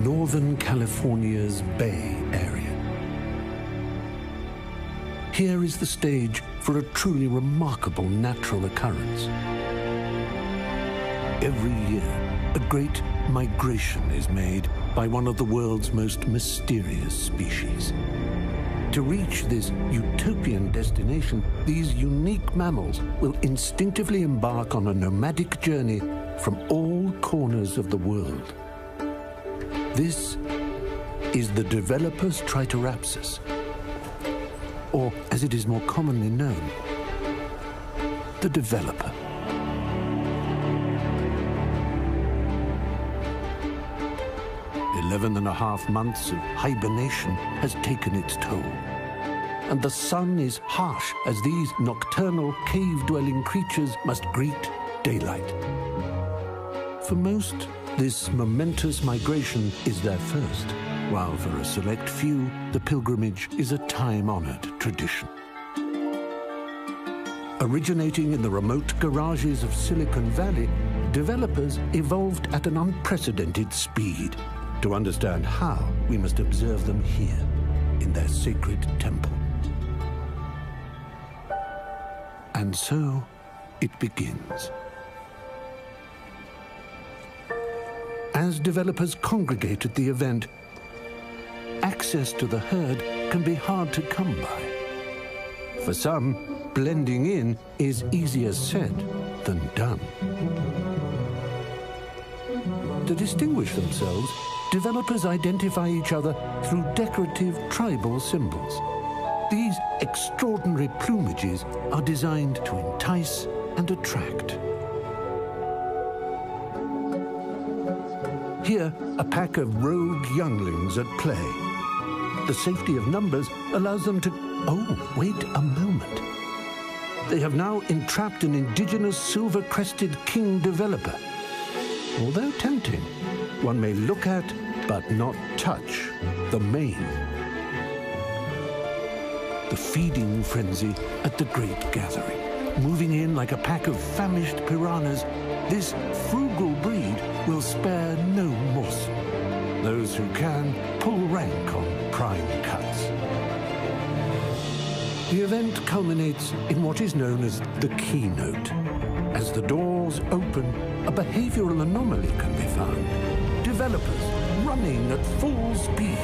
Northern California's Bay Area. Here is the stage for a truly remarkable natural occurrence. Every year, a great migration is made by one of the world's most mysterious species. To reach this utopian destination, these unique mammals will instinctively embark on a nomadic journey from all corners of the world. This is the developer's Triceratops, or as it is more commonly known, the developer. 11.5 months of hibernation has taken its toll, and the sun is harsh as these nocturnal cave-dwelling creatures must greet daylight. For most, this momentous migration is their first, while for a select few, the pilgrimage is a time-honored tradition. Originating in the remote garages of Silicon Valley, developers evolved at an unprecedented speed. To understand how, we must observe them here, in their sacred temple. And so, it begins. As developers congregate at the event, access to the herd can be hard to come by. For some, blending in is easier said than done. To distinguish themselves, developers identify each other through decorative tribal symbols. These extraordinary plumages are designed to entice and attract. Here, a pack of rogue younglings at play. The safety of numbers allows them to... Oh, wait a moment. They have now entrapped an indigenous silver-crested king developer. Although tempting, one may look at, but not touch, the mane. The feeding frenzy at the great gathering. Moving in like a pack of famished piranhas, this frugal breed will spare no morsel. Those who can pull rank on prime cuts. The event culminates in what is known as the Keynote. As the doors open, a behavioral anomaly can be found. Developers running at full speed,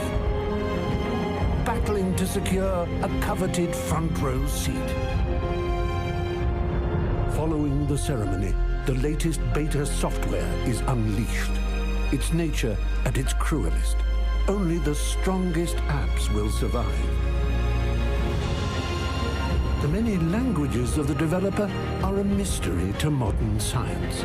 battling to secure a coveted front row seat. Following the ceremony, the latest beta software is unleashed. Its nature at its cruelest. Only the strongest apps will survive. The many languages of the developer are a mystery to modern science.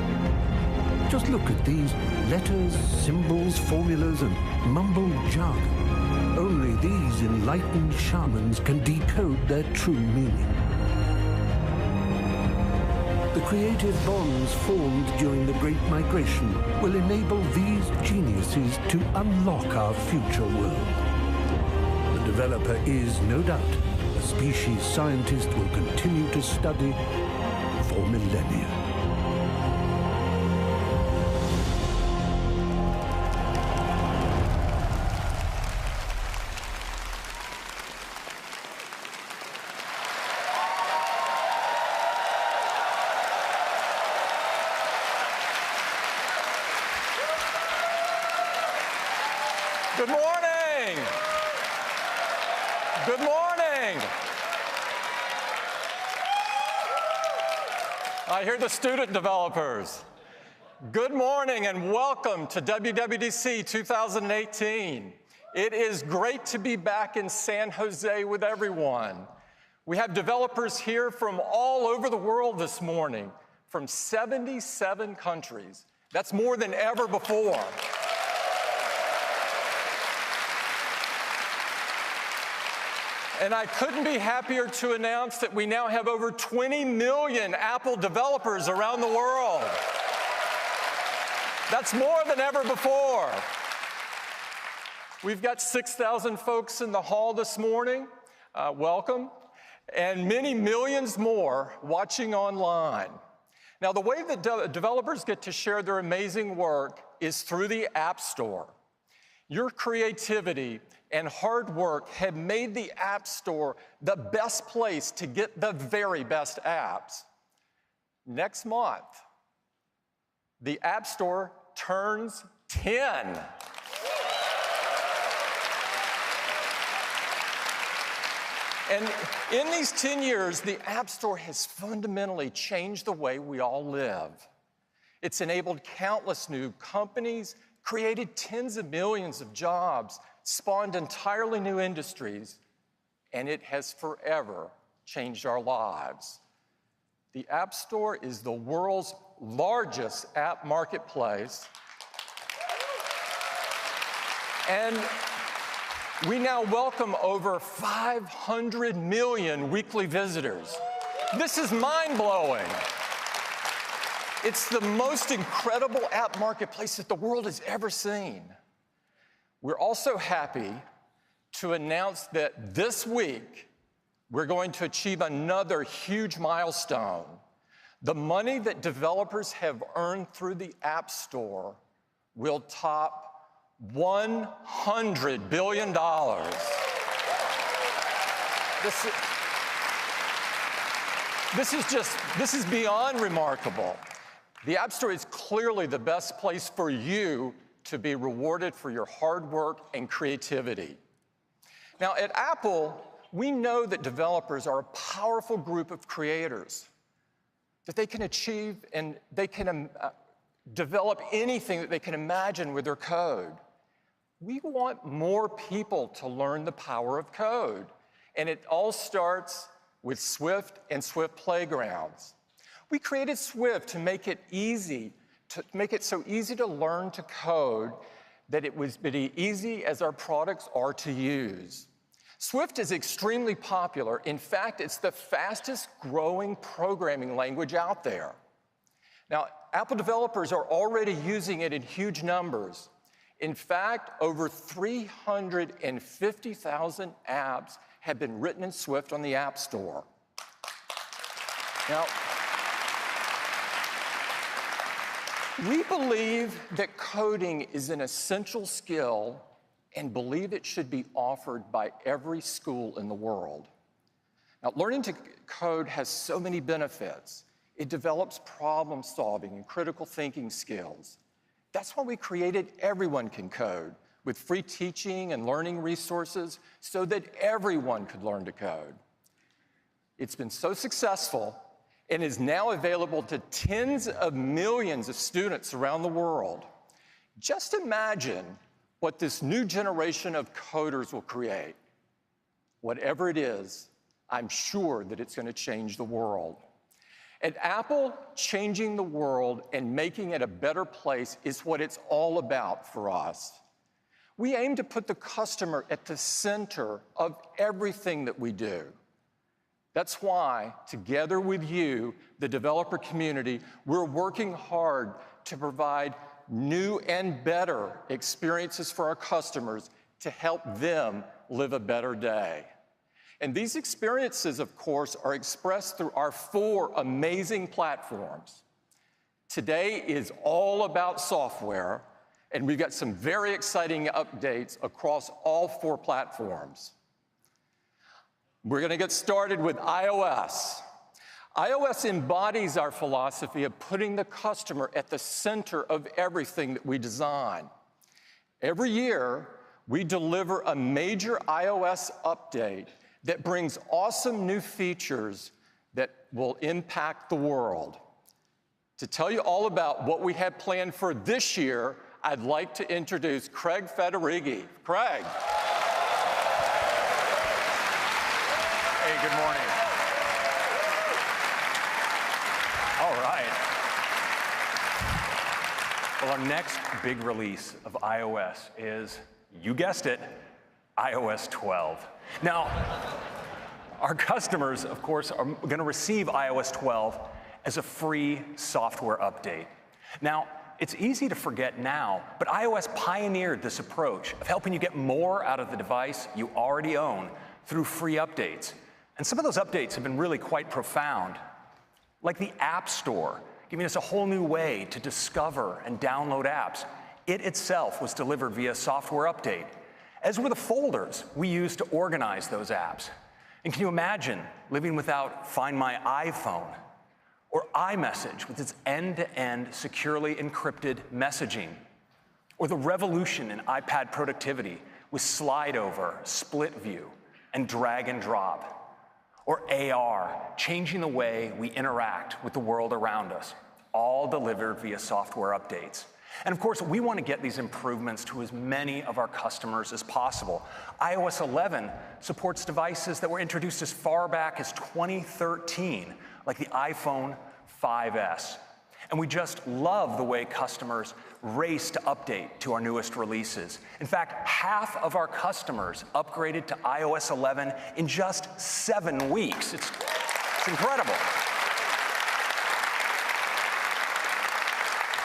Just look at these letters, symbols, formulas, and mumbled jargon. Only these enlightened shamans can decode their true meaning. The creative bonds formed during the Great Migration will enable these geniuses to unlock our future world. The developer is, no doubt, a species scientist will continue to study for millennia. Good morning. Good morning. I hear the student developers. Good morning and welcome to WWDC 2018. It is great to be back in San Jose with everyone. We have developers here from all over the world this morning, from 77 countries. That's more than ever before. And I couldn't be happier to announce that we now have over 20 million Apple developers around the world. That's more than ever before. We've got 6,000 folks in the hall this morning. Welcome. And many millions more watching online. Now, the way that developers get to share their amazing work is through the App Store. Your creativity and hard work have made the App Store the best place to get the very best apps. Next month, the App Store turns 10. And in these 10 years, the App Store has fundamentally changed the way we all live. It's enabled countless new companies, created tens of millions of jobs, spawned entirely new industries, and it has forever changed our lives. The App Store is the world's largest app marketplace, and we now welcome over 500 million weekly visitors. This is mind-blowing. It's the most incredible app marketplace that the world has ever seen. We're also happy to announce that this week, we're going to achieve another huge milestone. The money that developers have earned through the App Store will top $100 billion. This is beyond remarkable. The App Store is clearly the best place for you to be rewarded for your hard work and creativity. Now, at Apple, we know that developers are a powerful group of creators, that they can achieve and they can develop anything that they can imagine with their code. We want more people to learn the power of code, and it all starts with Swift and Swift Playgrounds. We created Swift to make it so easy to learn to code that it was as easy as our products are to use. Swift is extremely popular. In fact, it's the fastest growing programming language out there. Now, Apple developers are already using it in huge numbers. In fact, over 350,000 apps have been written in Swift on the App Store. Now, we believe that coding is an essential skill and believe it should be offered by every school in the world. Now, learning to code has so many benefits. It develops problem-solving and critical thinking skills. That's why we created Everyone Can Code, with free teaching and learning resources so that everyone could learn to code. It's been so successful and is now available to tens of millions of students around the world. Just imagine what this new generation of coders will create. Whatever it is, I'm sure that it's going to change the world. At Apple, changing the world and making it a better place is what it's all about for us. We aim to put the customer at the center of everything that we do. That's why, together with you, the developer community, we're working hard to provide new and better experiences for our customers to help them live a better day. And these experiences, of course, are expressed through our 4 amazing platforms. Today is all about software, and we've got some very exciting updates across all 4 platforms. We're going to get started with iOS. iOS embodies our philosophy of putting the customer at the center of everything that we design. Every year, we deliver a major iOS update that brings awesome new features that will impact the world. To tell you all about what we have planned for this year, I'd like to introduce Craig Federighi. Craig. Hey, good morning. All right. Well, our next big release of iOS is, you guessed it, iOS 12. Now, our customers, of course, are going to receive iOS 12 as a free software update. Now, it's easy to forget now, but iOS pioneered this approach of helping you get more out of the device you already own through free updates. And some of those updates have been really quite profound, like the App Store, giving us a whole new way to discover and download apps, It itself was delivered via software update, as were the folders we used to organize those apps. And can you imagine living without Find My iPhone or iMessage with its end-to-end securely encrypted messaging, or the revolution in iPad productivity with slide over, split view, and drag and drop, or AR, changing the way we interact with the world around us, all delivered via software updates. And of course, we want to get these improvements to as many of our customers as possible. iOS 11 supports devices that were introduced as far back as 2013, like the iPhone 5S. And we just love the way customers race to update to our newest releases. In fact, half of our customers upgraded to iOS 11 in just 7 weeks. It's incredible.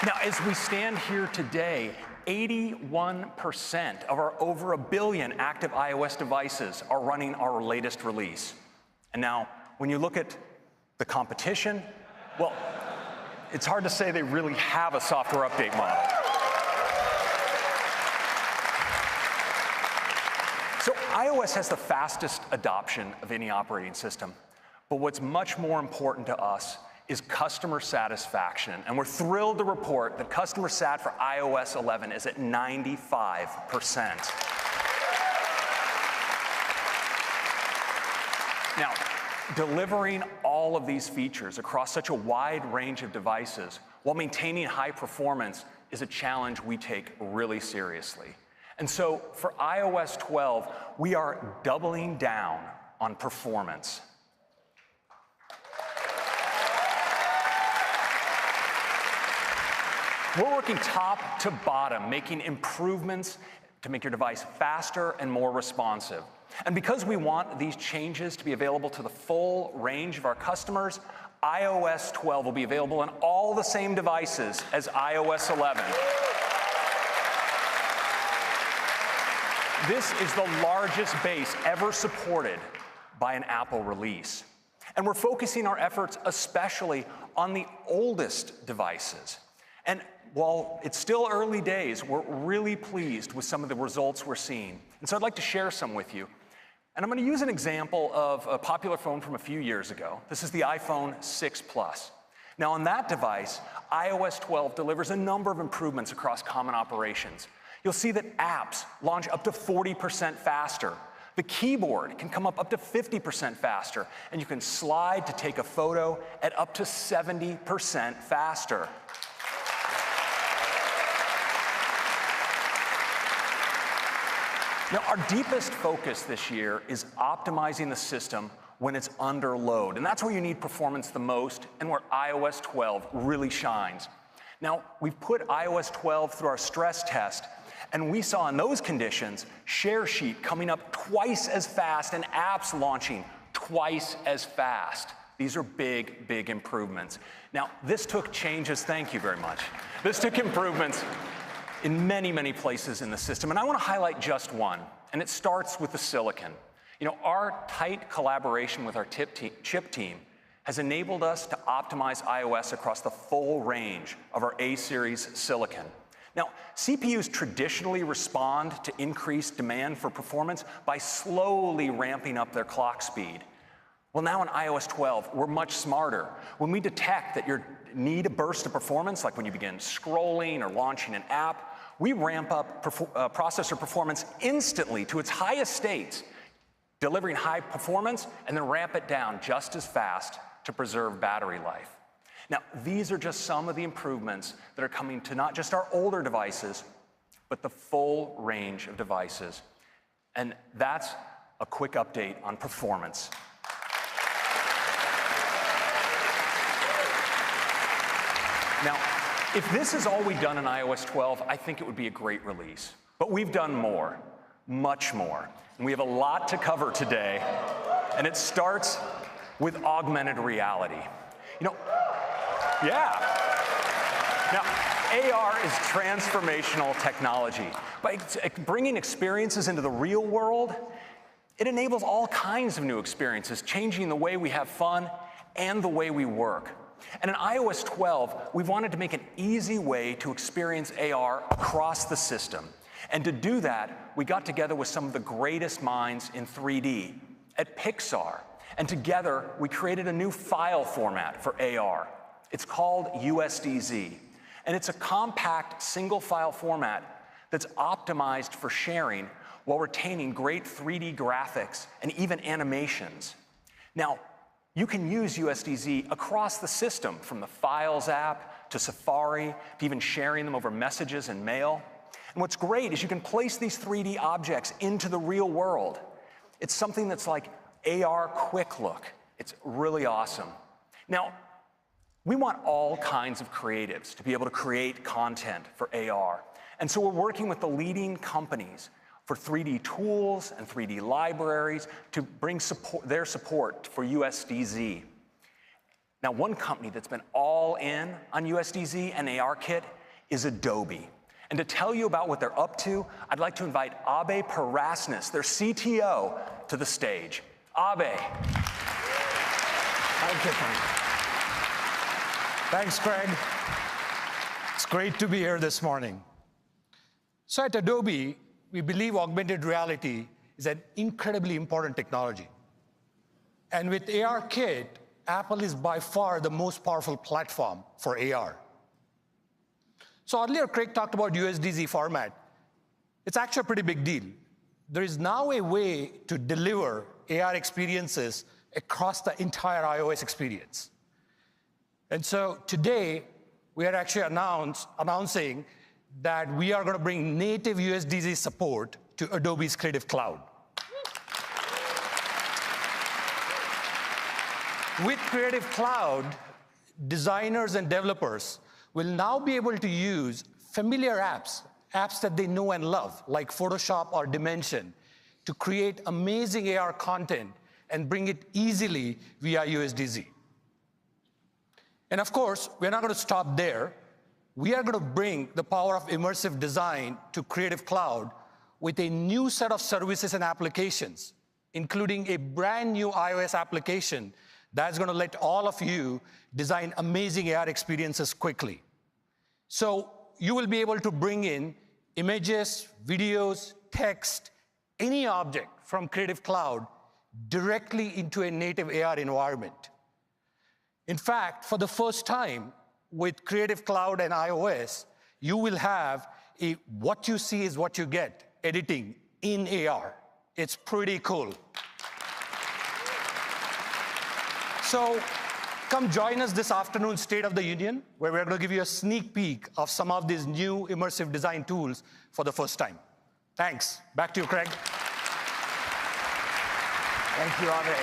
Now, as we stand here today, 81% of our over 1 billion active iOS devices are running our latest release. And now, when you look at the competition, well, it's hard to say they really have a software update model. So iOS has the fastest adoption of any operating system. But what's much more important to us is customer satisfaction. And we're thrilled to report that customer sat for iOS 11 is at 95%. Now, delivering all of these features across such a wide range of devices while maintaining high performance is a challenge we take really seriously. And so for iOS 12, we are doubling down on performance. We're working top to bottom, making improvements to make your device faster and more responsive. And because we want these changes to be available to the full range of our customers, iOS 12 will be available on all the same devices as iOS 11. This is the largest base ever supported by an Apple release. And we're focusing our efforts especially on the oldest devices. And while it's still early days, we're really pleased with some of the results we're seeing. And so I'd like to share some with you. And I'm going to use an example of a popular phone from a few years ago. This is the iPhone 6 Plus. Now on that device, iOS 12 delivers a number of improvements across common operations. You'll see that apps launch up to 40% faster. The keyboard can come up to 50% faster, and you can slide to take a photo at up to 70% faster. Now, our deepest focus this year is optimizing the system when it's under load. And that's where you need performance the most and where iOS 12 really shines. Now, we've put iOS 12 through our stress test, and we saw in those conditions Share Sheet coming up twice as fast and apps launching twice as fast. These are big, big improvements. Now, this took changes, thank you very much. This took improvements in many, many places in the system. And I want to highlight just one, and it starts with the silicon. You know, our tight collaboration with our chip team has enabled us to optimize iOS across the full range of our A-series silicon. Now, CPUs traditionally respond to increased demand for performance by slowly ramping up their clock speed. Well, now in iOS 12, we're much smarter. When we detect that you need a burst of performance, like when you begin scrolling or launching an app, we ramp up processor performance instantly to its highest states, delivering high performance, and then ramp it down just as fast to preserve battery life. Now, these are just some of the improvements that are coming to not just our older devices, but the full range of devices. And that's a quick update on performance. Now, if this is all we've done in iOS 12, I think it would be a great release. But we've done more, much more. And we have a lot to cover today, and it starts with augmented reality. You know, yeah. Now, AR is transformational technology. By bringing experiences into the real world, it enables all kinds of new experiences, changing the way we have fun and the way we work. And in iOS 12, we've wanted to make an easy way to experience AR across the system. And to do that, we got together with some of the greatest minds in 3D at Pixar. And together, we created a new file format for AR. It's called USDZ. And it's a compact single file format that's optimized for sharing while retaining great 3D graphics and even animations. Now, you can use USDZ across the system, from the Files app to Safari, to even sharing them over messages and mail. And what's great is you can place these 3D objects into the real world. It's something that's like AR Quick Look. It's really awesome. Now, we want all kinds of creatives to be able to create content for AR. And so we're working with the leading companies for 3D tools and 3D libraries to bring their support for USDZ. Now, one company that's been all in on USDZ and ARKit is Adobe. And to tell you about what they're up to, I'd like to invite Abe Parasnis, their CTO, to the stage. Abe. Thanks, Craig. It's great to be here this morning. So at Adobe, we believe augmented reality is an incredibly important technology. And with ARKit, Apple is by far the most powerful platform for AR. So earlier, Craig talked about USDZ format. It's actually a pretty big deal. There is now a way to deliver AR experiences across the entire iOS experience. And so today, we are actually announcing that we are going to bring native USDZ support to Adobe's Creative Cloud. With Creative Cloud, designers and developers will now be able to use familiar apps that they know and love, like Photoshop or Dimension, to create amazing AR content and bring it easily via USDZ. And of course, we're not going to stop there. We are going to bring the power of immersive design to Creative Cloud with a new set of services and applications, including a brand new iOS application that's going to let all of you design amazing AR experiences quickly. So you will be able to bring in images, videos, text, any object from Creative Cloud directly into a native AR environment. In fact, for the first time with Creative Cloud and iOS, you will have a what you see is what you get editing in AR. It's pretty cool. So come join us this afternoon, State of the Union, where we're going to give you a sneak peek of some of these new immersive design tools for the first time. Thanks. Back to you, Craig. Thank you, Abe.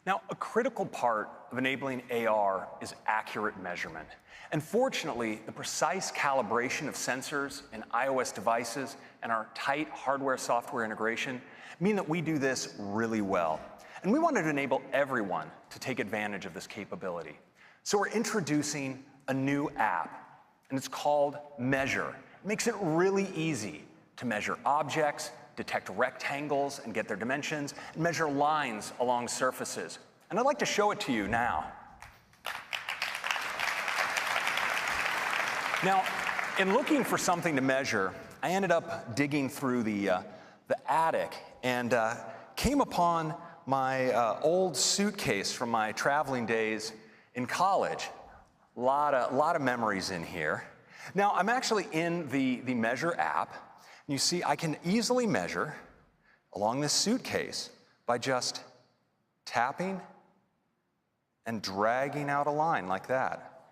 Now, a critical part of enabling AR is accurate measurement. And fortunately, the precise calibration of sensors in iOS devices and our tight hardware-software integration mean that we do this really well. And we wanted to enable everyone to take advantage of this capability. So we're introducing a new app, and it's called Measure. It makes it really easy to measure objects, detect rectangles and get their dimensions, and measure lines along surfaces. And I'd like to show it to you now. Now, in looking for something to measure, I ended up digging through the attic and came upon my old suitcase from my traveling days in college. A lot of memories in here. Now, I'm actually in the Measure app. You see, I can easily measure along this suitcase by just tapping and dragging out a line like that.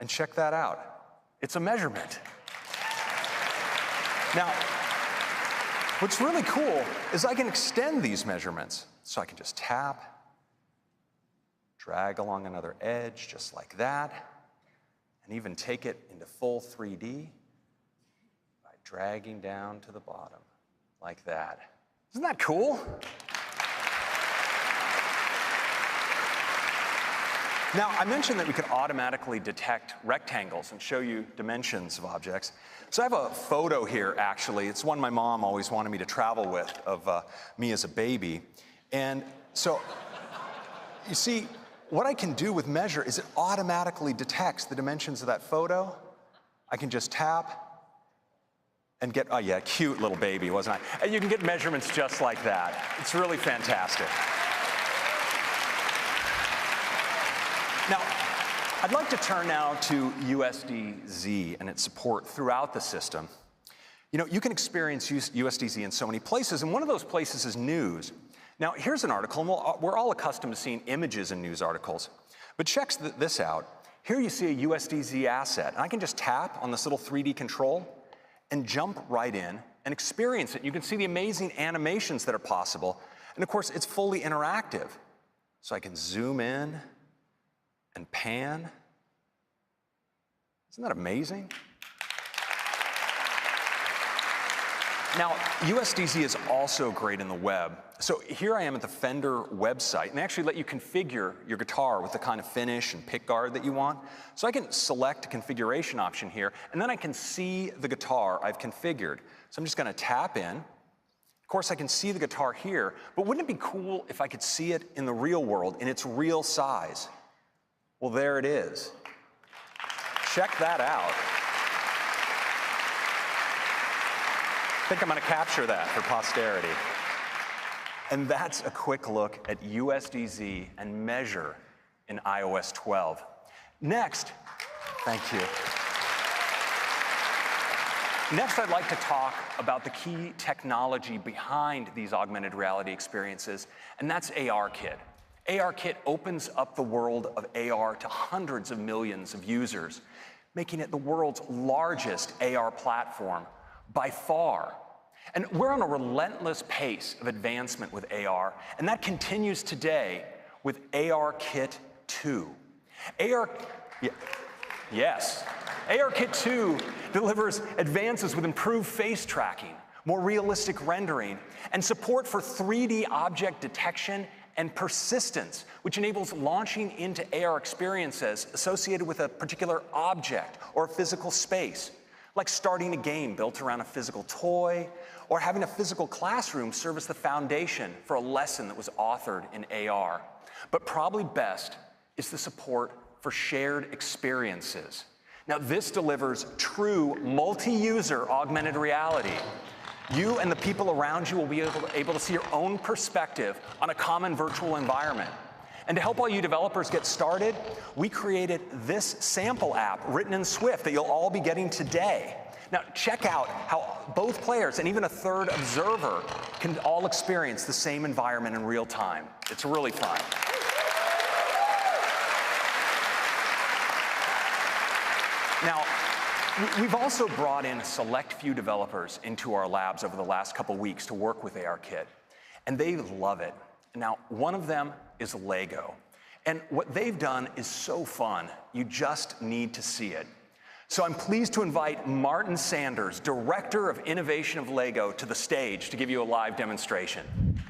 And check that out. It's a measurement. Now, what's really cool is I can extend these measurements. So I can just tap, drag along another edge just like that, and even take it into full 3D. Dragging down to the bottom, like that. Isn't that cool? Now, I mentioned that we could automatically detect rectangles and show you dimensions of objects. So I have a photo here, actually. It's one my mom always wanted me to travel with of me as a baby. And so, you see, what I can do with Measure is it automatically detects the dimensions of that photo. I can just tap and get, oh yeah, cute little baby, wasn't I? And you can get measurements just like that. It's really fantastic. Now, I'd like to turn now to USDZ and its support throughout the system. You know, you can experience USDZ in so many places, and one of those places is news. Now, here's an article, and we're all accustomed to seeing images in news articles, but check this out. Here you see a USDZ asset, and I can just tap on this little 3D control and jump right in and experience it. You can see the amazing animations that are possible, and of course, it's fully interactive. So I can zoom in and pan. Isn't that amazing? Now, USDZ is also great in the web. So here I am at the Fender website, and they actually let you configure your guitar with the kind of finish and pick guard that you want. So I can select a configuration option here, and then I can see the guitar I've configured. So I'm just gonna tap in. Of course, I can see the guitar here, but wouldn't it be cool if I could see it in the real world, in its real size? Well, there it is. Check that out. I think I'm going to capture that for posterity. And that's a quick look at USDZ and Measure in iOS 12. Next, thank you. Next, I'd like to talk about the key technology behind these augmented reality experiences, and that's ARKit. ARKit opens up the world of AR to hundreds of millions of users, making it the world's largest AR platform by far. And we're on a relentless pace of advancement with AR, and that continues today with ARKit 2. ARKit 2 delivers advances with improved face tracking, more realistic rendering, and support for 3D object detection and persistence, which enables launching into AR experiences associated with a particular object or physical space, like starting a game built around a physical toy, or having a physical classroom serve as the foundation for a lesson that was authored in AR. But probably best is the support for shared experiences. Now, this delivers true multi-user augmented reality. You and the people around you will be able to see your own perspective on a common virtual environment. And to help all you developers get started, we created this sample app written in Swift that you'll all be getting today. Now, check out how both players and even a third observer can all experience the same environment in real time. It's really fun. Now, we've also brought in a select few developers into our labs over the last couple weeks to work with ARKit, and they love it. Now, one of them is Lego, and what they've done is so fun, you just need to see it. So I'm pleased to invite Martin Sanders, Director of Innovation of Lego, to the stage to give you a live demonstration.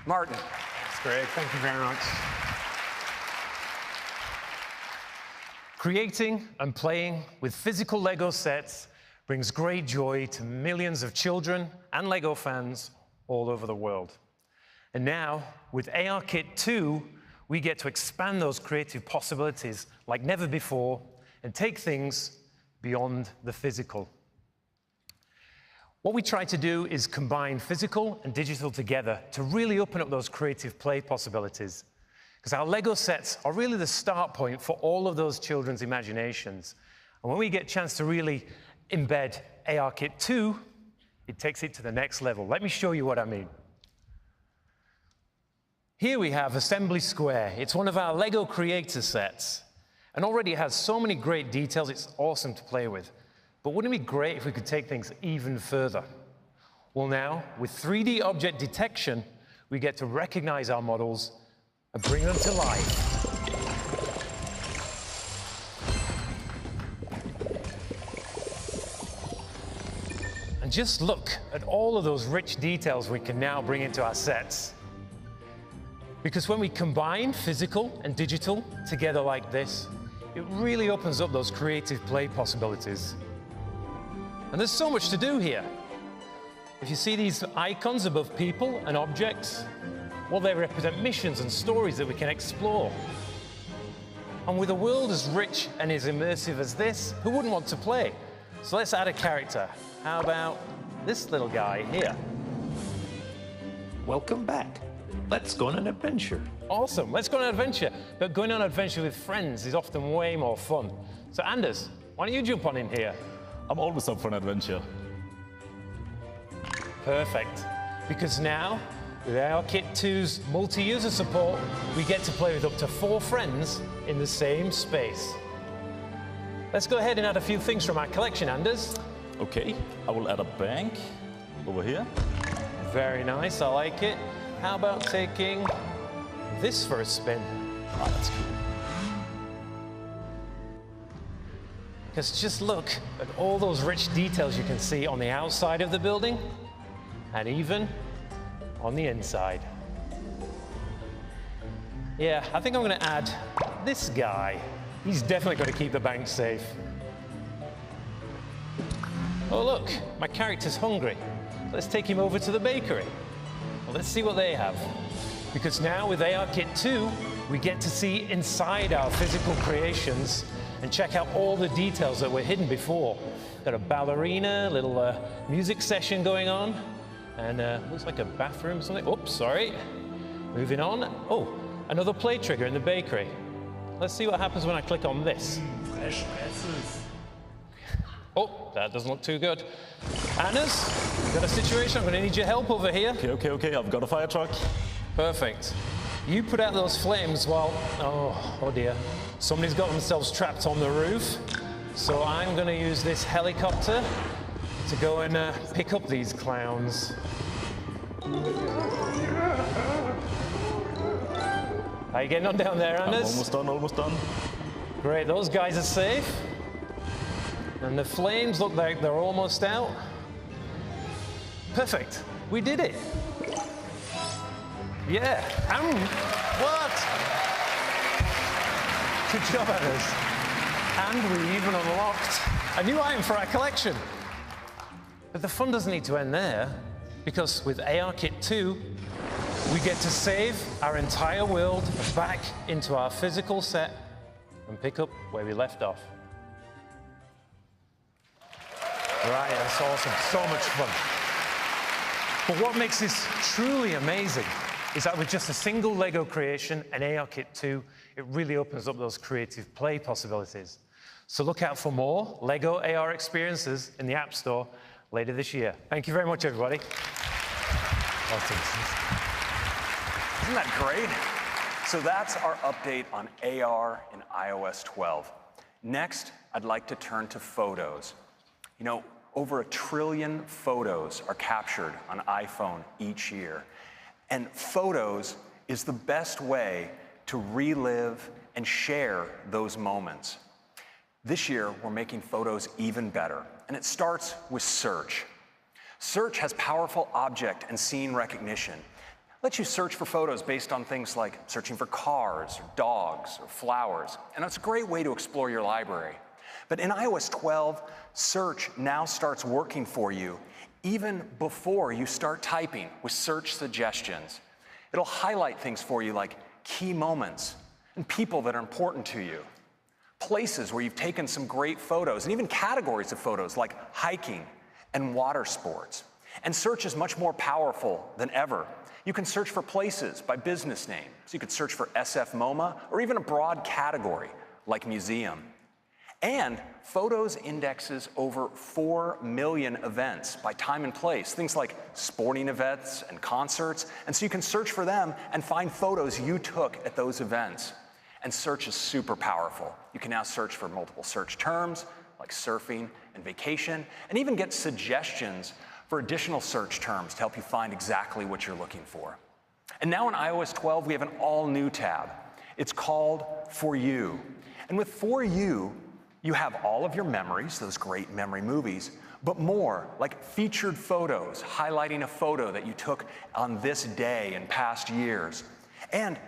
Martin. That's great, thank you very much. Creating and playing with physical Lego sets brings great joy to millions of children and Lego fans all over the world. And now, with ARKit 2, we get to expand those creative possibilities like never before and take things beyond the physical. What we try to do is combine physical and digital together to really open up those creative play possibilities. Because our Lego sets are really the start point for all of those children's imaginations. And when we get a chance to really embed ARKit 2, it takes it to the next level. Let me show you what I mean. Here we have Assembly Square. It's one of our Lego creator sets. And already it has so many great details, it's awesome to play with. But wouldn't it be great if we could take things even further? Well now, with 3D object detection, we get to recognize our models and bring them to life. And just look at all of those rich details we can now bring into our sets. Because when we combine physical and digital together like this, it really opens up those creative play possibilities. And there's so much to do here. If you see these icons above people and objects, well, they represent missions and stories that we can explore. And with a world as rich and as immersive as this, who wouldn't want to play? So let's add a character. How about this little guy here? Welcome back. Let's go on an adventure. Awesome, let's go on an adventure. But going on an adventure with friends is often way more fun. So Anders, why don't you jump on in here? I'm always up for an adventure. Perfect. Because now, with ARKit 2's multi-user support, we get to play with up to 4 friends in the same space. Let's go ahead and add a few things from our collection, Anders. Okay, I will add a bank over here. Very nice, I like it. How about taking this for a spin? Ah, that's cool. Because just look at all those rich details you can see on the outside of the building, and even on the inside. Yeah, I think I'm going to add this guy. He's definitely going to keep the bank safe. Oh look, my character's hungry. Let's take him over to the bakery. Well, let's see what they have. Because now with ARKit 2, we get to see inside our physical creations and check out all the details that were hidden before. Got a ballerina, little music session going on, and looks like a bathroom or something. Oops, sorry. Moving on. Oh, another play trigger in the bakery. Let's see what happens when I click on this. Oh, that doesn't look too good. Anders, we've got a situation. I'm going to need your help over here. Okay, I've got a fire truck. Perfect. You put out those flames while, oh dear. Somebody's got themselves trapped on the roof. So I'm going to use this helicopter to go and pick up these clowns. How you getting on down there, Anders? I'm almost done. Great, those guys are safe. And the flames look like they're almost out. Perfect, we did it. Yeah, and what? Good job, Anders. And we even unlocked a new item for our collection. But the fun doesn't need to end there, because with ARKit 2, we get to save our entire world back into our physical set and pick up where we left off. Right, that's awesome. So much fun. But what makes this truly amazing is that with just a single Lego creation and ARKit 2, it really opens up those creative play possibilities. So look out for more Lego AR experiences in the App Store later this year. Thank you very much, everybody. Awesome. Isn't that great? So that's our update on AR in iOS 12. Next, I'd like to turn to photos. You know, over 1 trillion photos are captured on iPhone each year. And photos is the best way to relive and share those moments. This year, we're making photos even better, and it starts with search. Search has powerful object and scene recognition. It lets you search for photos based on things like searching for cars, or dogs, or flowers, and it's a great way to explore your library. But in iOS 12, search now starts working for you even before you start typing with search suggestions. It'll highlight things for you like key moments and people that are important to you, places where you've taken some great photos, and even categories of photos like hiking and water sports. And search is much more powerful than ever. You can search for places by business name. So you could search for SF MoMA or even a broad category like museum. And Photos indexes over 4 million events by time and place, things like sporting events and concerts. And so you can search for them and find photos you took at those events. And search is super powerful. You can now search for multiple search terms like surfing and vacation, and even get suggestions for additional search terms to help you find exactly what you're looking for. And now in iOS 12, we have an all-new tab. It's called For You. And with For You, you have all of your memories, those great memory movies, but more, like featured photos, highlighting a photo that you took on this day in past years. And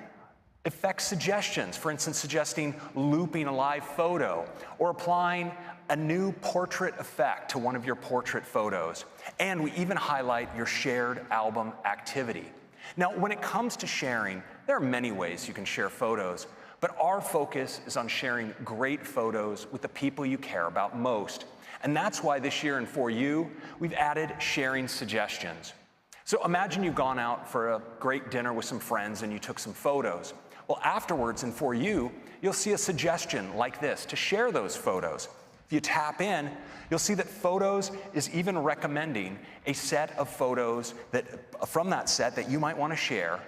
effect suggestions, for instance, suggesting looping a live photo or applying a new portrait effect to one of your portrait photos. And we even highlight your shared album activity. Now, when it comes to sharing, there are many ways you can share photos, But our focus is on sharing great photos with the people you care about most. And that's why this year in For You, we've added sharing suggestions. So imagine you've gone out for a great dinner with some friends and you took some photos. Well, afterwards in For You, you'll see a suggestion like this to share those photos. If you tap in, you'll see that Photos is even recommending a set of photos from that set that you might want to share,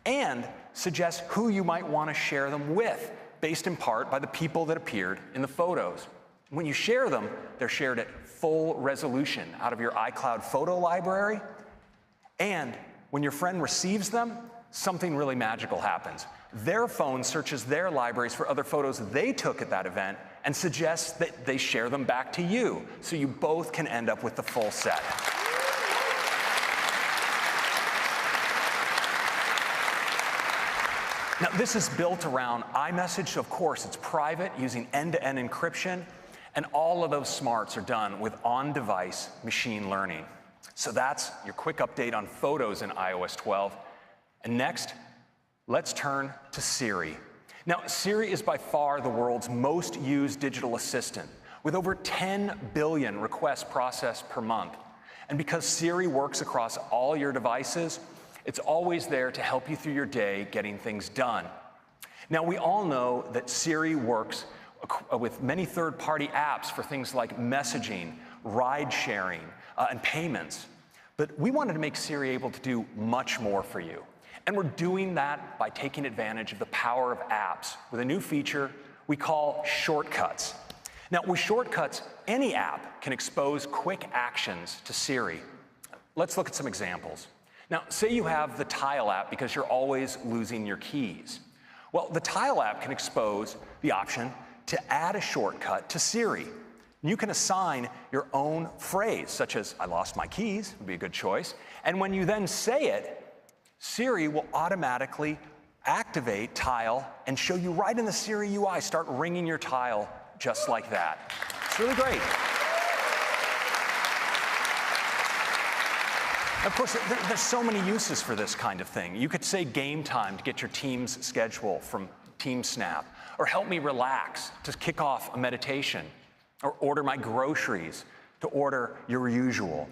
and suggest who you might want to share them with, based in part by the people that appeared in the photos. When you share them, they're shared at full resolution out of your iCloud photo library, and when your friend receives them, something really magical happens. Their phone searches their libraries for other photos they took at that event and suggests that they share them back to you, so you both can end up with the full set. Now, this is built around iMessage, so of course it's private using end-to-end encryption, and all of those smarts are done with on-device machine learning. So that's your quick update on Photos in iOS 12. And next, let's turn to Siri. Now, Siri is by far the world's most used digital assistant, with over 10 billion requests processed per month. And because Siri works across all your devices, it's always there to help you through your day getting things done. Now, we all know that Siri works with many third-party apps for things like messaging, ride-sharing, and payments. But we wanted to make Siri able to do much more for you. And we're doing that by taking advantage of the power of apps with a new feature we call shortcuts. Now, with shortcuts, any app can expose quick actions to Siri. Let's look at some examples. Now, say you have the Tile app because you're always losing your keys. Well, the Tile app can expose the option to add a shortcut to Siri. You can assign your own phrase, such as, "I lost my keys," would be a good choice. And when you then say it, Siri will automatically activate Tile and show you right in the Siri UI, start ringing your Tile just like that. It's really great. Of course, there's so many uses for this kind of thing. You could say game time to get your team's schedule from TeamSnap, or help me relax to kick off a meditation, or order my groceries to order your usual.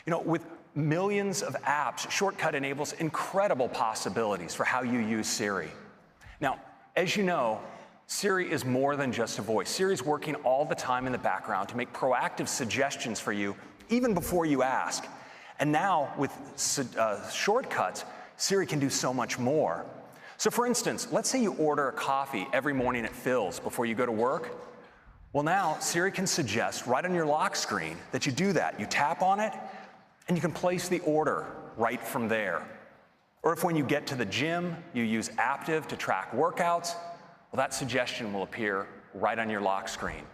You know, with millions of apps, Shortcut enables incredible possibilities for how you use Siri. Now, as you know, Siri is more than just a voice. Siri's working all the time in the background to make proactive suggestions for you, even before you ask. And now, with shortcuts, Siri can do so much more. So for instance, let's say you order a coffee every morning at Phil's before you go to work. Well, now Siri can suggest right on your lock screen that you do that. You tap on it, and you can place the order right from there. Or if when you get to the gym, you use Aptiv to track workouts, well, that suggestion will appear right on your lock screen.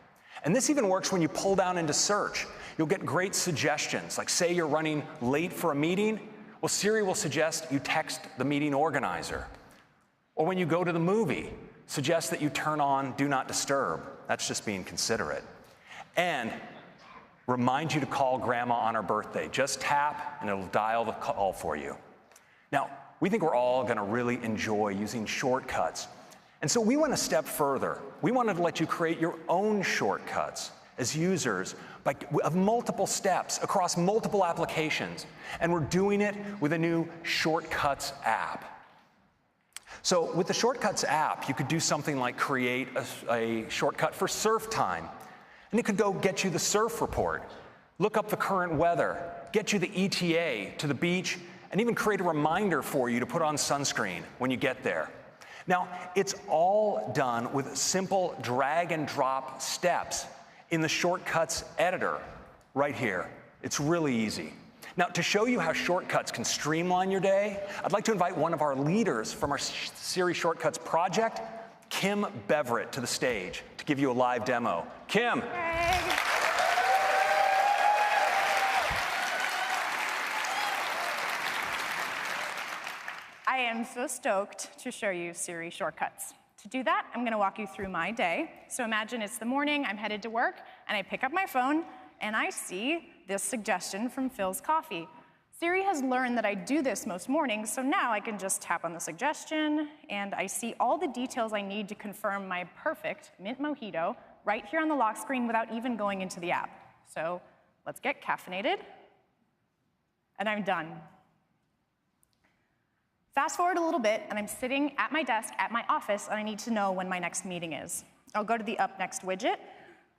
And this even works when you pull down into search. You'll get great suggestions, like say you're running late for a meeting, well, Siri will suggest you text the meeting organizer. Or when you go to the movie, suggest that you turn on Do Not Disturb. That's just being considerate. And remind you to call Grandma on her birthday. Just tap, and it'll dial the call for you. Now, we think we're all going to really enjoy using shortcuts. And so we went a step further. We wanted to let you create your own shortcuts as users of multiple steps across multiple applications. And we're doing it with a new Shortcuts app. So with the Shortcuts app, you could do something like create a shortcut for surf time. And it could go get you the surf report, look up the current weather, get you the ETA to the beach, and even create a reminder for you to put on sunscreen when you get there. Now, it's all done with simple drag and drop steps in the Shortcuts editor right here. It's really easy. Now, to show you how shortcuts can streamline your day, I'd like to invite one of our leaders from our Siri Shortcuts project, Kim Beverett, to the stage to give you a live demo. Kim. I am so stoked to show you Siri Shortcuts. To do that, I'm going to walk you through my day. So imagine it's the morning, I'm headed to work, and I pick up my phone, and I see this suggestion from Phil's Coffee. Siri has learned that I do this most mornings, so now I can just tap on the suggestion, and I see all the details I need to confirm my perfect mint mojito right here on the lock screen without even going into the app. So let's get caffeinated, and I'm done. Fast forward a little bit, and I'm sitting at my desk at my office, and I need to know when my next meeting is. I'll go to the Up Next widget,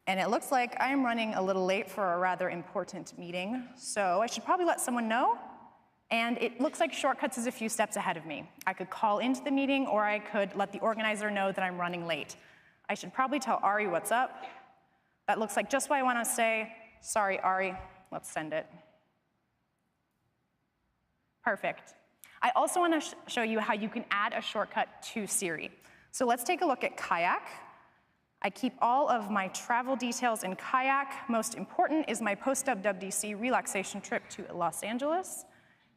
and it looks like I am running a little late for a rather important meeting, so I should probably let someone know. And it looks like Shortcuts is a few steps ahead of me. I could call into the meeting, or I could let the organizer know that I'm running late. I should probably tell Ari what's up. That looks like just what I want to say. Sorry, Ari. Let's send it. Perfect. I also want to show you how you can add a shortcut to Siri. So let's take a look at Kayak. I keep all of my travel details in Kayak. Most important is my post-WWDC relaxation trip to Los Angeles.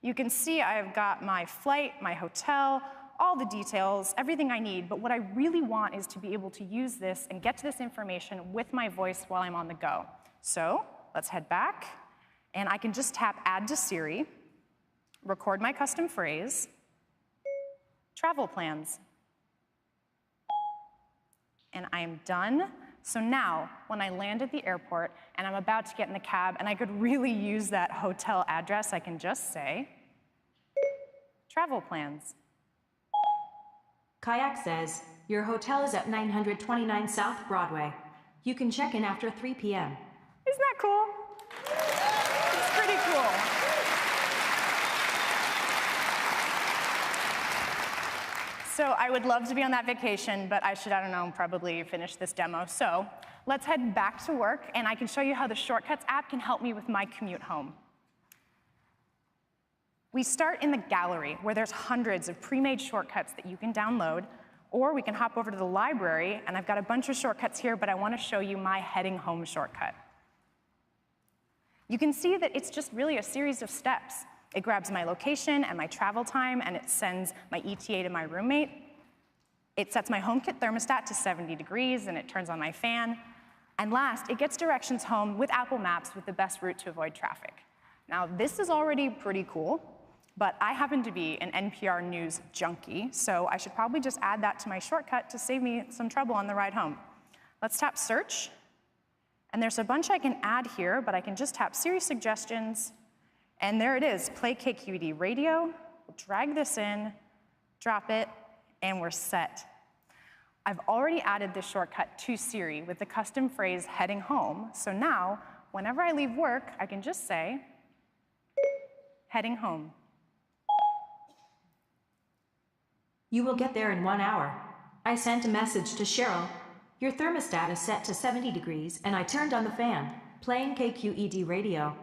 You can see I've got my flight, my hotel, all the details, everything I need, but what I really want is to be able to use this and get to this information with my voice while I'm on the go. So let's head back, and I can just tap Add to Siri, record my custom phrase, travel plans. And I'm done. So now, when I land at the airport and I'm about to get in the cab and I could really use that hotel address, I can just say, travel plans. Kayak says, your hotel is at 929 South Broadway. You can check in after 3 p.m. Isn't that cool? It's pretty cool. So I would love to be on that vacation, but I should, I don't know, probably finish this demo. So let's head back to work, and I can show you how the Shortcuts app can help me with my commute home. We start in the gallery, where there's hundreds of pre-made shortcuts that you can download, or we can hop over to the library, and I've got a bunch of shortcuts here, but I want to show you my heading home shortcut. You can see that it's just really a series of steps. It grabs my location and my travel time, and it sends my ETA to my roommate. It sets my HomeKit thermostat to 70 degrees, and it turns on my fan. And last, it gets directions home with Apple Maps with the best route to avoid traffic. Now, this is already pretty cool, but I happen to be an NPR News junkie, so I should probably just add that to my shortcut to save me some trouble on the ride home. Let's tap Search. And there's a bunch I can add here, but I can just tap Siri Suggestions. And there it is, play KQED radio. We'll drag this in, drop it, and we're set. I've already added this shortcut to Siri with the custom phrase heading home. So now, whenever I leave work, I can just say, heading home. You will get there in 1 hour. I sent a message to Cheryl. Your thermostat is set to 70 degrees, and I turned on the fan, playing KQED radio.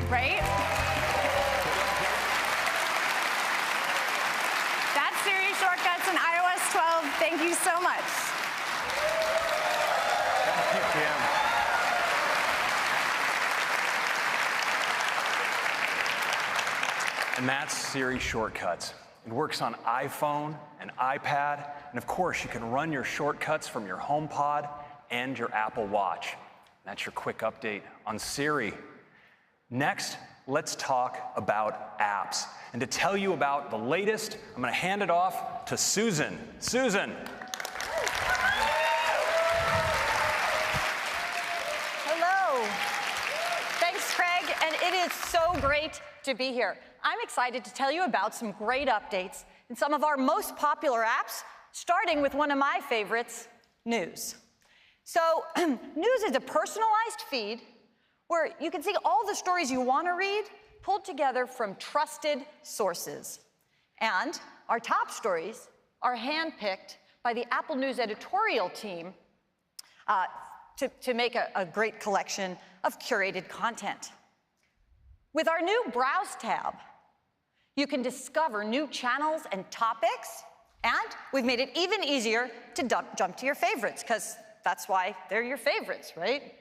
Right? That's Siri Shortcuts in iOS 12. Thank you so much. Thank you, Kim. And that's Siri Shortcuts. It works on iPhone and iPad, and of course, you can run your shortcuts from your HomePod and your Apple Watch. That's your quick update on Siri. Next, let's talk about apps. And to tell you about the latest, I'm going to hand it off to Susan. Susan. Hello. Thanks, Craig, and it is so great to be here. I'm excited to tell you about some great updates in some of our most popular apps, starting with one of my favorites, News. So, News is a personalized feed where you can see all the stories you want to read pulled together from trusted sources. And our top stories are handpicked by the Apple News editorial team to make a great collection of curated content. With our new Browse tab, you can discover new channels and topics, and we've made it even easier to jump to your favorites, because that's why they're your favorites, right?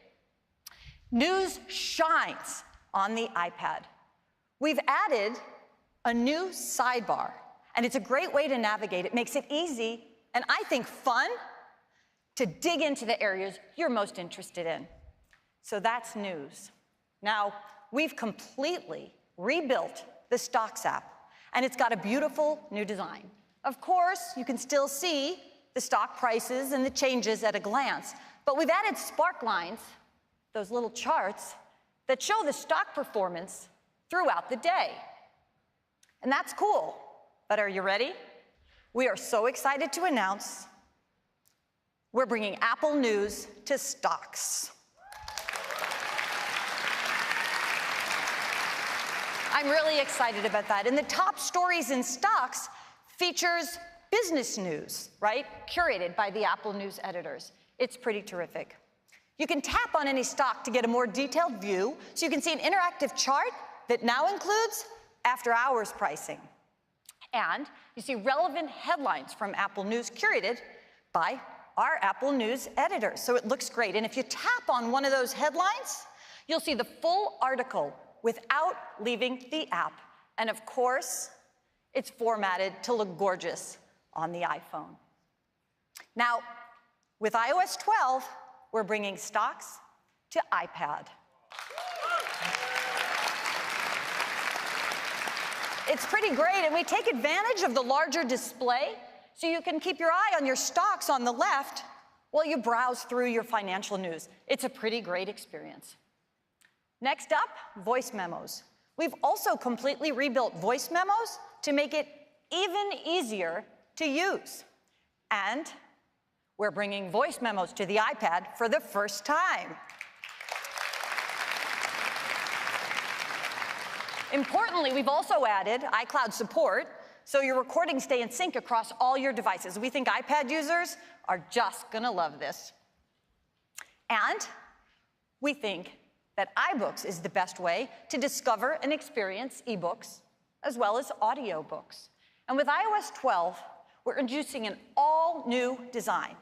News shines on the iPad. We've added a new sidebar, and it's a great way to navigate. It makes it easy, and I think fun, to dig into the areas you're most interested in. So that's News. Now, we've completely rebuilt the Stocks app, and it's got a beautiful new design. Of course, you can still see the stock prices and the changes at a glance, but we've added spark lines, those little charts, that show the stock performance throughout the day. And that's cool, but are you ready? We are so excited to announce we're bringing Apple News to Stocks. I'm really excited about that. And the top stories in Stocks features business news, right? Curated by the Apple News editors. It's pretty terrific. You can tap on any stock to get a more detailed view, so you can see an interactive chart that now includes after-hours pricing. And you see relevant headlines from Apple News curated by our Apple News editors. So it looks great. And if you tap on one of those headlines, you'll see the full article without leaving the app. And of course, it's formatted to look gorgeous on the iPhone. Now, with iOS 12, we're bringing Stocks to iPad. It's pretty great, and we take advantage of the larger display so you can keep your eye on your stocks on the left while you browse through your financial news. It's a pretty great experience. Next up, voice memos. We've also completely rebuilt voice memos to make it even easier to use. And we're bringing voice memos to the iPad for the first time. Importantly, we've also added iCloud support, so your recordings stay in sync across all your devices. We think iPad users are just gonna love this. And we think that iBooks is the best way to discover and experience ebooks, as well as audiobooks. And with iOS 12, we're introducing an all-new design.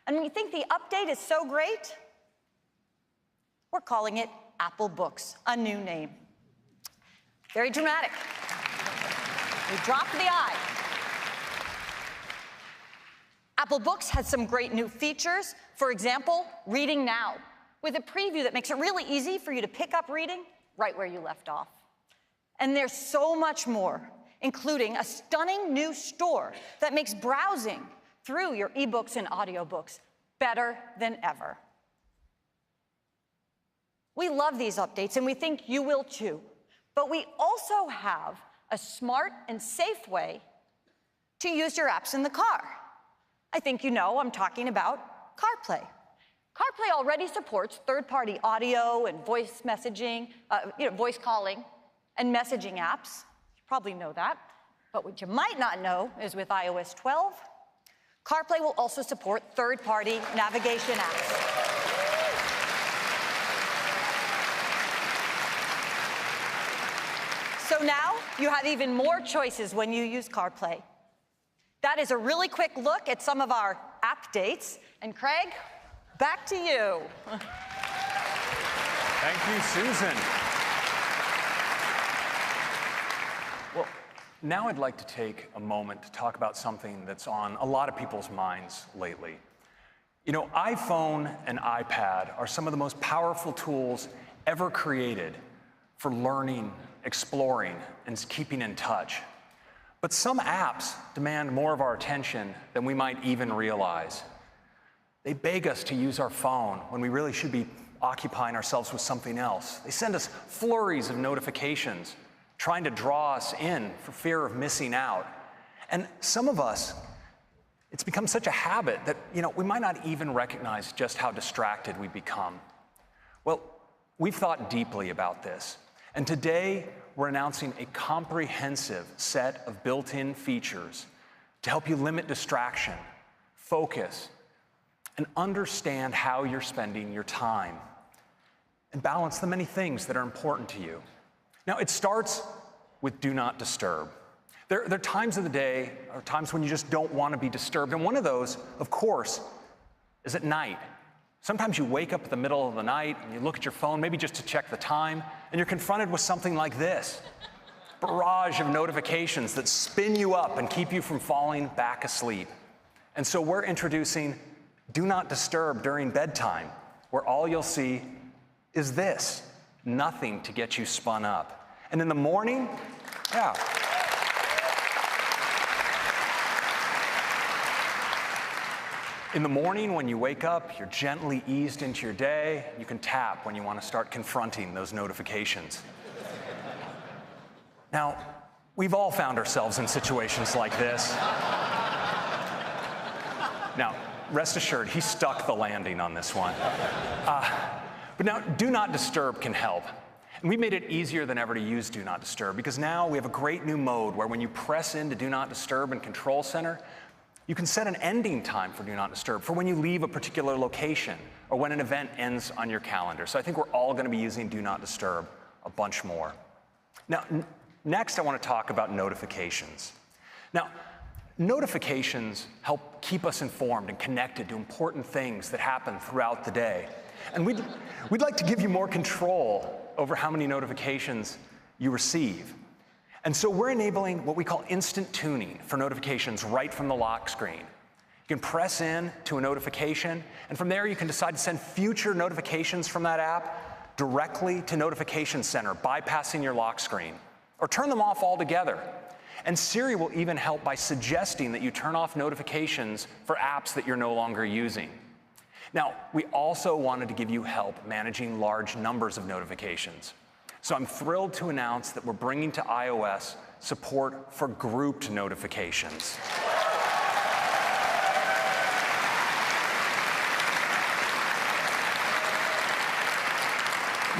And we think the update is so great, we're calling it Apple Books, a new name. Very dramatic. We dropped the I. Apple Books has some great new features. For example, Reading Now, with a preview that makes it really easy for you to pick up reading right where you left off. And there's so much more, including a stunning new store that makes browsing through your ebooks and audiobooks better than ever. We love these updates, and we think you will too. But we also have a smart and safe way to use your apps in the car. I think you know I'm talking about CarPlay. CarPlay already supports third-party audio and voice messaging, voice calling and messaging apps. You probably know that. But what you might not know is with iOS 12, CarPlay will also support third-party navigation apps. So now you have even more choices when you use CarPlay. That is a really quick look at some of our app dates. And Craig, back to you. Thank you, Susan. Well, now I'd like to take a moment to talk about something that's on a lot of people's minds lately. You know, iPhone and iPad are some of the most powerful tools ever created for learning, exploring, and keeping in touch. But some apps demand more of our attention than we might even realize. They beg us to use our phone when we really should be occupying ourselves with something else. They send us flurries of notifications, trying to draw us in for fear of missing out. And some of us, it's become such a habit that, we might not even recognize just how distracted we become. Well, we've thought deeply about this. And today, we're announcing a comprehensive set of built-in features to help you limit distraction, focus, and understand how you're spending your time, and balance the many things that are important to you. Now, it starts with Do Not Disturb. There are times of the day, or times when you just don't want to be disturbed, and one of those, of course, is at night. Sometimes you wake up in the middle of the night and you look at your phone, maybe just to check the time, and you're confronted with something like this. Barrage of notifications that spin you up and keep you from falling back asleep. And so we're introducing Do Not Disturb during bedtime, where all you'll see is this. nothing to get you spun up. And in the morning, yeah. In the morning, when you wake up, you're gently eased into your day. You can tap when you want to start confronting those notifications. Now, we've all found ourselves in situations like this. Now, rest assured, he stuck the landing on this one. But now, Do Not Disturb can help. And we made it easier than ever to use Do Not Disturb, because now we have a great new mode where when you press into Do Not Disturb in Control Center, you can set an ending time for Do Not Disturb for when you leave a particular location or when an event ends on your calendar. So I think we're all going to be using Do Not Disturb a bunch more. Now, next I want to talk about notifications. Now, notifications help keep us informed and connected to important things that happen throughout the day. And we'd like to give you more control over how many notifications you receive. And so we're enabling what we call instant tuning for notifications right from the lock screen. You can press in to a notification, and from there you can decide to send future notifications from that app directly to Notification Center, bypassing your lock screen, or turn them off altogether. And Siri will even help by suggesting that you turn off notifications for apps that you're no longer using. Now, we also wanted to give you help managing large numbers of notifications. So I'm thrilled to announce that we're bringing to iOS support for grouped notifications.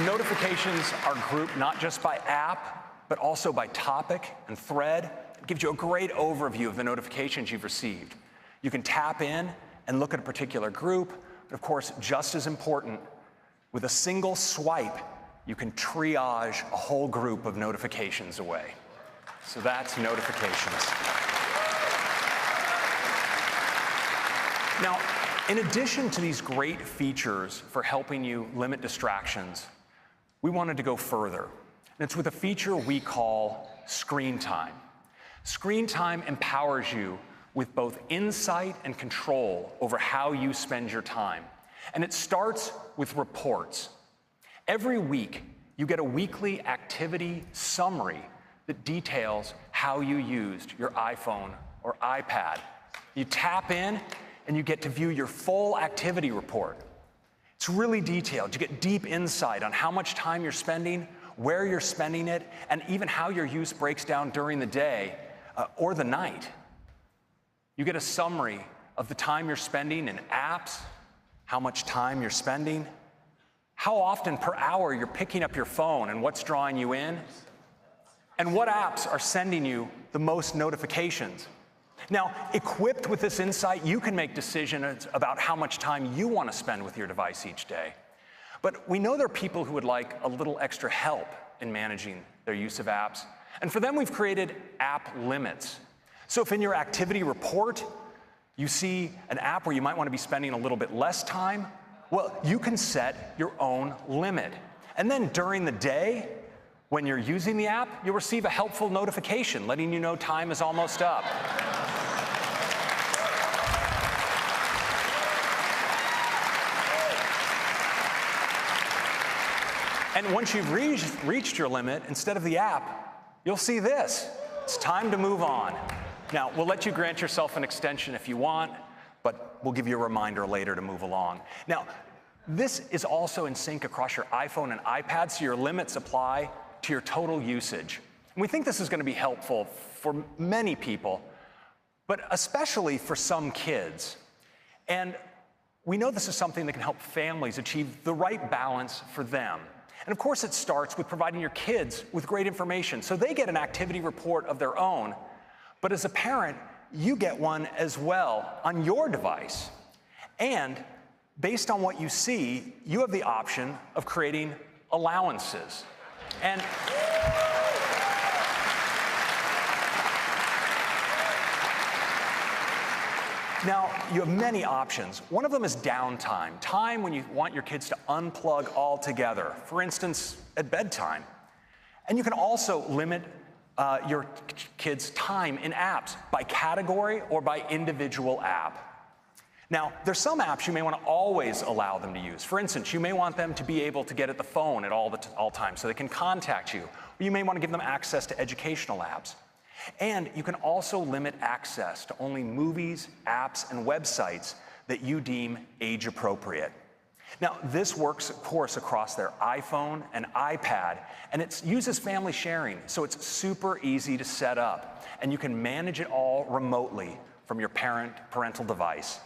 Notifications are grouped not just by app, but also by topic and thread. It gives you a great overview of the notifications you've received. You can tap in and look at a particular group, but of course, just as important, with a single swipe, you can triage a whole group of notifications away. So that's notifications. Now, in addition to these great features for helping you limit distractions, we wanted to go further. And it's with a feature we call Screen Time. Screen Time empowers you with both insight and control over how you spend your time. And it starts with reports. Every week, you get a weekly activity summary that details how you used your iPhone or iPad. You tap in, and you get to view your full activity report. It's really detailed. You get deep insight on how much time you're spending, where you're spending it, and even how your use breaks down during the day or the night. You get a summary of the time you're spending in apps, how much time you're spending, how often per hour you're picking up your phone and what's drawing you in, and what apps are sending you the most notifications. Now, equipped with this insight, you can make decisions about how much time you want to spend with your device each day. But we know there are people who would like a little extra help in managing their use of apps. And for them, we've created app limits. So if in your activity report, you see an app where you might want to be spending a little bit less time, well, you can set your own limit. And then during the day, when you're using the app, you'll receive a helpful notification letting you know time is almost up. And once you've reached your limit, instead of the app, you'll see this. It's time to move on. Now, we'll let you grant yourself an extension if you want, but we'll give you a reminder later to move along. Now, this is also in sync across your iPhone and iPad, so your limits apply to your total usage. And we think this is going to be helpful for many people, but especially for some kids. And we know this is something that can help families achieve the right balance for them. And of course, it starts with providing your kids with great information, so they get an activity report of their own. But as a parent, you get one as well on your device. And based on what you see, you have the option of creating allowances. And now, you have many options. One of them is downtime, time when you want your kids to unplug altogether, for instance, at bedtime. And you can also limit your kids' time in apps by category or by individual app. Now, there's some apps you may want to always allow them to use. For instance, you may want them to be able to get at the phone at all times so they can contact you. Or you may want to give them access to educational apps. And you can also limit access to only movies, apps, and websites that you deem age appropriate. Now, this works, of course, across their iPhone and iPad, and it uses family sharing, so it's super easy to set up. And you can manage it all remotely from your parental device.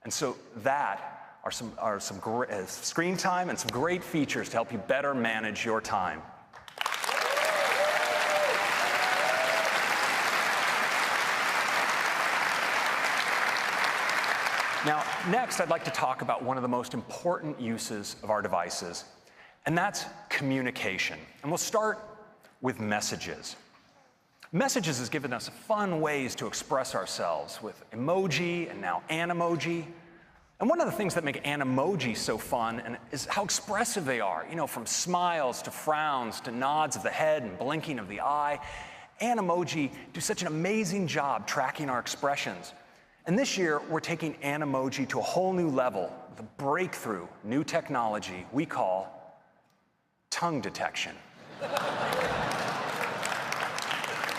And so that are some great screen time and some great features to help you better manage your time. Now, next, I'd like to talk about one of the most important uses of our devices, and that's communication. And we'll start with messages. Messages has given us fun ways to express ourselves with emoji and now Animoji. And one of the things that make Animoji so fun is how expressive they are. You know, from smiles to frowns to nods of the head and blinking of the eye. Animoji do such an amazing job tracking our expressions. And this year, we're taking Animoji to a whole new level with a breakthrough new technology we call tongue detection.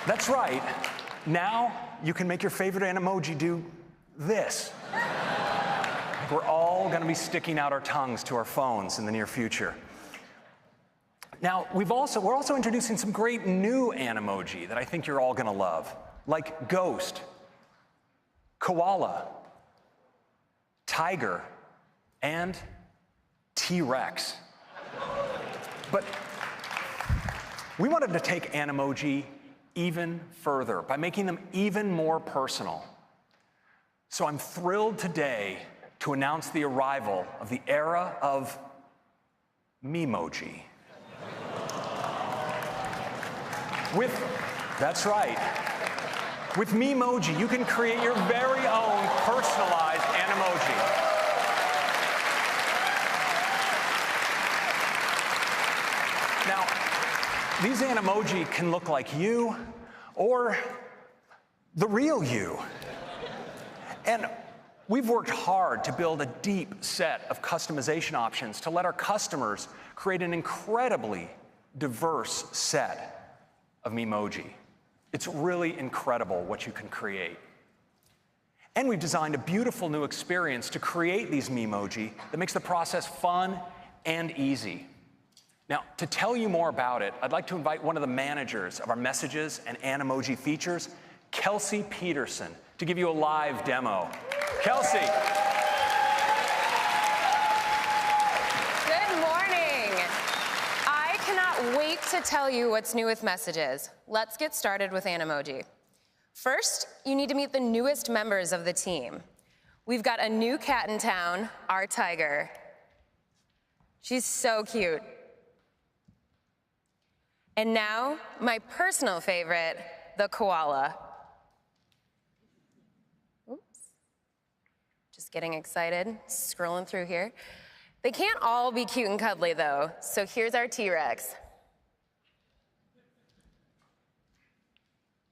That's right. Now you can make your favorite Animoji do this. We're all going to be sticking out our tongues to our phones in the near future. Now, we're also introducing some great new Animoji that I think you're all going to love, like ghost, koala, tiger, and T-Rex. But we wanted to take Animoji even further by making them even more personal. So I'm thrilled today to announce the arrival of the era of Memoji. That's right. With Memoji, you can create your very own personalized Animoji. Now, these Animoji can look like you or the real you. And we've worked hard to build a deep set of customization options to let our customers create an incredibly diverse set of Memoji. It's really incredible what you can create. And we've designed a beautiful new experience to create these Memoji that makes the process fun and easy. Now, to tell you more about it, I'd like to invite one of the managers of our messages and Animoji features, Kelsey Peterson, to give you a live demo. Kelsey. Good morning. I cannot wait to tell you what's new with messages. Let's get started with Animoji. First, you need to meet the newest members of the team. We've got a new cat in town, our tiger. She's so cute. And now, my personal favorite, the koala. Oops. Just getting excited, scrolling through here. They can't all be cute and cuddly, though, so here's our T-Rex.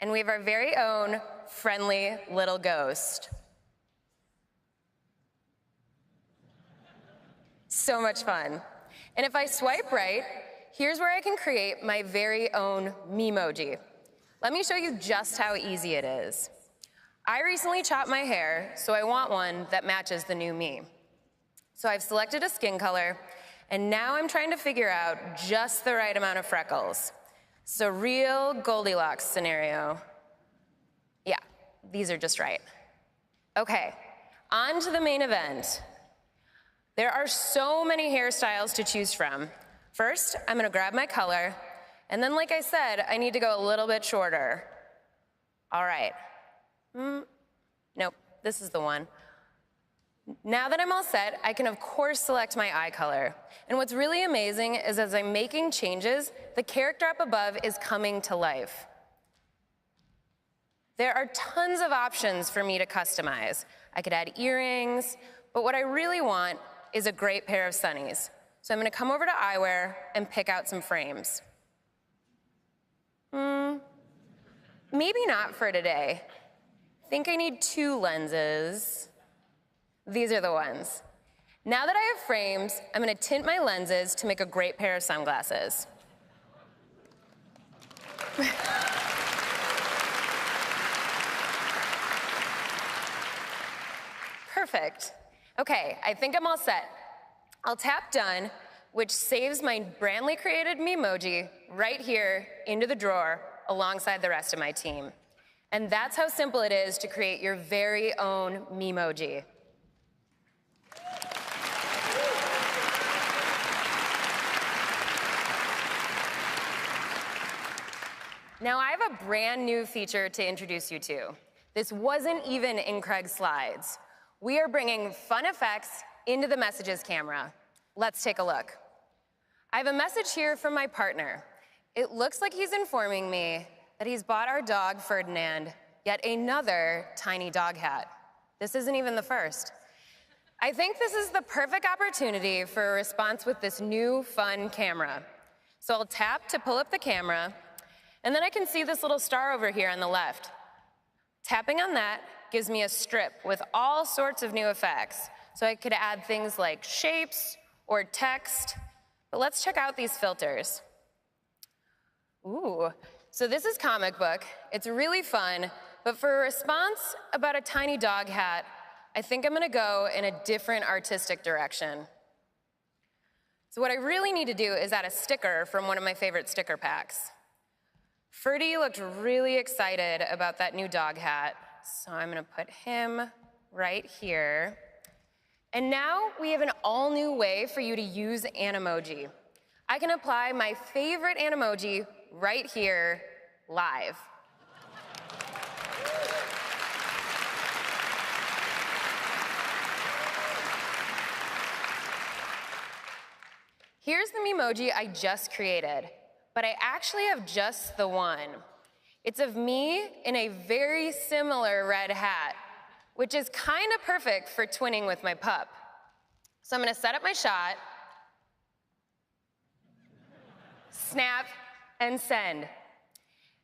And we have our very own friendly little ghost. So much fun. And if I swipe right, here's where I can create my very own Memoji. Let me show you just how easy it is. I recently chopped my hair, so I want one that matches the new me. So I've selected a skin color, and now I'm trying to figure out just the right amount of freckles. It's a real Goldilocks scenario. Yeah, these are just right. Okay, on to the main event. There are so many hairstyles to choose from. First, I'm gonna grab my color, and then like I said, I need to go a little bit shorter. All right. Nope, this is the one. Now that I'm all set, I can of course select my eye color. And what's really amazing is as I'm making changes, the character up above is coming to life. There are tons of options for me to customize. I could add earrings, but what I really want is a great pair of sunnies. So I'm gonna come over to eyewear and pick out some frames. Maybe not for today. I think I need 2 lenses. These are the ones. Now that I have frames, I'm going to tint my lenses to make a great pair of sunglasses. Perfect. Okay, I think I'm all set. I'll tap done, which saves my brandly created Memoji right here into the drawer alongside the rest of my team. And that's how simple it is to create your very own Memoji. Now I have a brand new feature to introduce you to. This wasn't even in Craig's slides. We are bringing fun effects into the messages camera. Let's take a look. I have a message here from my partner. It looks like he's informing me that he's bought our dog, Ferdinand, yet another tiny dog hat. This isn't even the first. I think this is the perfect opportunity for a response with this new fun camera. So I'll tap to pull up the camera, and then I can see this little star over here on the left. Tapping on that gives me a strip with all sorts of new effects. So I could add things like shapes or text. But let's check out these filters. Ooh, so this is comic book. It's really fun. But for a response about a tiny dog hat, I think I'm gonna go in a different artistic direction. So what I really need to do is add a sticker from one of my favorite sticker packs. Ferdy looked really excited about that new dog hat, so I'm gonna put him right here. And now we have an all-new way for you to use Animoji. I can apply my favorite Animoji right here, live. Here's the Memoji I just created. But I actually have just the one. It's of me in a very similar red hat, which is kind of perfect for twinning with my pup. So I'm gonna set up my shot, snap, and send.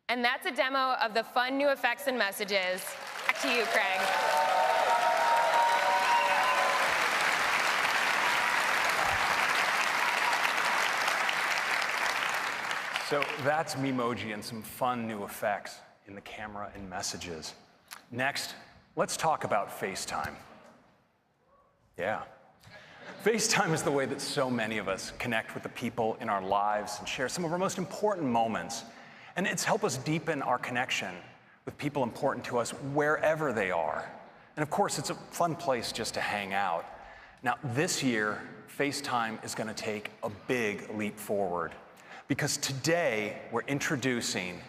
And that's a demo of the fun new effects and messages. Back to you, Craig. So that's Memoji and some fun new effects in the camera and messages. Next, let's talk about FaceTime. Yeah. FaceTime is the way that so many of us connect with the people in our lives and share some of our most important moments. And it's helped us deepen our connection with people important to us wherever they are. And of course, it's a fun place just to hang out. Now, this year, FaceTime is going to take a big leap forward. Because today, we're introducing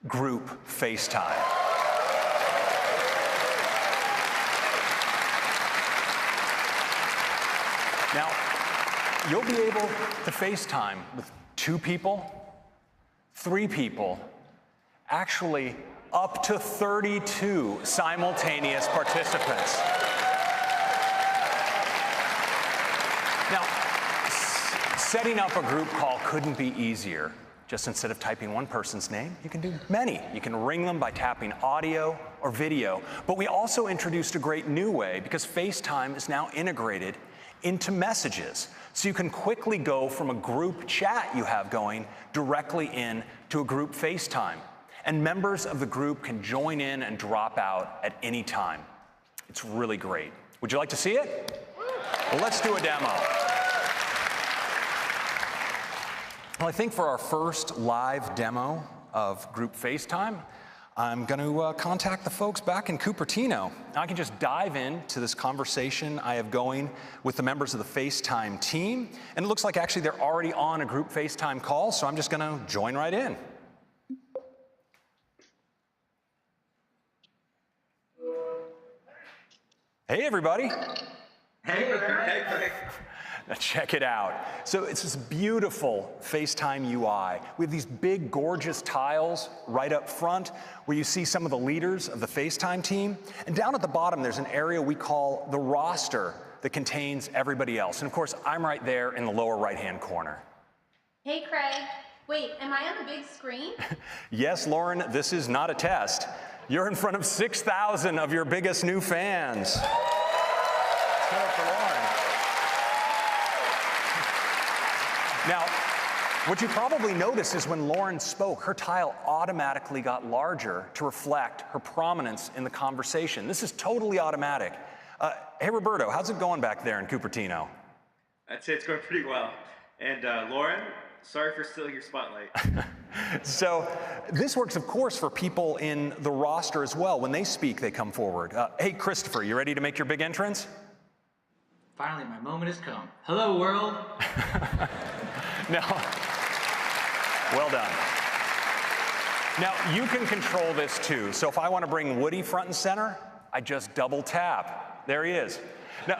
Group FaceTime. Now, you'll be able to FaceTime with 2 people, 3 people, actually up to 32 simultaneous participants. Now, setting up a group call couldn't be easier. Just instead of typing one person's name, you can do many. You can ring them by tapping audio or video. But we also introduced a great new way because FaceTime is now integrated into messages. So you can quickly go from a group chat you have going directly in to a group FaceTime. And members of the group can join in and drop out at any time. It's really great. Would you like to see it? Well, let's do a demo. Well, I think for our first live demo of Group FaceTime, I'm going to contact the folks back in Cupertino. I can just dive into this conversation I have going with the members of the FaceTime team. And it looks like actually they're already on a group FaceTime call, so I'm just going to join right in. Hey, everybody. Hey, Craig. Check it out. So it's this beautiful FaceTime UI. We have these big, gorgeous tiles right up front where you see some of the leaders of the FaceTime team. And down at the bottom, there's an area we call the roster that contains everybody else. And of course, I'm right there in the lower right-hand corner. Hey, Craig. Wait, am I on the big screen? Yes, Lauren, this is not a test. You're in front of 6,000 of your biggest new fans. Cut up for Lauren. Now, what you probably noticed is when Lauren spoke, her tile automatically got larger to reflect her prominence in the conversation. This is totally automatic. Hey, Roberto, how's it going back there in Cupertino? I'd say it's going pretty well. And Lauren, sorry for stealing your spotlight. So this works, of course, for people in the roster as well. When they speak, they come forward. Hey, Christopher, you ready to make your big entrance? Finally, my moment has come. Hello, world. No. Well done. Now, you can control this too. So if I want to bring Woody front and center, I just double tap. There he is. Now,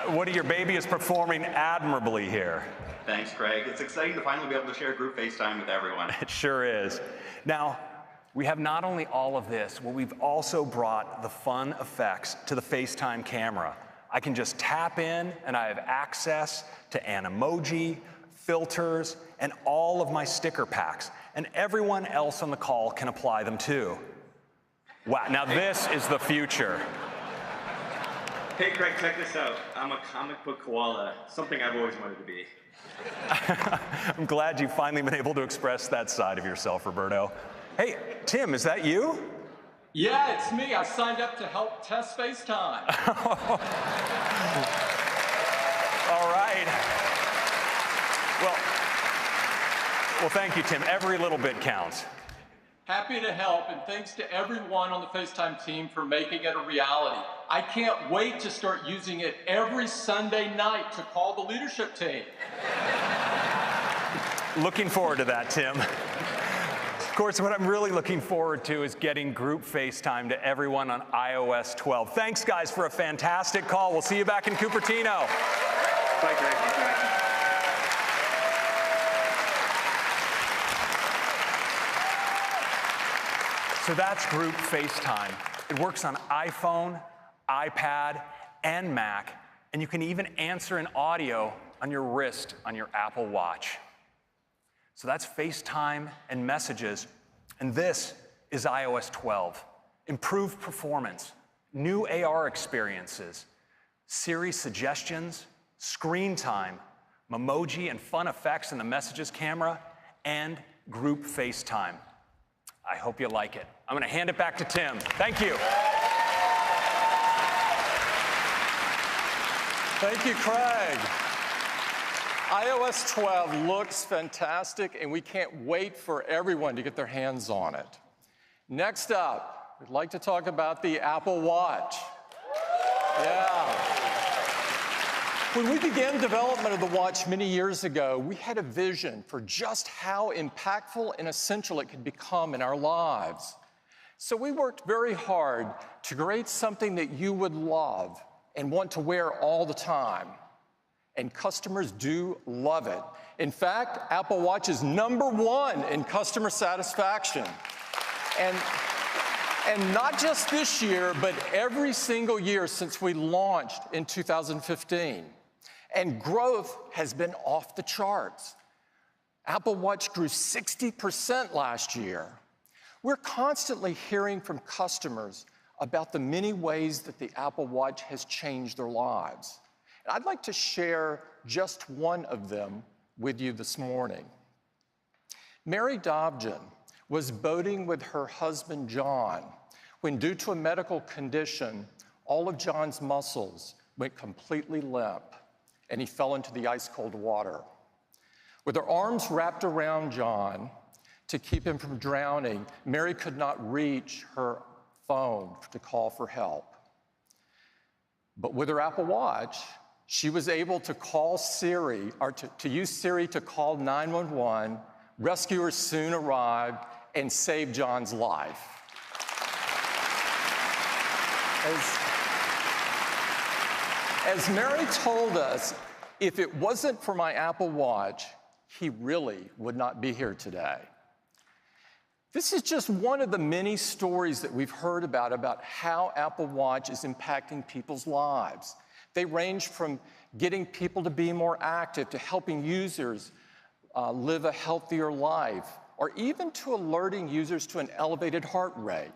Woody, your baby is performing admirably here. Thanks, Craig. It's exciting to finally be able to share group FaceTime with everyone. It sure is. Now, we have not only all of this, but we've also brought the fun effects to the FaceTime camera. I can just tap in and I have access to an emoji, filters, and all of my sticker packs. And everyone else on the call can apply them too. Wow, now this is the future. Hey, Craig, check this out. I'm a comic book koala, something I've always wanted to be. I'm glad you've finally been able to express that side of yourself, Roberto. Hey, Tim, is that you? Yeah, it's me. I signed up to help test FaceTime. All right. Well, thank you, Tim. Every little bit counts. Happy to help, and thanks to everyone on the FaceTime team for making it a reality. I can't wait to start using it every Sunday night to call the leadership team. Looking forward to that, Tim. Of course, what I'm really looking forward to is getting group FaceTime to everyone on iOS 12. Thanks, guys, for a fantastic call. We'll see you back in Cupertino. Bye, Greg. So that's group FaceTime. It works on iPhone, iPad, and Mac, and you can even answer in audio on your wrist on your Apple Watch. So that's FaceTime and messages, and this is iOS 12. Improved performance, new AR experiences, Siri suggestions, screen time, Memoji and fun effects in the messages camera, and group FaceTime. I hope you like it. I'm going to hand it back to Tim. Thank you. Thank you, Craig. iOS 12 looks fantastic, and we can't wait for everyone to get their hands on it. Next up, we'd like to talk about the Apple Watch. Yeah. When we began development of the watch many years ago, we had a vision for just how impactful and essential it could become in our lives. So we worked very hard to create something that you would love and want to wear all the time. And customers do love it. In fact, Apple Watch is #1 in customer satisfaction. And not just this year, but every single year since we launched in 2015. And growth has been off the charts. Apple Watch grew 60% last year. We're constantly hearing from customers about the many ways that the Apple Watch has changed their lives. And I'd like to share just one of them with you this morning. Mary Dobjan was boating with her husband, John, when due to a medical condition, all of John's muscles went completely limp, and he fell into the ice-cold water. With her arms wrapped around John to keep him from drowning, Mary could not reach her phone to call for help. But with her Apple Watch, she was able to call Siri, or to use Siri to call 911. Rescuers soon arrived and saved John's life. As Mary told us, if it wasn't for my Apple Watch, he really would not be here today. This is just one of the many stories that we've heard about how Apple Watch is impacting people's lives. They range from getting people to be more active, to helping users live a healthier life, or even to alerting users to an elevated heart rate.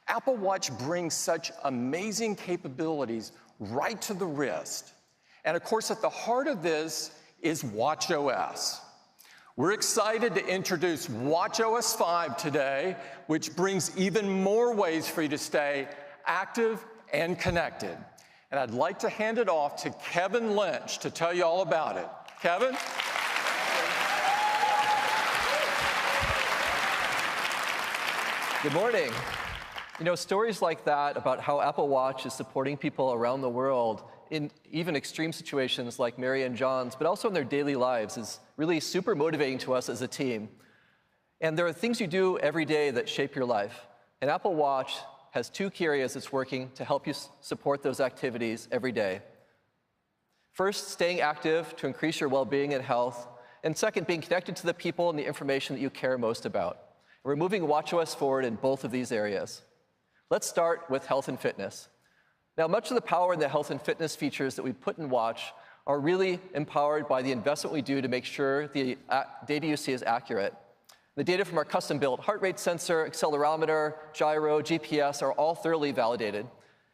Apple Watch brings such amazing capabilities right to the wrist. And of course, at the heart of this is watchOS. We're excited to introduce watchOS 5 today, which brings even more ways for you to stay active and connected. And I'd like to hand it off to Kevin Lynch to tell you all about it. Kevin? Good morning. You know, stories like that about how Apple Watch is supporting people around the world in even extreme situations like Mary and John's, but also in their daily lives, is really super motivating to us as a team. And there are things you do every day that shape your life. And Apple Watch has two key areas it's working to help you support those activities every day. First, staying active to increase your well-being and health. And second, being connected to the people and the information that you care most about. We're moving watchOS forward in both of these areas. Let's start with health and fitness. Now, much of the power in the health and fitness features that we put in Watch are really empowered by the investment we do to make sure the data you see is accurate. The data from our custom-built heart rate sensor, accelerometer, gyro, GPS are all thoroughly validated.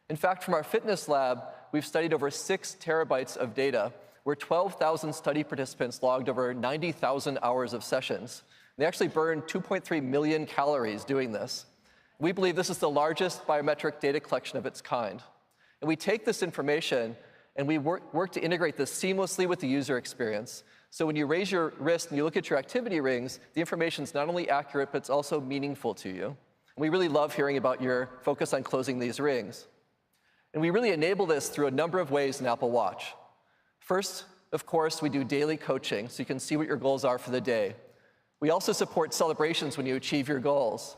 In fact, from our fitness lab, we've studied over 6 terabytes of data, where 12,000 study participants logged over 90,000 hours of sessions. They actually burned 2.3 million calories doing this. We believe this is the largest biometric data collection of its kind. And we take this information and we work to integrate this seamlessly with the user experience. So when you raise your wrist and you look at your activity rings, the information is not only accurate, but it's also meaningful to you. And we really love hearing about your focus on closing these rings. And we really enable this through a number of ways in Apple Watch. First, of course, we do daily coaching, so you can see what your goals are for the day. We also support celebrations when you achieve your goals.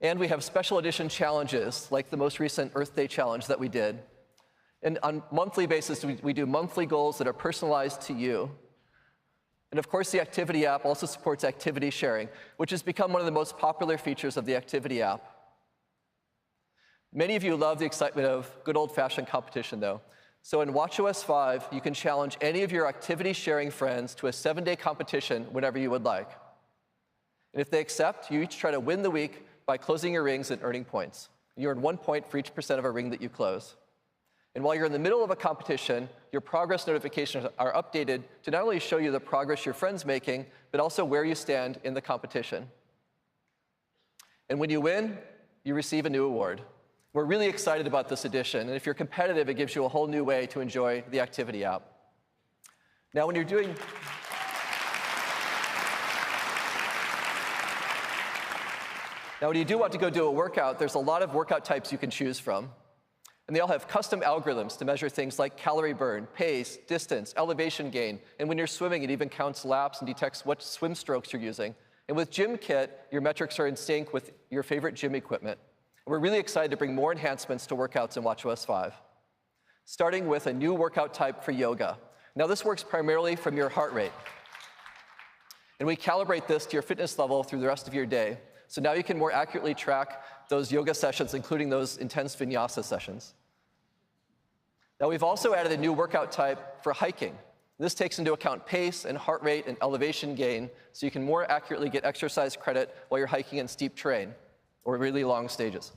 And we have special edition challenges, like the most recent Earth Day challenge that we did. And on a monthly basis, we do monthly goals that are personalized to you. And of course, the Activity app also supports activity sharing, which has become one of the most popular features of the Activity app. Many of you love the excitement of good old-fashioned competition, though. So in watchOS 5, you can challenge any of your activity-sharing friends to a 7-day competition whenever you would like. And if they accept, you each try to win the week by closing your rings and earning points. You earn 1 point for each % of a ring that you close. And while you're in the middle of a competition, your progress notifications are updated to not only show you the progress your friend's making, but also where you stand in the competition. And when you win, you receive a new award. We're really excited about this addition, and if you're competitive, it gives you a whole new way to enjoy the Activity app. Now, when you do want to go do a workout, there's a lot of workout types you can choose from. And they all have custom algorithms to measure things like calorie burn, pace, distance, elevation gain. And when you're swimming, it even counts laps and detects what swim strokes you're using. And with GymKit, your metrics are in sync with your favorite gym equipment. And we're really excited to bring more enhancements to workouts in watchOS 5, starting with a new workout type for yoga. Now, this works primarily from your heart rate. And we calibrate this to your fitness level through the rest of your day. So now you can more accurately track those yoga sessions, including those intense vinyasa sessions. Now, we've also added a new workout type for hiking. This takes into account pace and heart rate and elevation gain, so you can more accurately get exercise credit while you're hiking in steep terrain or really long stages.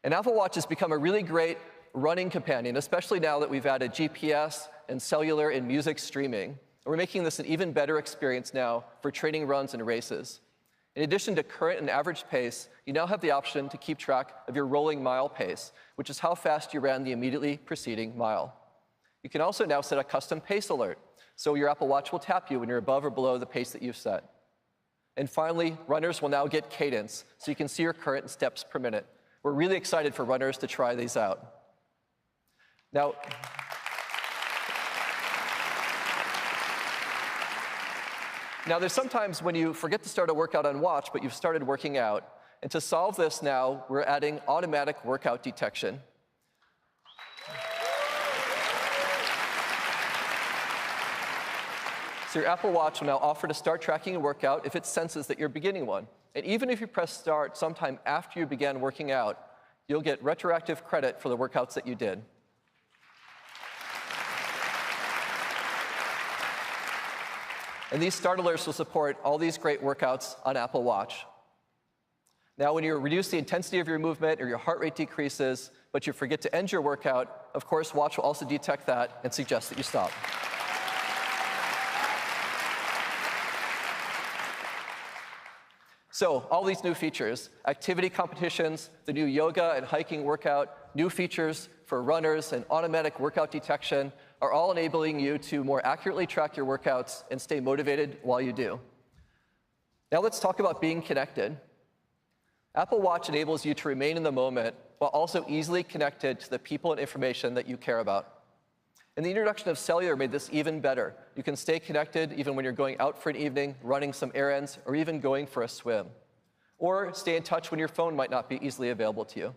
And Apple Watch has become a really great running companion, especially now that we've added GPS and cellular and music streaming. We're making this an even better experience now for training runs and races. In addition to current and average pace, you now have the option to keep track of your rolling mile pace, which is how fast you ran the immediately preceding mile. You can also now set a custom pace alert, so your Apple Watch will tap you when you're above or below the pace that you've set. And finally, runners will now get cadence, so you can see your current steps per minute. We're really excited for runners to try these out. Now, there's sometimes when you forget to start a workout on Watch, but you've started working out. And to solve this now, we're adding automatic workout detection. So your Apple Watch will now offer to start tracking a workout if it senses that you're beginning one. And even if you press start sometime after you began working out, you'll get retroactive credit for the workouts that you did. And these start alerts will support all these great workouts on Apple Watch. Now, when you reduce the intensity of your movement or your heart rate decreases, but you forget to end your workout, of course, Watch will also detect that and suggest that you stop. So all these new features, activity competitions, the new yoga and hiking workout, new features for runners and automatic workout detection are all enabling you to more accurately track your workouts and stay motivated while you do. Now let's talk about being connected. Apple Watch enables you to remain in the moment while also easily connected to the people and information that you care about. And the introduction of cellular made this even better. You can stay connected even when you're going out for an evening, running some errands, or even going for a swim. Or stay in touch when your phone might not be easily available to you.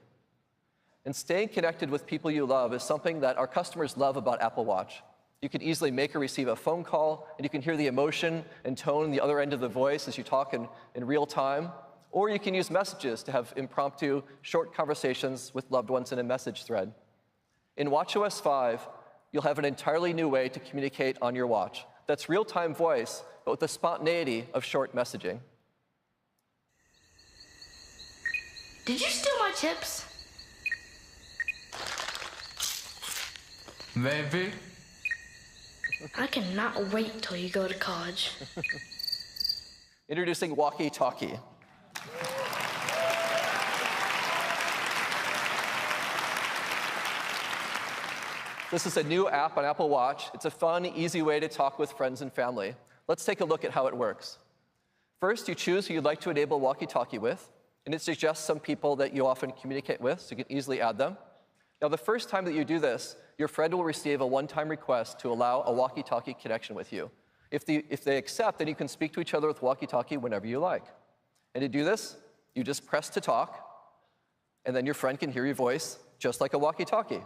And staying connected with people you love is something that our customers love about Apple Watch. You can easily make or receive a phone call, and you can hear the emotion and tone on the other end of the voice as you talk in real time. Or you can use messages to have impromptu, short conversations with loved ones in a message thread. In watchOS 5, you'll have an entirely new way to communicate on your watch. That's real-time voice, but with the spontaneity of short messaging. Did you steal my chips? Maybe. I cannot wait till you go to college. Introducing Walkie-Talkie. This is a new app on Apple Watch. It's a fun, easy way to talk with friends and family. Let's take a look at how it works. First, you choose who you'd like to enable Walkie-Talkie with, and it suggests some people that you often communicate with, so you can easily add them. Now, the first time that you do this, your friend will receive a one-time request to allow a walkie-talkie connection with you. If they accept, then you can speak to each other with walkie-talkie whenever you like. And to do this, you just press to talk, and then your friend can hear your voice just like a walkie-talkie.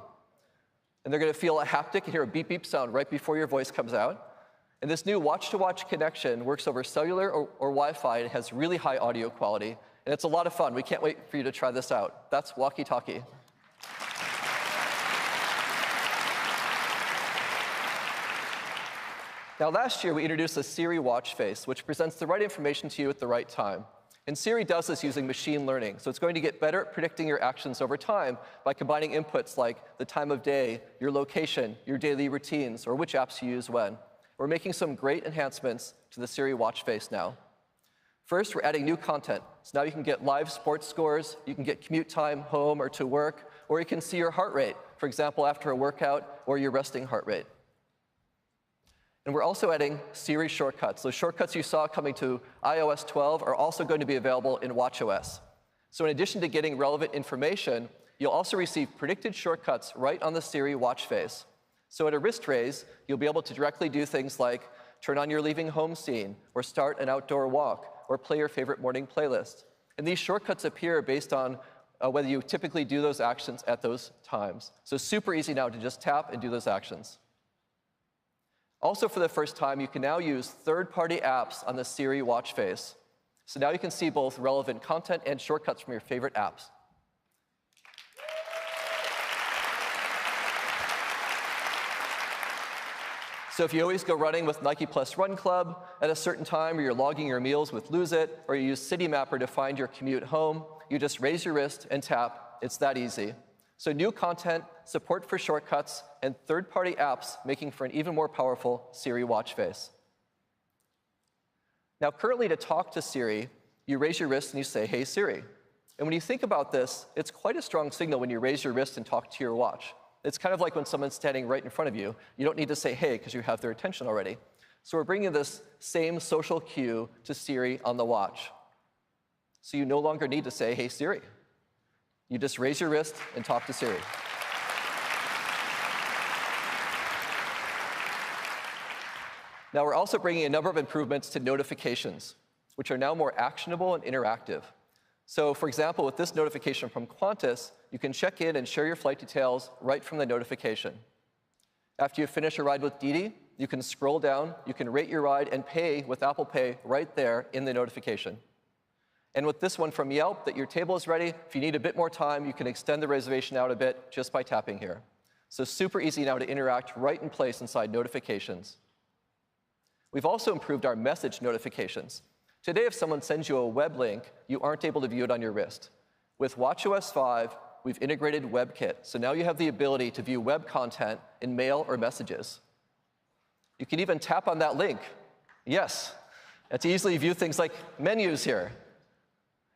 And they're going to feel a haptic and hear a beep-beep sound right before your voice comes out. And this new watch-to-watch connection works over cellular or Wi-Fi. It has really high audio quality, and it's a lot of fun. We can't wait for you to try this out. That's walkie-talkie. Now, last year, we introduced a Siri watch face, which presents the right information to you at the right time. And Siri does this using machine learning, so it's going to get better at predicting your actions over time by combining inputs like the time of day, your location, your daily routines, or which apps you use when. We're making some great enhancements to the Siri watch face now. First, we're adding new content. So now you can get live sports scores, you can get commute time home or to work, or you can see your heart rate, for example, after a workout, or your resting heart rate. And we're also adding Siri shortcuts. Those shortcuts you saw coming to iOS 12 are also going to be available in watchOS. So in addition to getting relevant information, you'll also receive predicted shortcuts right on the Siri watch face. So at a wrist raise, you'll be able to directly do things like turn on your leaving home scene, or start an outdoor walk, or play your favorite morning playlist. And these shortcuts appear based on whether you typically do those actions at those times. So super easy now to just tap and do those actions. Also, for the first time, you can now use third-party apps on the Siri watch face. So now you can see both relevant content and shortcuts from your favorite apps. So if you always go running with Nike Plus Run Club at a certain time, or you're logging your meals with Lose It, or you use Citymapper to find your commute home, you just raise your wrist and tap. It's that easy. So new content, support for shortcuts, and third-party apps making for an even more powerful Siri watch face. Now, currently, to talk to Siri, you raise your wrist and you say, "Hey, Siri." And when you think about this, it's quite a strong signal when you raise your wrist and talk to your watch. It's kind of like when someone's standing right in front of you. You don't need to say, "Hey," because you have their attention already. So we're bringing this same social cue to Siri on the watch. So you no longer need to say, "Hey, Siri." You just raise your wrist and talk to Siri. Now, we're also bringing a number of improvements to notifications, which are now more actionable and interactive. So, for example, with this notification from Qantas, you can check in and share your flight details right from the notification. After you finish a ride with Didi, you can scroll down, you can rate your ride and pay with Apple Pay right there in the notification. And with this one from Yelp, that your table is ready, if you need a bit more time, you can extend the reservation out a bit just by tapping here. So super easy now to interact right in place inside notifications. We've also improved our message notifications. Today, if someone sends you a web link, you aren't able to view it on your wrist. With watchOS 5, we've integrated WebKit, so now you have the ability to view web content in mail or messages. You can even tap on that link. Yes, and to easily view things like menus here.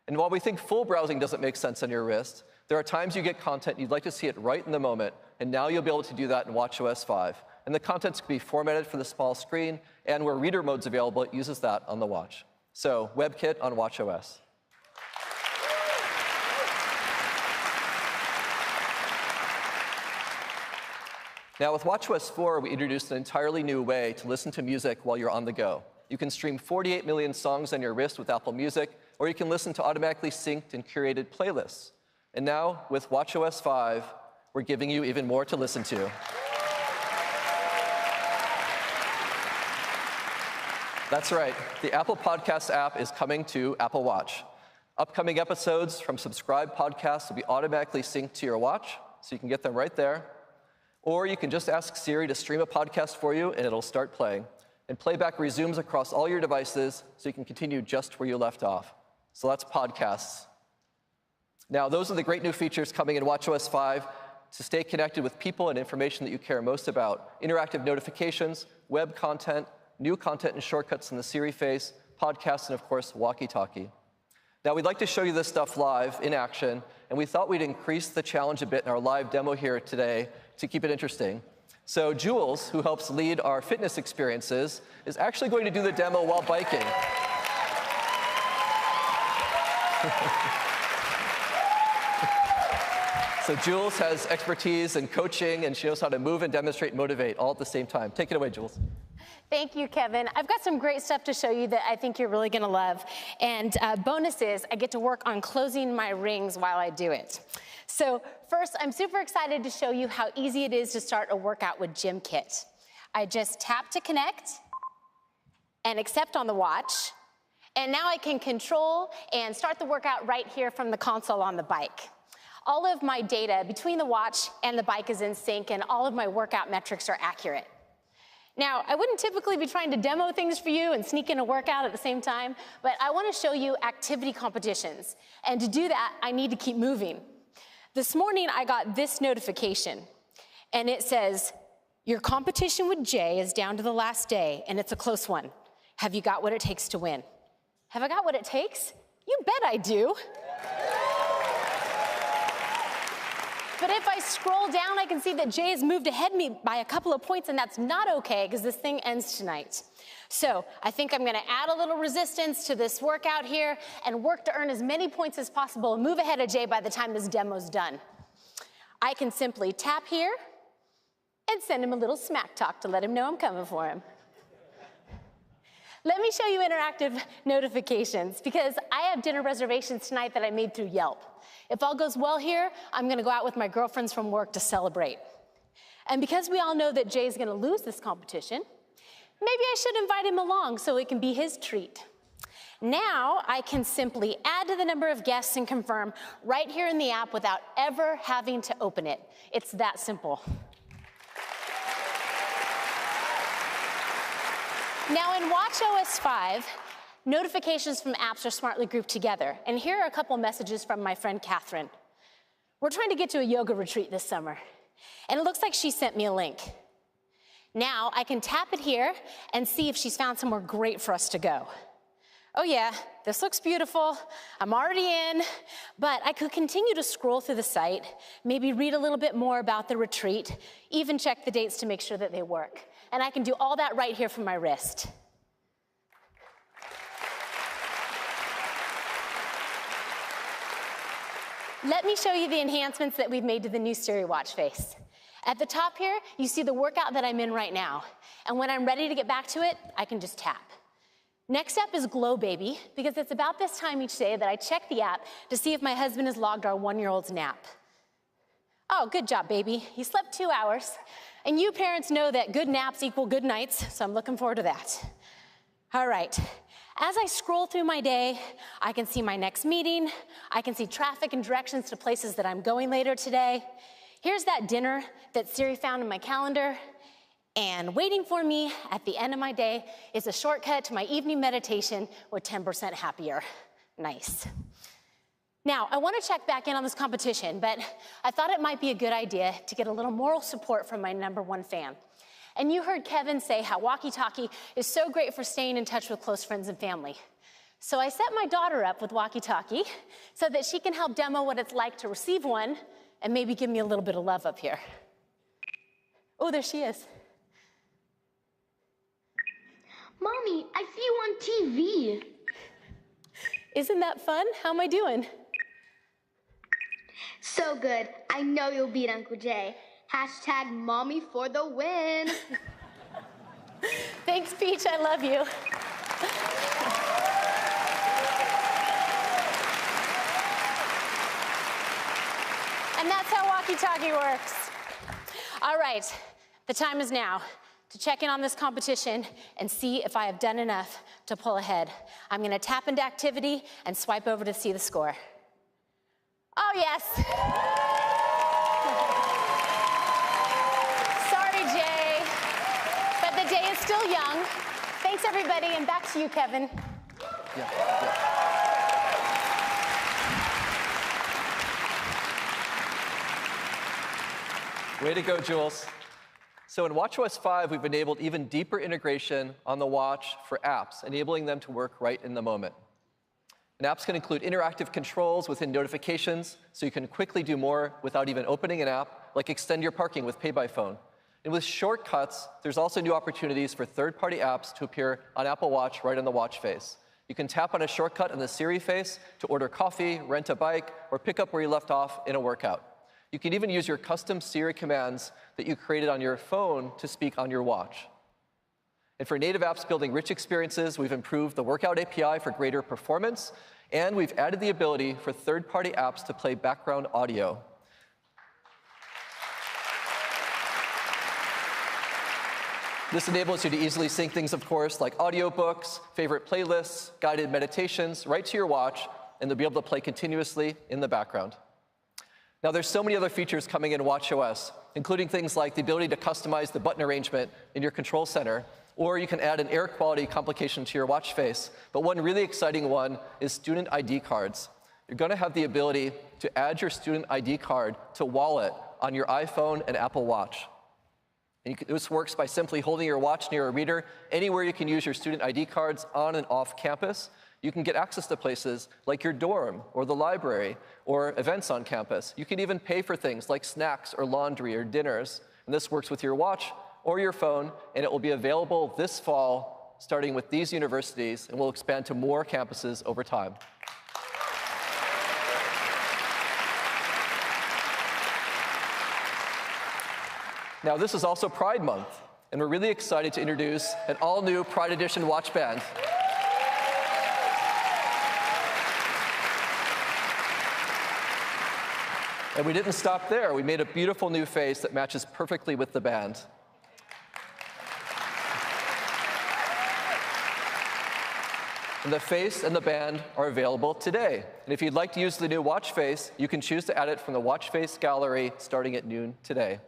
And while we think full browsing doesn't make sense on your wrist, there are times you get content you'd like to see it right in the moment, and now you'll be able to do that in watchOS 5. And the contents can be formatted for the small screen, and where reader mode's available, it uses that on the watch. So WebKit on watchOS. Now, with watchOS 4, we introduced an entirely new way to listen to music while you're on the go. You can stream 48 million songs on your wrist with Apple Music, or you can listen to automatically synced and curated playlists. And now, with watchOS 5, we're giving you even more to listen to. That's right. The Apple Podcasts app is coming to Apple Watch. Upcoming episodes from subscribed podcasts will be automatically synced to your watch, so you can get them right there. Or you can just ask Siri to stream a podcast for you, and it'll start playing. And playback resumes across all your devices, so you can continue just where you left off. So that's podcasts. Now, those are the great new features coming in watchOS 5 to stay connected with people and information that you care most about. Interactive notifications, web content, new content and shortcuts in the Siri face, podcasts, and of course, walkie-talkie. Now, we'd like to show you this stuff live in action, and we thought we'd increase the challenge a bit in our live demo here today to keep it interesting. So Jules, who helps lead our fitness experiences, is actually going to do the demo while biking. So Jules has expertise in coaching, and she knows how to move and demonstrate and motivate all at the same time. Take it away, Jules. Thank you, Kevin. I've got some great stuff to show you that I think you're really going to love. And bonus is I get to work on closing my rings while I do it. So first, I'm super excited to show you how easy it is to start a workout with GymKit. I just tap to connect and accept on the watch. And now I can control and start the workout right here from the console on the bike. All of my data between the watch and the bike is in sync, and all of my workout metrics are accurate. Now, I wouldn't typically be trying to demo things for you and sneak in a workout at the same time, but I want to show you activity competitions. And to do that, I need to keep moving. This morning, I got this notification, and it says, your competition with Jay is down to the last day, and it's a close one. Have you got what it takes to win? Have I got what it takes? You bet I do. But if I scroll down, I can see that Jay has moved ahead of me by a couple of points, and that's not okay because this thing ends tonight. So I think I'm going to add a little resistance to this workout here and work to earn as many points as possible and move ahead of Jay by the time this demo's done. I can simply tap here and send him a little smack talk to let him know I'm coming for him. Let me show you interactive notifications because I have dinner reservations tonight that I made through Yelp. If all goes well here, I'm going to go out with my girlfriends from work to celebrate. And because we all know that Jay's going to lose this competition, maybe I should invite him along so it can be his treat. Now I can simply add to the number of guests and confirm right here in the app without ever having to open it. It's that simple. Now in watchOS 5, notifications from apps are smartly grouped together. And here are a couple messages from my friend Catherine. We're trying to get to a yoga retreat this summer, and it looks like she sent me a link. Now I can tap it here and see if she's found somewhere great for us to go. Oh yeah, this looks beautiful. I'm already in, but I could continue to scroll through the site, maybe read a little bit more about the retreat, even check the dates to make sure that they work. And I can do all that right here from my wrist. Let me show you the enhancements that we've made to the new Siri watch face. At the top here, you see the workout that I'm in right now. And when I'm ready to get back to it, I can just tap. Next up is Glow Baby, because it's about this time each day that I check the app to see if my husband has logged our one-year-old's nap. Oh, good job, baby. He slept 2 hours. And you parents know that good naps equal good nights, so I'm looking forward to that. All right. As I scroll through my day, I can see my next meeting. I can see traffic and directions to places that I'm going later today. Here's that dinner that Siri found in my calendar. And waiting for me at the end of my day is a shortcut to my evening meditation with 10% happier. Nice. Now, I want to check back in on this competition, but I thought it might be a good idea to get a little moral support from my #1 fan. And you heard Kevin say how walkie-talkie is so great for staying in touch with close friends and family. So I set my daughter up with walkie-talkie so that she can help demo what it's like to receive one and maybe give me a little bit of love up here. Oh, there she is. Mommy, I see you on TV. Isn't that fun? How am I doing? So good. I know you'll beat Uncle Jay. Hashtag mommy for the win. Thanks, Peach. I love you. And that's how walkie-talkie works. All right, the time is now to check in on this competition and see if I have done enough to pull ahead. I'm gonna tap into activity and swipe over to see the score. Oh, yes. Sorry, Jay, but the day is still young. Thanks, everybody, and back to you, Kevin. Way to go, Jules. So in watchOS 5, we've enabled even deeper integration on the watch for apps, enabling them to work right in the moment. And apps can include interactive controls within notifications, so you can quickly do more without even opening an app, like extend your parking with Pay by Phone. And with shortcuts, there's also new opportunities for third-party apps to appear on Apple Watch right on the watch face. You can tap on a shortcut on the Siri face to order coffee, rent a bike, or pick up where you left off in a workout. You can even use your custom Siri commands that you created on your phone to speak on your watch. And for native apps building rich experiences, we've improved the Workout API for greater performance, and we've added the ability for third-party apps to play background audio. This enables you to easily sync things, of course, like audiobooks, favorite playlists, guided meditations, right to your watch, and they'll be able to play continuously in the background. Now, there's so many other features coming in watchOS, including things like the ability to customize the button arrangement in your control center, or you can add an air quality complication to your watch face. But one really exciting one is student ID cards. You're going to have the ability to add your student ID card to Wallet on your iPhone and Apple Watch. And this works by simply holding your watch near a reader. Anywhere you can use your student ID cards on and off campus, you can get access to places like your dorm or the library or events on campus. You can even pay for things like snacks or laundry or dinners. And this works with your watch or your phone, and it will be available this fall, starting with these universities, and will expand to more campuses over time. Now, this is also Pride Month, and we're really excited to introduce an all-new Pride Edition watch band. And we didn't stop there. We made a beautiful new face that matches perfectly with the band. And the face and the band are available today. And if you'd like to use the new watch face, you can choose to add it from the watch face gallery starting at noon today.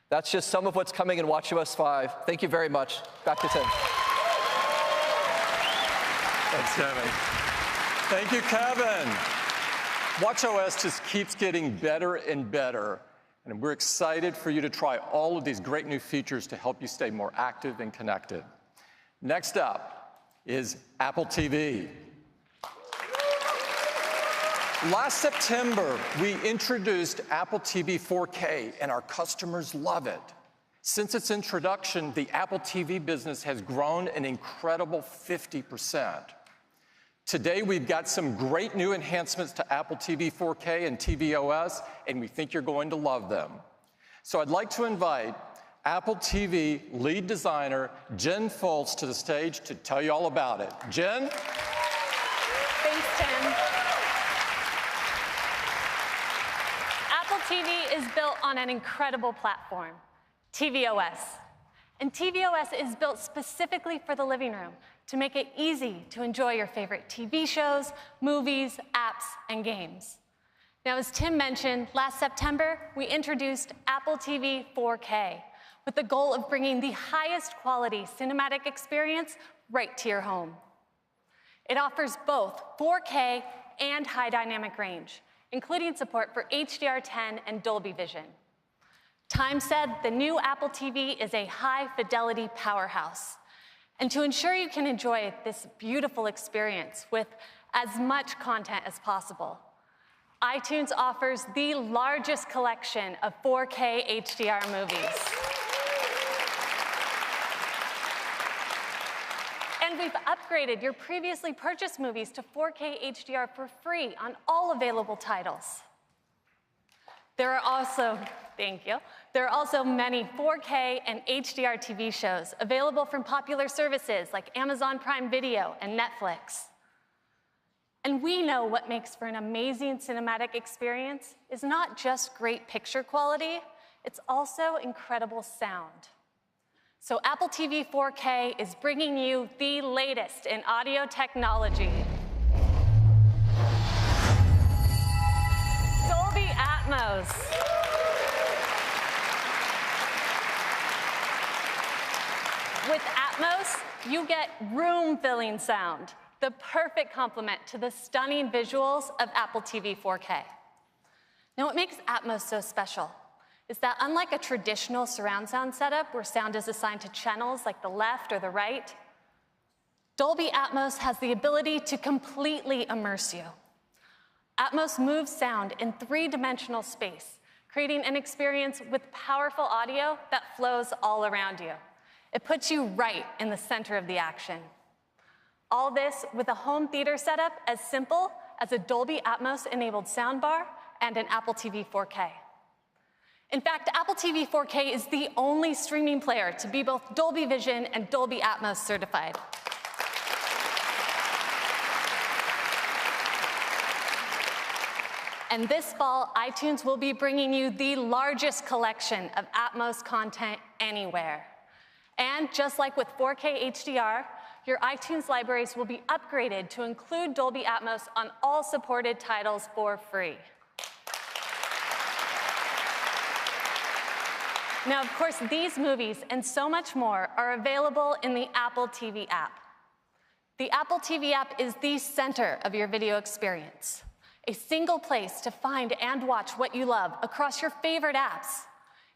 That's just some of what's coming in watchOS 5. Thank you very much. Back to Tim. Thanks, Kevin. Thank you, Kevin. watchOS just keeps getting better and better, and we're excited for you to try all of these great new features to help you stay more active and connected. Next up is Apple TV. Last September, we introduced Apple TV 4K, and our customers love it. Since its introduction, the Apple TV business has grown an incredible 50%. Today, we've got some great new enhancements to Apple TV 4K and tvOS, and we think you're going to love them. So I'd like to invite Apple TV lead designer Jen Foltz to the stage to tell you all about it. Jen? Thanks, Tim. Apple TV is built on an incredible platform, tvOS. And tvOS is built specifically for the living room to make it easy to enjoy your favorite TV shows, movies, apps, and games. Now, as Tim mentioned, last September, we introduced Apple TV 4K, with the goal of bringing the highest quality cinematic experience right to your home. It offers both 4K and high dynamic range, including support for HDR10 and Dolby Vision. Time said the new Apple TV is a high-fidelity powerhouse. And to ensure you can enjoy this beautiful experience with as much content as possible, iTunes offers the largest collection of 4K HDR movies. And we've upgraded your previously purchased movies to 4K HDR for free on all available titles. There are also, thank you, there are also many 4K and HDR TV shows available from popular services like Amazon Prime Video and Netflix. And we know what makes for an amazing cinematic experience is not just great picture quality, it's also incredible sound. So Apple TV 4K is bringing you the latest in audio technology. Dolby Atmos. With Atmos, you get room-filling sound, the perfect complement to the stunning visuals of Apple TV 4K. Now, what makes Atmos so special is that unlike a traditional surround sound setup where sound is assigned to channels like the left or the right, Dolby Atmos has the ability to completely immerse you. Atmos moves sound in three-dimensional space, creating an experience with powerful audio that flows all around you. It puts you right in the center of the action. All this with a home theater setup as simple as a Dolby Atmos-enabled soundbar and an Apple TV 4K. In fact, Apple TV 4K is the only streaming player to be both Dolby Vision and Dolby Atmos certified. And this fall, iTunes will be bringing you the largest collection of Atmos content anywhere. And just like with 4K HDR, your iTunes libraries will be upgraded to include Dolby Atmos on all supported titles for free. Now, of course, these movies and so much more are available in the Apple TV app. The Apple TV app is the center of your video experience, a single place to find and watch what you love across your favorite apps.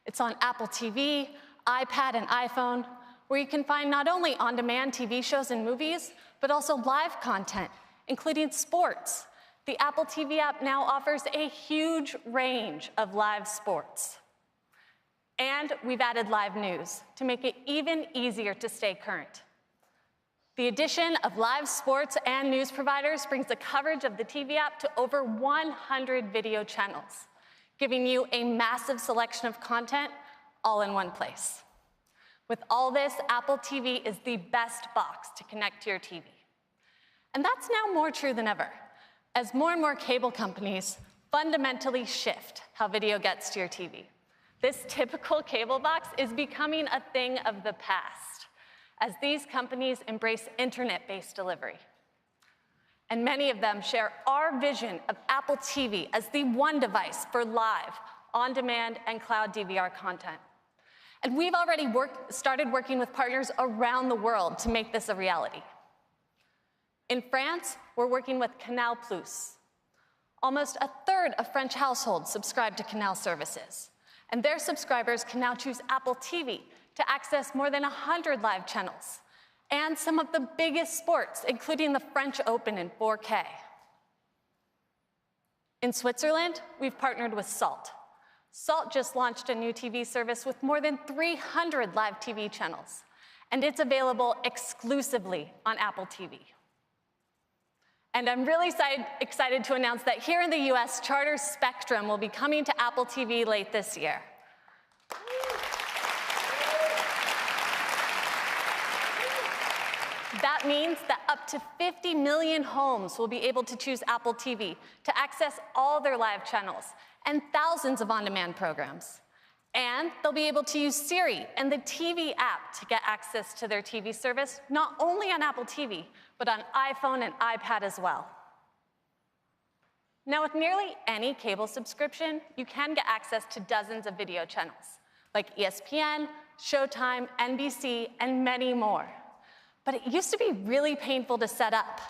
It's on Apple TV, iPad, and iPhone, where you can find not only on-demand TV shows and movies, but also live content, including sports. The Apple TV app now offers a huge range of live sports. And we've added live news to make it even easier to stay current. The addition of live sports and news providers brings the coverage of the TV app to over 100 video channels, giving you a massive selection of content all in one place. With all this, Apple TV is the best box to connect to your TV. And that's now more true than ever, as more and more cable companies fundamentally shift how video gets to your TV. This typical cable box is becoming a thing of the past, as these companies embrace internet-based delivery. And many of them share our vision of Apple TV as the one device for live, on-demand, and cloud DVR content. And we've already started working with partners around the world to make this a reality. In France, we're working with Canal+. Almost a third of French households subscribe to Canal services, and their subscribers can now choose Apple TV to access more than 100 live channels and some of the biggest sports, including the French Open in 4K. In Switzerland, we've partnered with Salt. Salt just launched a new TV service with more than 300 live TV channels, and it's available exclusively on Apple TV. And I'm really excited to announce that here in the US, Charter's Spectrum will be coming to Apple TV late this year. That means that up to 50 million homes will be able to choose Apple TV to access all their live channels and thousands of on-demand programs. And they'll be able to use Siri and the TV app to get access to their TV service, not only on Apple TV, but on iPhone and iPad as well. Now, with nearly any cable subscription, you can get access to dozens of video channels, like ESPN, Showtime, NBC, and many more. But it used to be really painful to set up,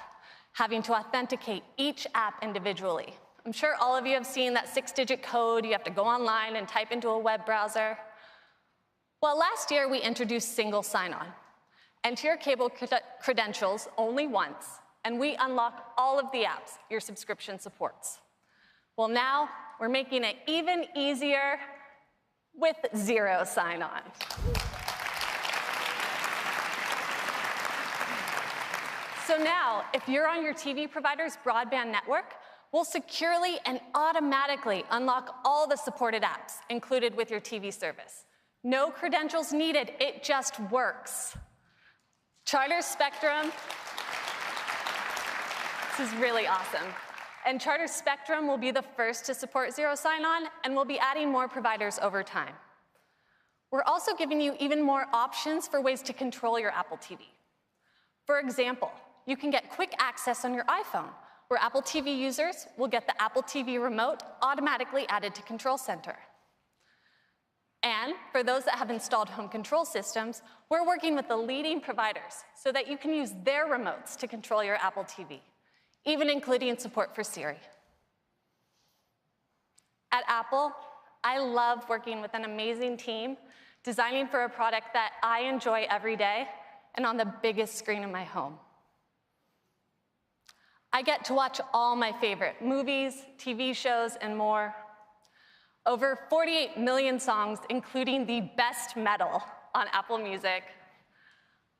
having to authenticate each app individually. I'm sure all of you have seen that 6-digit code you have to go online and type into a web browser. Well, last year we introduced single sign-on. Enter your cable credentials only once, and we unlock all of the apps your subscription supports. Well, now we're making it even easier with zero sign-on. So now, if you're on your TV provider's broadband network, we'll securely and automatically unlock all the supported apps included with your TV service. No credentials needed, it just works. Charter Spectrum, this is really awesome. And Charter Spectrum will be the first to support zero sign-on, and we'll be adding more providers over time. We're also giving you even more options for ways to control your Apple TV. For example, you can get quick access on your iPhone, where Apple TV users will get the Apple TV remote automatically added to Control Center. And for those that have installed home control systems, we're working with the leading providers so that you can use their remotes to control your Apple TV, even including support for Siri. At Apple, I love working with an amazing team, designing for a product that I enjoy every day and on the biggest screen in my home. I get to watch all my favorite movies, TV shows, and more. Over 48 million songs, including the best metal on Apple Music.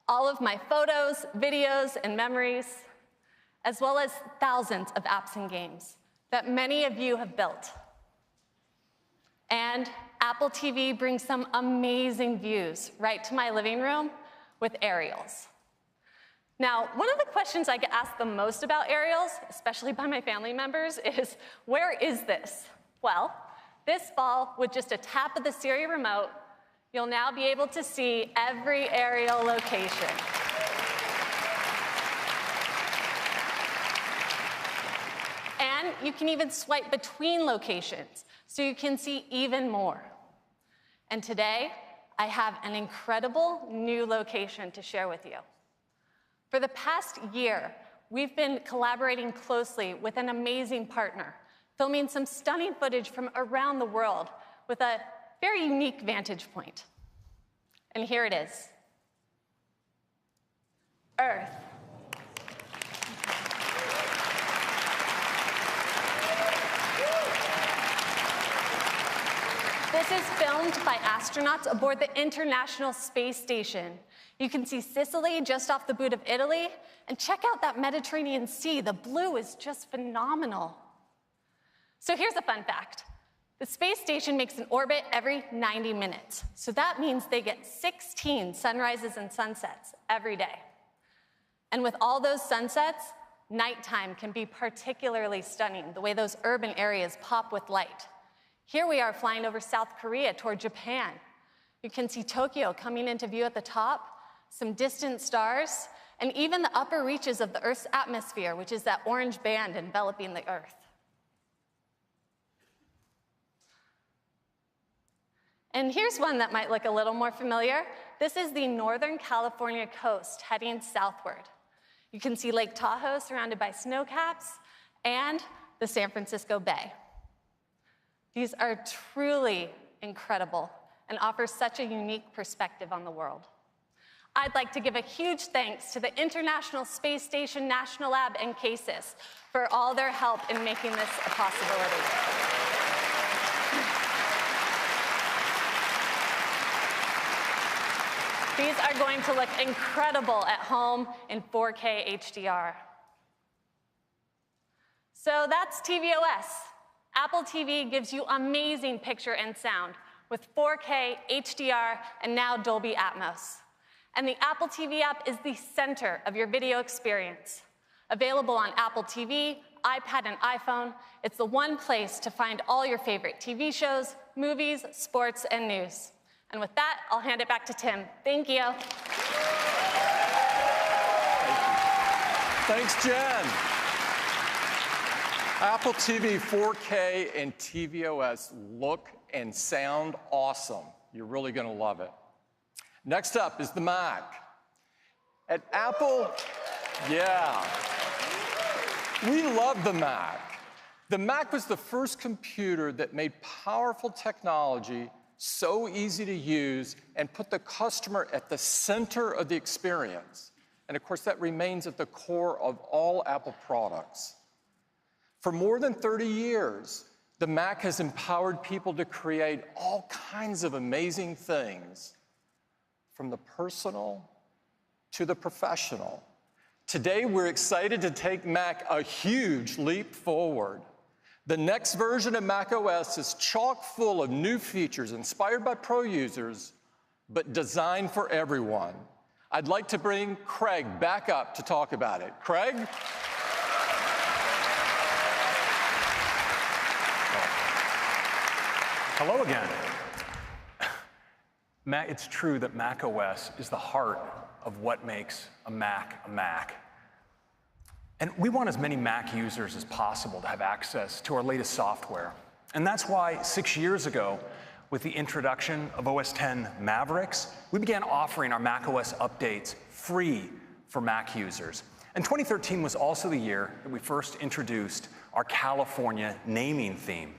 All of my photos, videos, and memories, as well as thousands of apps and games that many of you have built. And Apple TV brings some amazing views right to my living room with aerials. Now, one of the questions I get asked the most about aerials, especially by my family members, is, where is this? Well, this fall, with just a tap of the Siri remote, you'll now be able to see every aerial location. And you can even swipe between locations, so you can see even more. And today, I have an incredible new location to share with you. For the past year, we've been collaborating closely with an amazing partner, filming some stunning footage from around the world with a very unique vantage point. And here it is. Earth. This is filmed by astronauts aboard the International Space Station. You can see Sicily just off the boot of Italy, and check out that Mediterranean Sea. The blue is just phenomenal. So here's a fun fact. The space station makes an orbit every 90 minutes. So that means they get 16 sunrises and sunsets every day. And with all those sunsets, nighttime can be particularly stunning, the way those urban areas pop with light. Here we are flying over South Korea toward Japan. You can see Tokyo coming into view at the top, some distant stars, and even the upper reaches of the Earth's atmosphere, which is that orange band enveloping the Earth. And here's one that might look a little more familiar. This is the Northern California coast heading southward. You can see Lake Tahoe surrounded by snowcaps and the San Francisco Bay. These are truly incredible and offer such a unique perspective on the world. I'd like to give a huge thanks to the International Space Station National Lab and CASIS for all their help in making this a possibility. These are going to look incredible at home in 4K HDR. So that's tvOS. Apple TV gives you amazing picture and sound with 4K, HDR, and now Dolby Atmos. And the Apple TV app is the center of your video experience. Available on Apple TV, iPad, and iPhone, it's the one place to find all your favorite TV shows, movies, sports, and news. And with that, I'll hand it back to Tim. Thank you. Thanks, Jen. Apple TV 4K and tvOS look and sound awesome. You're really going to love it. Next up is the Mac. At Apple, yeah, we love the Mac. The Mac was the first computer that made powerful technology so easy to use and put the customer at the center of the experience. And of course, that remains at the core of all Apple products. For more than 30 years, the Mac has empowered people to create all kinds of amazing things, from the personal to the professional. Today, we're excited to take Mac a huge leap forward. The next version of macOS is chock full of new features inspired by pro users, but designed for everyone. I'd like to bring Craig back up to talk about it. Craig? Hello again. It's true that macOS is the heart of what makes a Mac a Mac. And we want as many Mac users as possible to have access to our latest software. And that's why 6 years ago, with the introduction of OS X Mavericks, we began offering our macOS updates free for Mac users. And 2013 was also the year that we first introduced our California naming theme.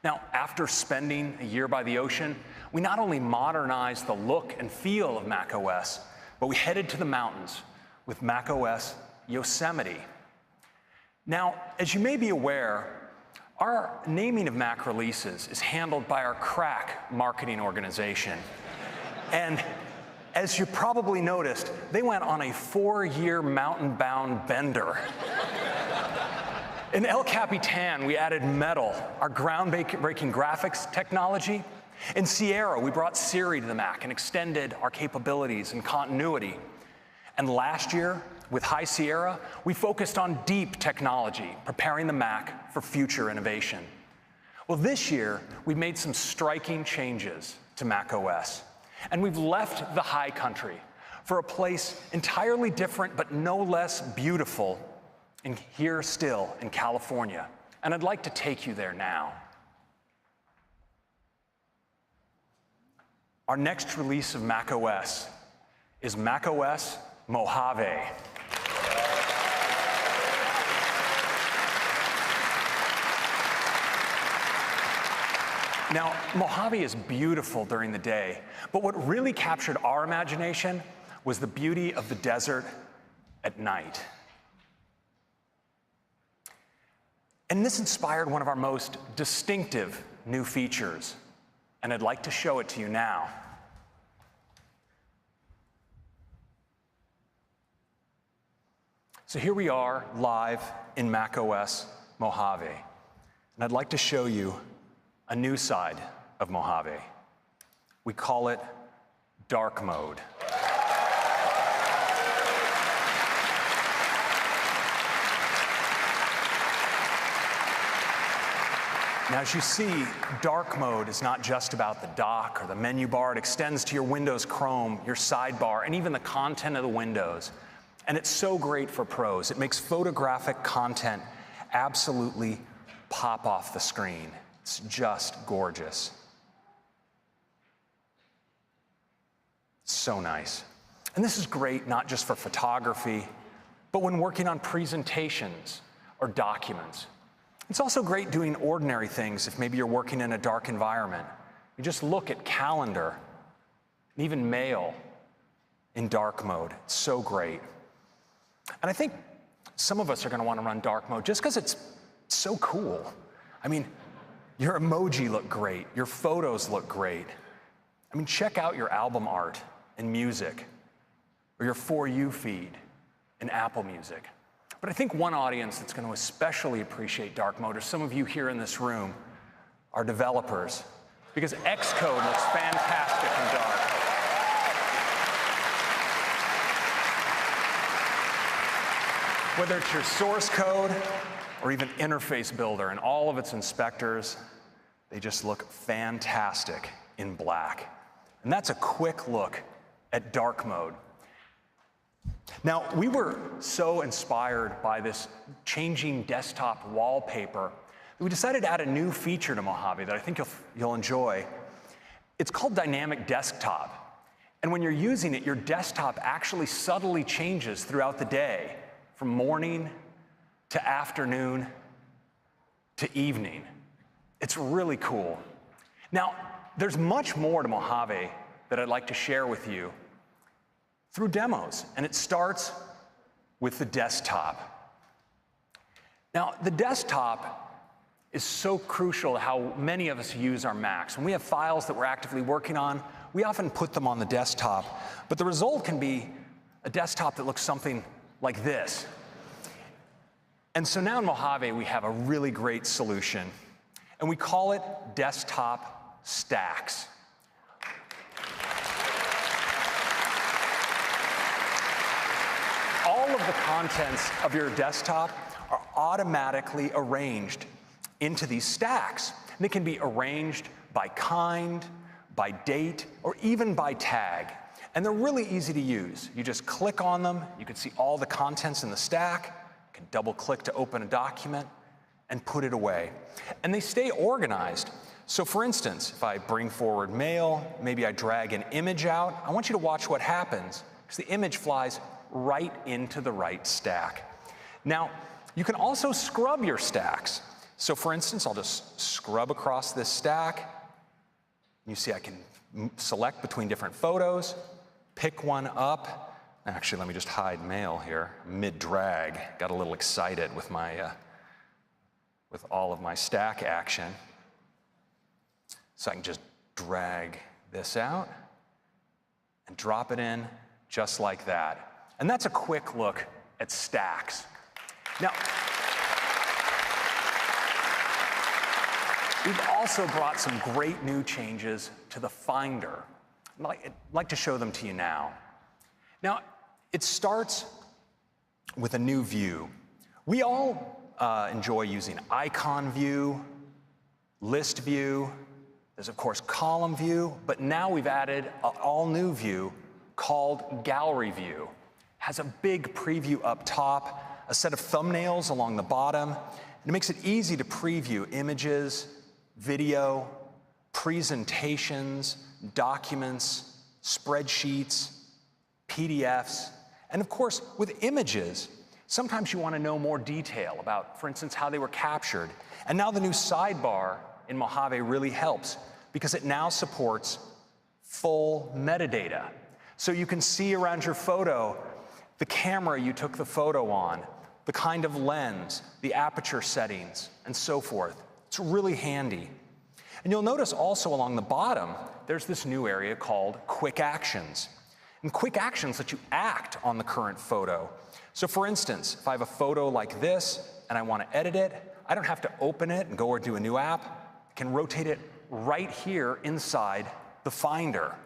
Now, after spending a year by the ocean, we not only modernized the look and feel of macOS, but we headed to the mountains with macOS Yosemite. Now, as you may be aware, our naming of Mac releases is handled by our crack marketing organization. And as you probably noticed, they went on a 4-year mountain-bound bender. In El Capitan, we added Metal, our groundbreaking graphics technology. In Sierra, we brought Siri to the Mac and extended our capabilities and continuity. And last year, with High Sierra, we focused on deep technology, preparing the Mac for future innovation. Well, this year, we've made some striking changes to macOS. And we've left the high country for a place entirely different, but no less beautiful, and here still in California. And I'd like to take you there now. Our next release of macOS is macOS Mojave. Now, Mojave is beautiful during the day, but what really captured our imagination was the beauty of the desert at night. And this inspired one of our most distinctive new features, and I'd like to show it to you now. So here we are live in macOS Mojave, and I'd like to show you a new side of Mojave. We call it dark mode. Now, as you see, dark mode is not just about the dock or the menu bar. It extends to your Windows Chrome, your sidebar, and even the content of the windows. And it's so great for pros. It makes photographic content absolutely pop off the screen. It's just gorgeous. So nice. And this is great not just for photography, but when working on presentations or documents. It's also great doing ordinary things if maybe you're working in a dark environment. You just look at calendar and even mail in dark mode. It's so great. And I think some of us are going to want to run dark mode just because it's so cool. I mean, your emoji look great. Your photos look great. I mean, check out your album art in music or your For You feed in Apple Music. But I think one audience that's going to especially appreciate dark mode are some of you here in this room, our developers, because Xcode looks fantastic in dark. Whether it's your source code or even interface builder and all of its inspectors, they just look fantastic in black. And that's a quick look at dark mode. Now, we were so inspired by this changing desktop wallpaper that we decided to add a new feature to Mojave that I think you'll enjoy. It's called Dynamic Desktop. And when you're using it, your desktop actually subtly changes throughout the day, from morning to afternoon to evening. It's really cool. Now, there's much more to Mojave that I'd like to share with you through demos, and it starts with the desktop. Now, the desktop is so crucial to how many of us use our Macs. When we have files that we're actively working on, we often put them on the desktop, but the result can be a desktop that looks something like this. And so now in Mojave, we have a really great solution, and we call it desktop stacks. All of the contents of your desktop are automatically arranged into these stacks. And they can be arranged by kind, by date, or even by tag. And they're really easy to use. You just click on them, you can see all the contents in the stack, you can double click to open a document, and put it away. And they stay organized. So for instance, if I bring forward mail, maybe I drag an image out, I want you to watch what happens, because the image flies right into the right stack. Now, you can also scrub your stacks. So for instance, I'll just scrub across this stack. You see I can select between different photos, pick one up. Actually, let me just hide mail here, mid-drag. Got a little excited with with all of my stack action. So I can just drag this out and drop it in just like that. And that's a quick look at stacks. Now, we've also brought some great new changes to the Finder. I'd like to show them to you now. Now, it starts with a new view. We all enjoy using icon view, list view. There's, of course, column view, but now we've added an all-new view called gallery view. Has a big preview up top, a set of thumbnails along the bottom, and it makes it easy to preview images, video, presentations, documents, spreadsheets, PDFs, and of course, with images, sometimes you want to know more detail about, for instance, how they were captured. And now the new sidebar in Mojave really helps because it now supports full metadata. So you can see around your photo the camera you took the photo on, the kind of lens, the aperture settings, and so forth. It's really handy. And you'll notice also along the bottom, there's this new area called Quick Actions. And Quick Actions let you act on the current photo. So for instance, if I have a photo like this and I want to edit it, I don't have to open it and go or do a new app. I can rotate it right here inside the Finder.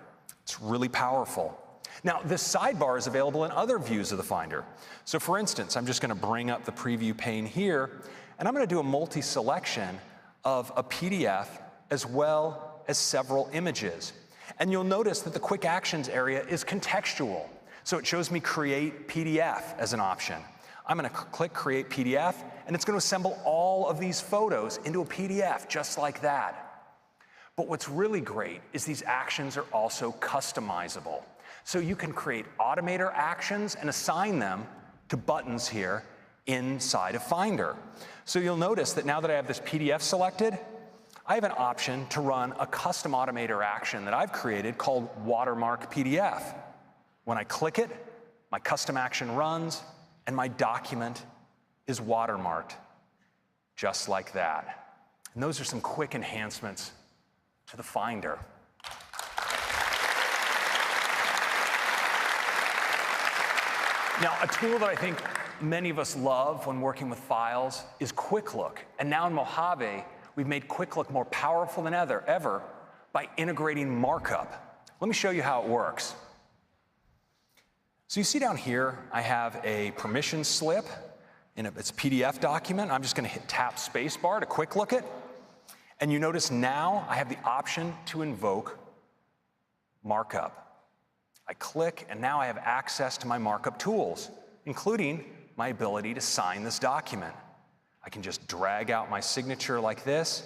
It's really powerful. Now, this sidebar is available in other views of the Finder. So for instance, I'm just going to bring up the preview pane here, and I'm going to do a multi-selection of a PDF as well as several images. And you'll notice that the Quick Actions area is contextual. So it shows me Create PDF as an option. I'm going to click Create PDF, and it's going to assemble all of these photos into a PDF just like that. But what's really great is these actions are also customizable. So you can create automator actions and assign them to buttons here inside of Finder. So you'll notice that now that I have this PDF selected, I have an option to run a custom automator action that I've created called Watermark PDF. When I click it, my custom action runs, and my document is watermarked, just like that. And those are some quick enhancements to the Finder. Now, a tool that I think many of us love when working with files is Quick Look. And now in Mojave, we've made Quick Look more powerful than ever by integrating markup. Let me show you how it works. So you see down here, I have a permission slip in its PDF document. I'm just going to tap spacebar to quick look it. And you notice now I have the option to invoke markup. I click, and now I have access to my markup tools, including my ability to sign this document. I can just drag out my signature like this,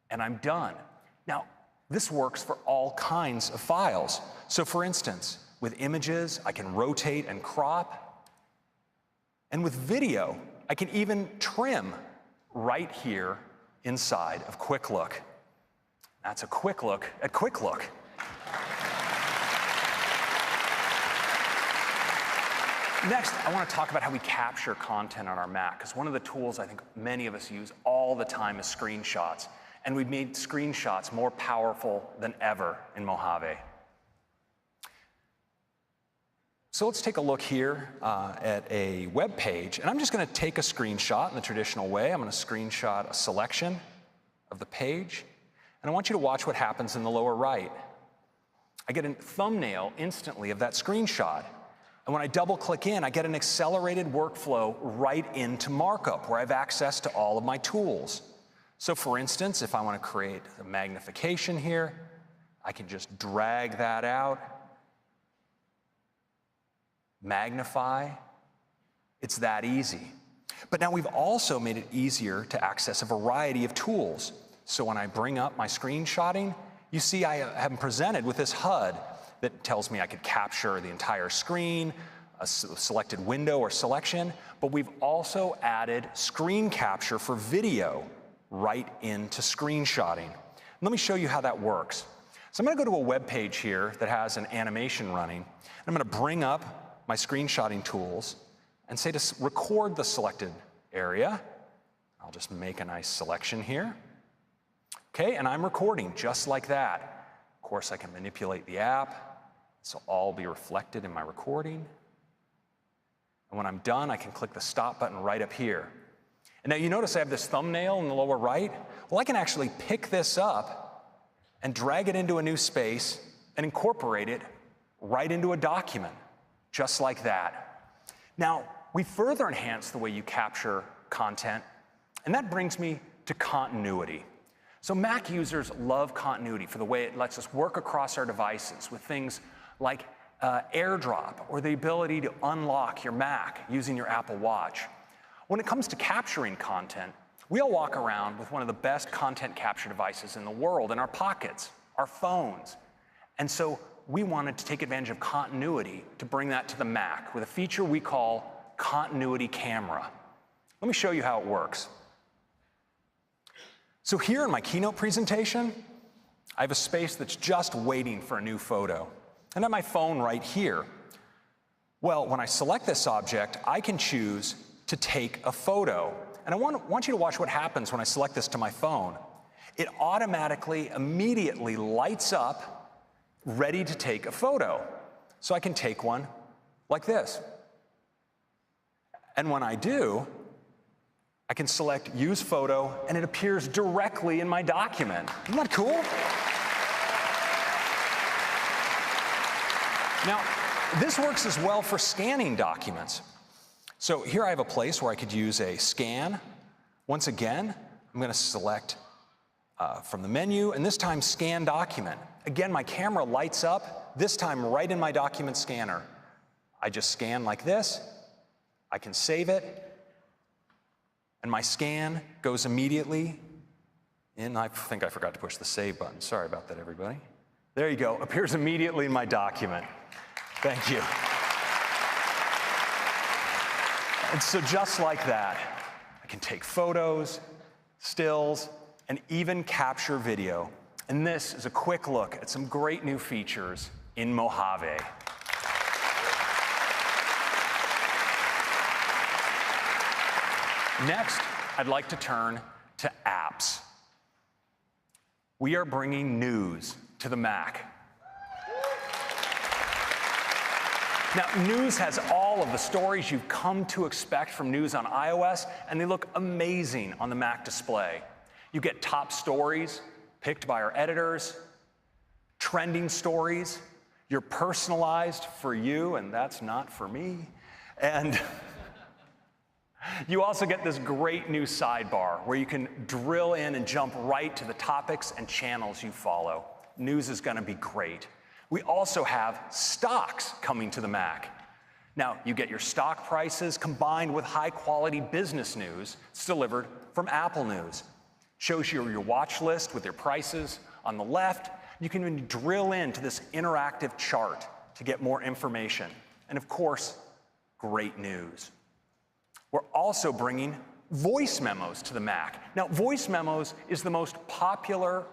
and I'm done. Now, this works for all kinds of files. So for instance, with images, I can rotate and crop. And with video, I can even trim right here inside of Quick Look. That's a quick look at Quick Look. Next, I want to talk about how we capture content on our Mac, because one of the tools I think many of us use all the time is screenshots. And we've made screenshots more powerful than ever in Mojave. So let's take a look here at a web page, and I'm just going to take a screenshot in the traditional way. I'm going to screenshot a selection of the page, and I want you to watch what happens in the lower right. I get a thumbnail instantly of that screenshot. And when I double-click in, I get an accelerated workflow right into markup, where I have access to all of my tools. So for instance, if I want to create a magnification here, I can just drag that out, magnify. It's that easy. But now we've also made it easier to access a variety of tools. So when I bring up my screenshotting, you see I am presented with this HUD that tells me I could capture the entire screen, a selected window or selection, but we've also added screen capture for video right into screenshotting. Let me show you how that works. So I'm going to go to a web page here that has an animation running, and I'm going to bring up my screenshotting tools and say to record the selected area. I'll just make a nice selection here. Okay, and I'm recording just like that. Of course, I can manipulate the app. So all will be reflected in my recording. And when I'm done, I can click the stop button right up here. And now you notice I have this thumbnail in the lower right. Well, I can actually pick this up and drag it into a new space and incorporate it right into a document, just like that. Now, we further enhance the way you capture content, and that brings me to continuity. So Mac users love continuity for the way it lets us work across our devices with things like AirDrop, or the ability to unlock your Mac using your Apple Watch. When it comes to capturing content, we all walk around with one of the best content capture devices in the world in our pockets, our phones. And so we wanted to take advantage of continuity to bring that to the Mac with a feature we call Continuity Camera. Let me show you how it works. So here in my Keynote presentation, I have a space that's just waiting for a new photo. And I have my phone right here. Well, when I select this object, I can choose to take a photo. And I want you to watch what happens when I select this to my phone. It automatically, immediately lights up, ready to take a photo. So I can take one like this. And when I do, I can select Use Photo, and it appears directly in my document. Isn't that cool? Now, this works as well for scanning documents. So here I have a place where I could use a scan. Once again, I'm going to select from the menu, and this time Scan Document. Again, my camera lights up, this time right in my document scanner. I just scan like this. I can save it. And my scan goes immediately in. I think I forgot to push the save button. Sorry about that, everybody. There you go. Appears immediately in my document. Thank you. And so just like that, I can take photos, stills, and even capture video. And this is a quick look at some great new features in Mojave. Next, I'd like to turn to apps. We are bringing news to the Mac. Now, news has all of the stories you've come to expect from news on iOS, and they look amazing on the Mac display. You get top stories picked by our editors, trending stories, you're personalized for you, and that's not for me. And you also get this great new sidebar where you can drill in and jump right to the topics and channels you follow. News is going to be great. We also have stocks coming to the Mac. Now, you get your stock prices combined with high-quality business news. It's delivered from Apple News. Shows you your watch list with your prices on the left, You can even drill into this interactive chart to get more information. And of course, great news. We're also bringing voice memos to the Mac. Now, voice memos is the most popular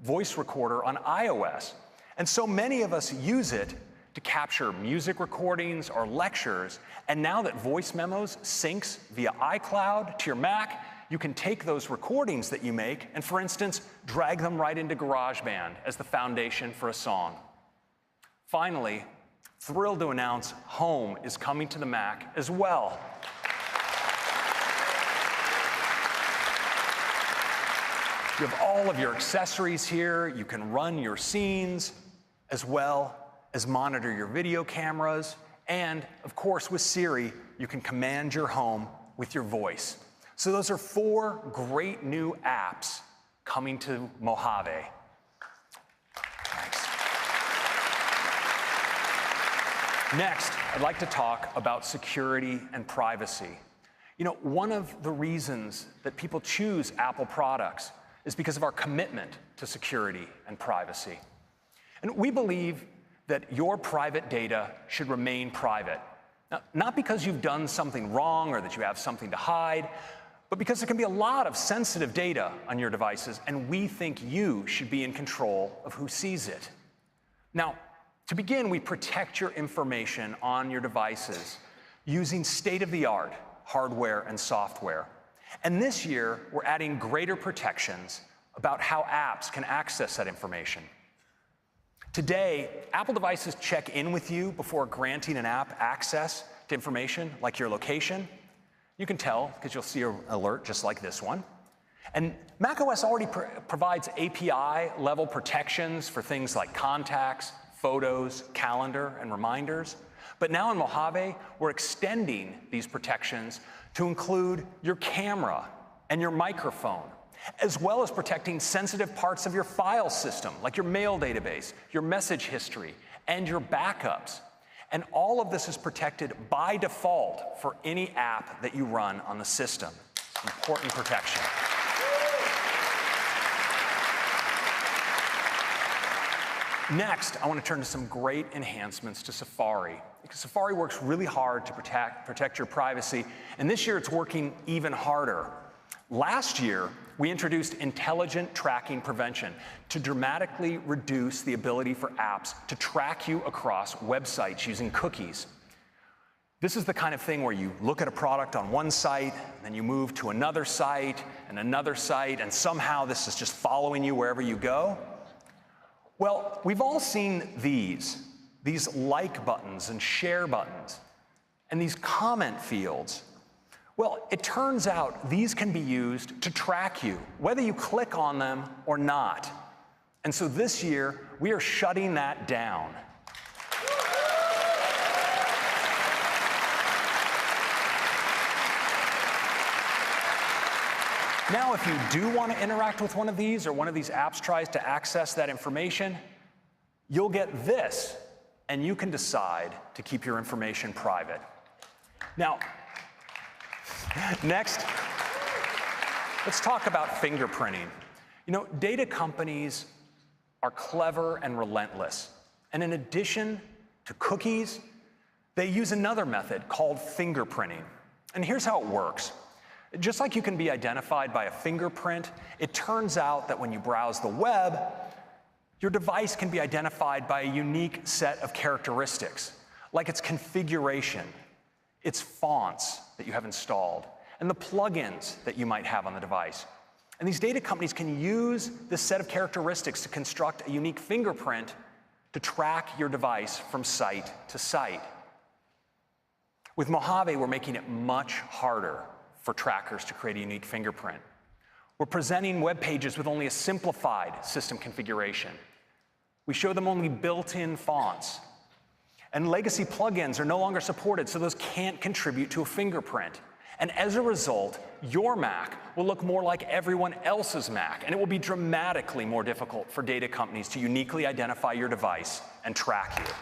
voice recorder on iOS. And so many of us use it to capture music recordings or lectures. And now that voice memos syncs via iCloud to your Mac, you can take those recordings that you make and, for instance, drag them right into GarageBand as the foundation for a song. Finally, thrilled to announce Home is coming to the Mac as well. You have all of your accessories here. You can run your scenes as well as monitor your video cameras. And of course, with Siri, you can command your home with your voice. So those are 4 great new apps coming to Mojave. Thanks. Next, I'd like to talk about security and privacy. You know, one of the reasons that people choose Apple products is because of our commitment to security and privacy. And we believe that your private data should remain private. Now, not because you've done something wrong or that you have something to hide, but because there can be a lot of sensitive data on your devices, and we think you should be in control of who sees it. Now, to begin, we protect your information on your devices using state-of-the-art hardware and software. And this year, we're adding greater protections about how apps can access that information. Today, Apple devices check in with you before granting an app access to information like your location. You can tell because you'll see an alert just like this one. And macOS already provides API-level protections for things like contacts, photos, calendar, and reminders. But now in Mojave, we're extending these protections to include your camera and your microphone, as well as protecting sensitive parts of your file system, like your mail database, your message history, and your backups. And all of this is protected by default for any app that you run on the system. Important protection. Next, I want to turn to some great enhancements to Safari. Because Safari works really hard to protect your privacy, and this year it's working even harder. Last year, we introduced intelligent tracking prevention to dramatically reduce the ability for apps to track you across websites using cookies. This is the kind of thing where you look at a product on one site, and then you move to another site, and somehow this is just following you wherever you go. Well, we've all seen these like buttons and share buttons, and these comment fields. Well, it turns out these can be used to track you, whether you click on them or not. And so this year, we are shutting that down. Now, if you do want to interact with one of these, or one of these apps tries to access that information, you'll get this, and you can decide to keep your information private. Now, next, let's talk about fingerprinting. You know, data companies are clever and relentless. And in addition to cookies, they use another method called fingerprinting. And here's how it works. Just like you can be identified by a fingerprint, it turns out that when you browse the web, your device can be identified by a unique set of characteristics, like its configuration, its fonts that you have installed, and the plugins that you might have on the device. And these data companies can use this set of characteristics to construct a unique fingerprint to track your device from site to site. With Mojave, we're making it much harder for trackers to create a unique fingerprint. We're presenting web pages with only a simplified system configuration. We show them only built-in fonts. And legacy plugins are no longer supported, so those can't contribute to a fingerprint. And as a result, your Mac will look more like everyone else's Mac, and it will be dramatically more difficult for data companies to uniquely identify your device and track you.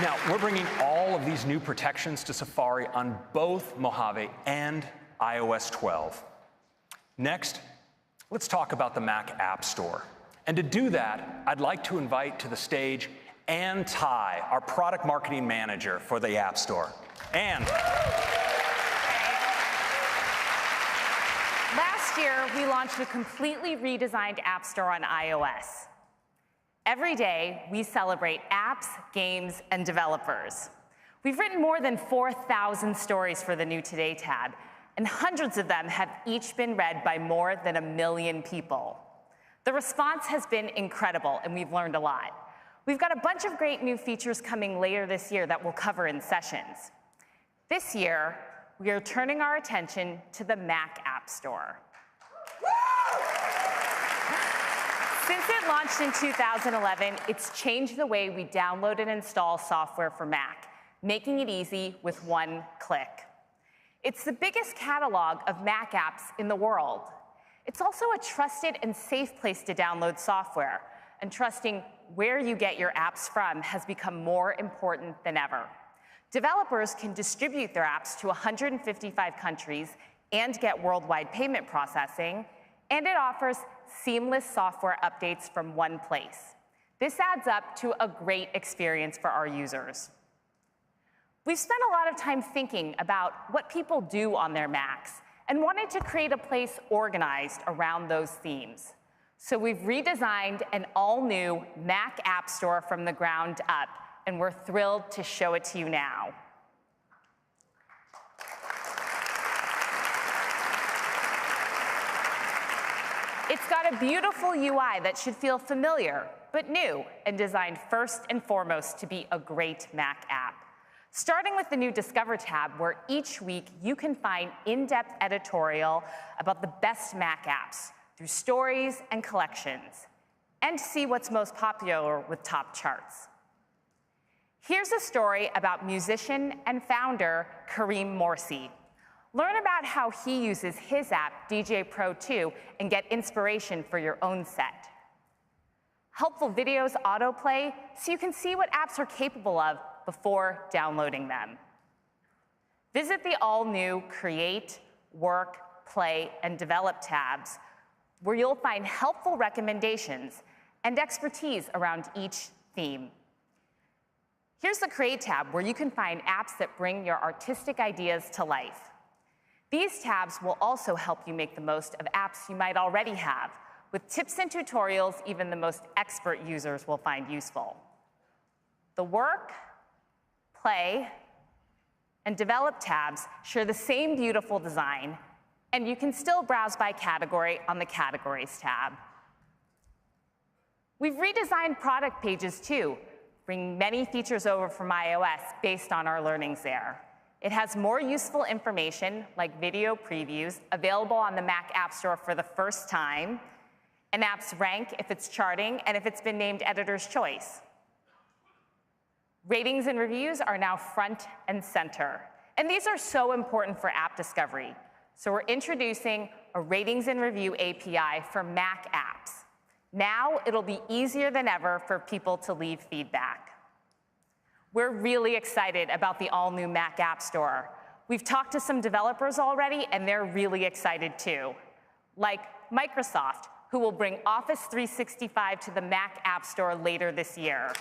Now, we're bringing all of these new protections to Safari on both Mojave and iOS 12. Next, let's talk about the Mac App Store. And to do that, I'd like to invite to the stage Ann Ty, our product marketing manager for the App Store. Ann. Last year, we launched a completely redesigned App Store on iOS. Every day, we celebrate apps, games, and developers. We've written more than 4,000 stories for the New Today tab, and hundreds of them have each been read by more than 1 million people. The response has been incredible, and we've learned a lot. We've got a bunch of great new features coming later this year that we'll cover in sessions. This year, we are turning our attention to the Mac App Store. Since it launched in 2011, it's changed the way we download and install software for Mac, making it easy with one click. It's the biggest catalog of Mac apps in the world. It's also a trusted and safe place to download software, and trusting where you get your apps from has become more important than ever. Developers can distribute their apps to 155 countries and get worldwide payment processing, and it offers seamless software updates from one place. This adds up to a great experience for our users. We've spent a lot of time thinking about what people do on their Macs and wanted to create a place organized around those themes. So we've redesigned an all-new Mac App Store from the ground up, and we're thrilled to show it to you now. It's got a beautiful UI that should feel familiar, but new, and designed first and foremost to be a great Mac app. Starting with the new Discover tab, where each week you can find in-depth editorial about the best Mac apps through stories and collections, and see what's most popular with top charts. Here's a story about musician and founder Kareem Morsi. Learn about how he uses his app, DJ Pro 2, and get inspiration for your own set. Helpful videos autoplay so you can see what apps are capable of before downloading them. Visit the all-new Create, Work, Play, and Develop tabs, where you'll find helpful recommendations and expertise around each theme. Here's the Create tab, where you can find apps that bring your artistic ideas to life. These tabs will also help you make the most of apps you might already have, with tips and tutorials even the most expert users will find useful. The Work, Play, and Develop tabs share the same beautiful design, and you can still browse by category on the Categories tab. We've redesigned product pages too, bringing many features over from iOS based on our learnings there. It has more useful information, like video previews, available on the Mac App Store for the first time, and apps rank if it's charting and if it's been named Editor's Choice. Ratings and reviews are now front and center, and these are so important for app discovery. So we're introducing a Ratings and Review API for Mac apps. Now it'll be easier than ever for people to leave feedback. We're really excited about the all-new Mac App Store. We've talked to some developers already, and they're really excited too, like Microsoft, who will bring Office 365 to the Mac App Store later this year.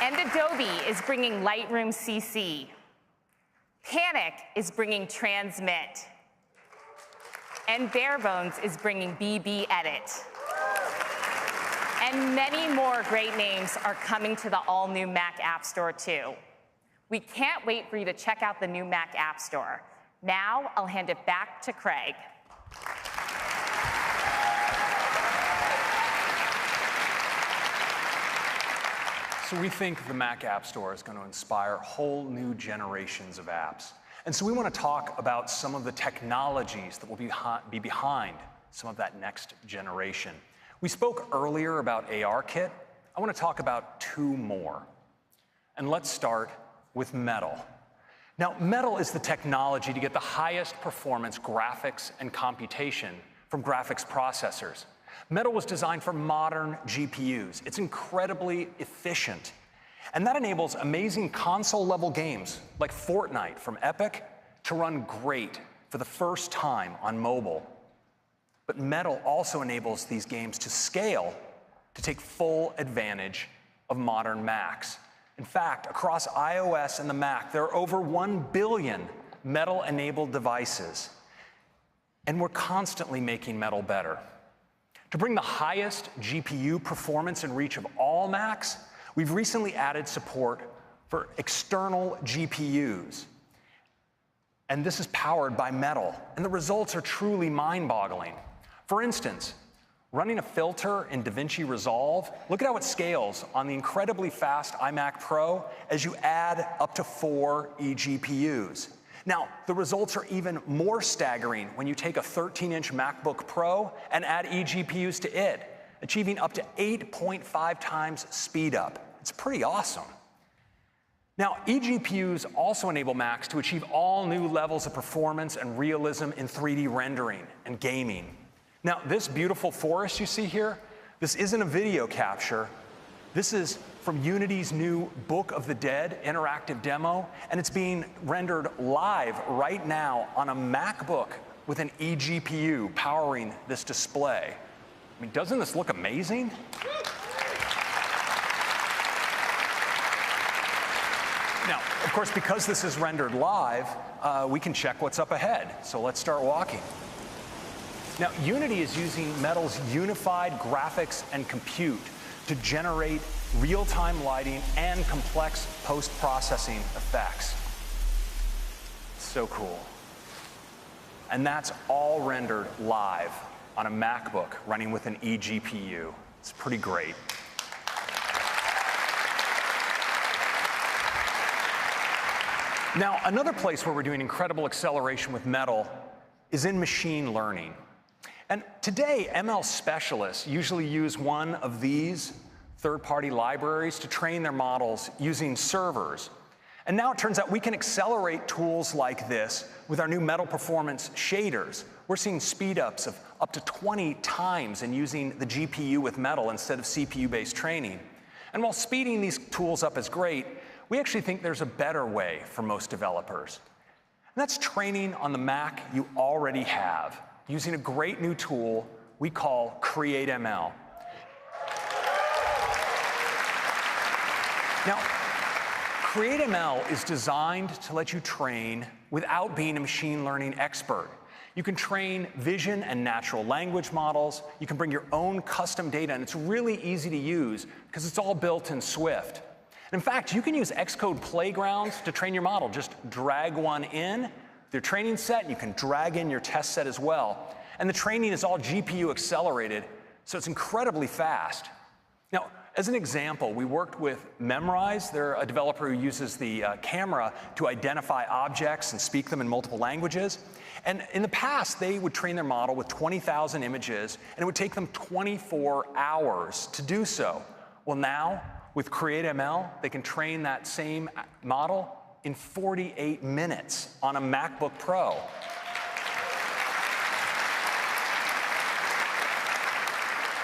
And Adobe is bringing Lightroom CC. Panic is bringing Transmit. And Barebones is bringing BB Edit. And many more great names are coming to the all-new Mac App Store too. We can't wait for you to check out the new Mac App Store. Now, I'll hand it back to Craig. So we think the Mac App Store is going to inspire whole new generations of apps. And so we want to talk about some of the technologies that will be behind some of that next generation. We spoke earlier about ARKit. I want to talk about 2 more. And let's start with Metal. Now, Metal is the technology to get the highest performance graphics and computation from graphics processors. Metal was designed for modern GPUs. It's incredibly efficient. And that enables amazing console-level games like Fortnite from Epic to run great for the first time on mobile. But Metal also enables these games to scale to take full advantage of modern Macs. In fact, across iOS and the Mac, there are over 1 billion Metal-enabled devices. And we're constantly making Metal better. To bring the highest GPU performance and reach of all Macs, we've recently added support for external GPUs. And this is powered by Metal. And the results are truly mind-boggling. For instance, running a filter in DaVinci Resolve, look at how it scales on the incredibly fast iMac Pro as you add up to 4 eGPUs. Now, the results are even more staggering when you take a 13-inch MacBook Pro and add eGPUs to it, achieving up to 8.5 times speed up. It's pretty awesome. Now, eGPUs also enable Macs to achieve all new levels of performance and realism in 3D rendering and gaming. Now, this beautiful forest you see here, this isn't a video capture. This is from Unity's new Book of the Dead interactive demo, and it's being rendered live right now on a MacBook with an eGPU powering this display. I mean, doesn't this look amazing? Now, of course, because this is rendered live, we can check what's up ahead. So let's start walking. Now, Unity is using Metal's unified graphics and compute to generate real-time lighting and complex post-processing effects. So cool. And that's all rendered live on a MacBook running with an eGPU. It's pretty great. Now, another place where we're doing incredible acceleration with Metal is in machine learning. And today, ML specialists usually use one of these third-party libraries to train their models using servers. And now it turns out we can accelerate tools like this with our new Metal Performance shaders. We're seeing speed-ups of up to 20 times in using the GPU with Metal instead of CPU-based training. And while speeding these tools up is great, we actually think there's a better way for most developers. And that's training on the Mac you already have, using a great new tool we call CreateML. Now, CreateML is designed to let you train without being a machine learning expert. You can train vision and natural language models. You can bring your own custom data, and it's really easy to use because it's all built in Swift. In fact, you can use Xcode playgrounds to train your model. Just drag one in, their training set, and you can drag in your test set as well. And the training is all GPU accelerated, so it's incredibly fast. Now, as an example, we worked with Memrise. They're a developer who uses the camera to identify objects and speak them in multiple languages. And in the past, they would train their model with 20,000 images, and it would take them 24 hours to do so. Well, now, with CreateML, they can train that same model in 48 minutes on a MacBook Pro.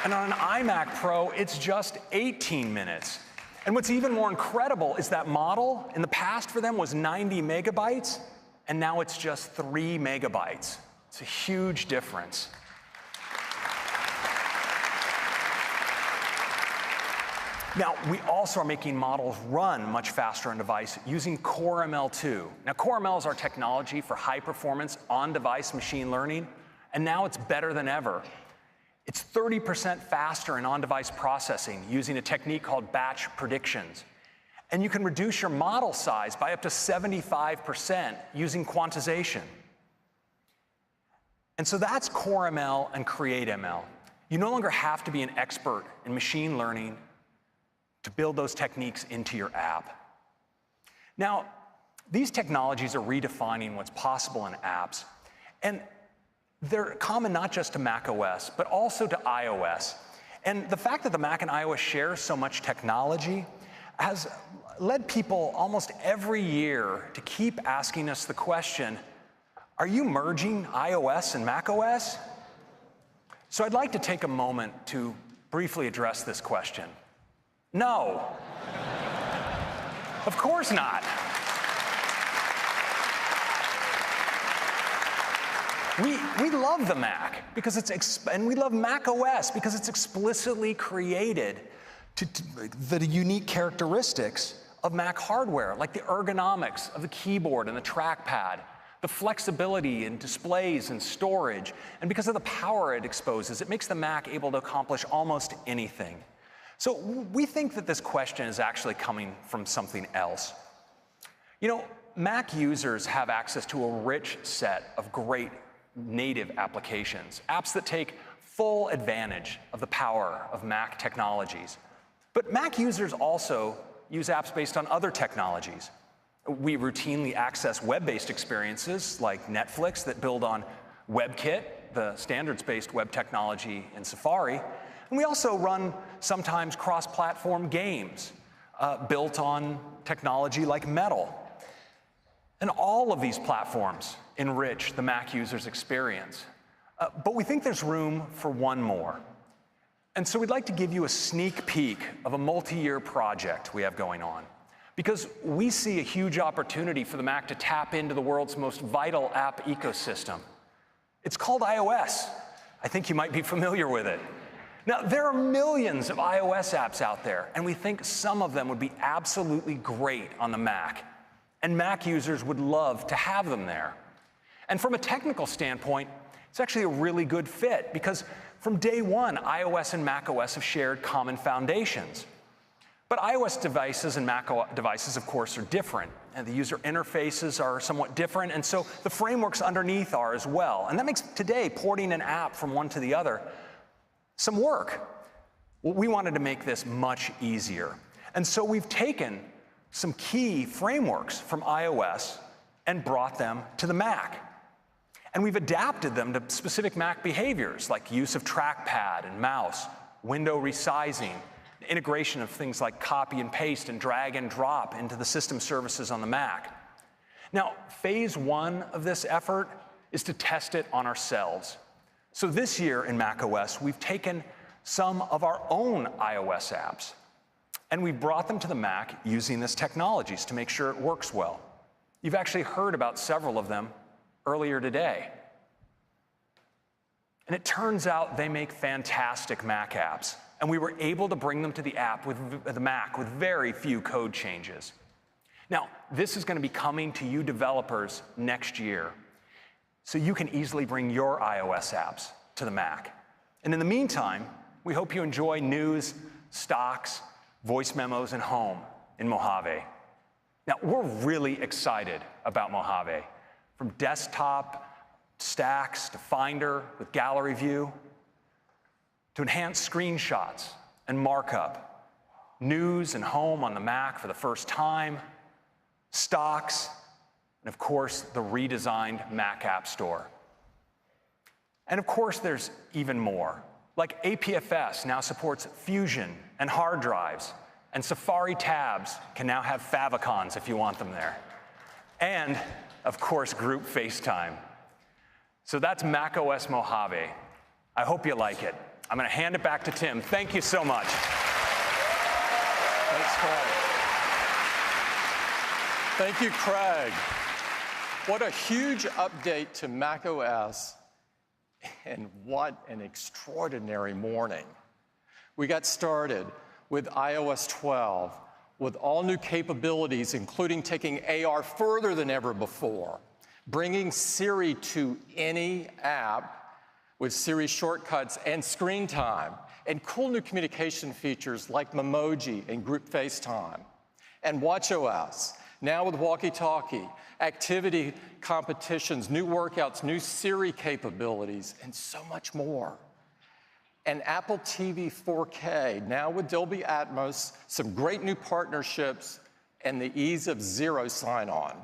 And on an iMac Pro, it's just 18 minutes. And what's even more incredible is that model, in the past for them, was 90 megabytes, and now it's just 3 megabytes. It's a huge difference. Now, we also are making models run much faster on device using CoreML2. Now, CoreML is our technology for high-performance on-device machine learning, and now it's better than ever. It's 30% faster in on-device processing using a technique called batch predictions. And you can reduce your model size by up to 75% using quantization. And so that's CoreML and CreateML. You no longer have to be an expert in machine learning to build those techniques into your app. Now, these technologies are redefining what's possible in apps, and they're common not just to macOS, but also to iOS. And the fact that the Mac and iOS share so much technology has led people almost every year to keep asking us the question, are you merging iOS and macOS? So I'd like to take a moment to briefly address this question. No. Of course not. We love the Mac because and we love Mac OS because it's explicitly created the unique characteristics of Mac hardware, like the ergonomics of the keyboard and the trackpad, the flexibility in displays and storage, and because of the power it exposes, it makes the Mac able to accomplish almost anything. So we think that this question is actually coming from something else. You know, Mac users have access to a rich set of great native applications, apps that take full advantage of the power of Mac technologies. But Mac users also use apps based on other technologies. We routinely access web-based experiences like Netflix that build on WebKit, the standards-based web technology in Safari. And we also run sometimes cross-platform games built on technology like Metal. And all of these platforms enrich the Mac user's experience. But we think there's room for one more. And so we'd like to give you a sneak peek of a multi-year project we have going on, because we see a huge opportunity for the Mac to tap into the world's most vital app ecosystem. It's called iOS. I think you might be familiar with it. Now, there are millions of iOS apps out there, and we think some of them would be absolutely great on the Mac, and Mac users would love to have them there. And from a technical standpoint, it's actually a really good fit, because from day one, iOS and macOS have shared common foundations. But iOS devices and Mac devices, of course, are different, and the user interfaces are somewhat different, and so the frameworks underneath are as well. And that makes today porting an app from one to the other some work. Well, we wanted to make this much easier. And so we've taken some key frameworks from iOS and brought them to the Mac. And we've adapted them to specific Mac behaviors, like use of trackpad and mouse, window resizing, integration of things like copy and paste and drag and drop into the system services on the Mac. Now, phase one of this effort is to test it on ourselves. So this year in macOS, we've taken some of our own iOS apps, and we've brought them to the Mac using this technologies to make sure it works well. You've actually heard about several of them earlier today. And it turns out they make fantastic Mac apps, and we were able to bring them to the Mac with very few code changes. Now, this is going to be coming to you developers next year, so you can easily bring your iOS apps to the Mac. And in the meantime, we hope you enjoy news, stocks, voice memos, and home in Mojave. Now, we're really excited about Mojave. From desktop stacks to Finder with gallery view, to enhanced screenshots and markup, news and home on the Mac for the first time, stocks, and of course, the redesigned Mac App Store. And of course, there's even more. Like APFS now supports Fusion and hard drives, and Safari tabs can now have favicons if you want them there. And of course, group FaceTime. So that's macOS Mojave. I hope you like it. I'm going to hand it back to Tim. Thank you so much. Thanks, Craig. Thank you, Craig. What a huge update to macOS, and what an extraordinary morning. We got started with iOS 12, with all new capabilities, including taking AR further than ever before, bringing Siri to any app with Siri shortcuts and screen time, and cool new communication features like Memoji and group FaceTime, and watchOS, now with walkie-talkie, activity competitions, new workouts, new Siri capabilities, and so much more. And Apple TV 4K, now with Dolby Atmos, some great new partnerships, and the ease of zero sign-on.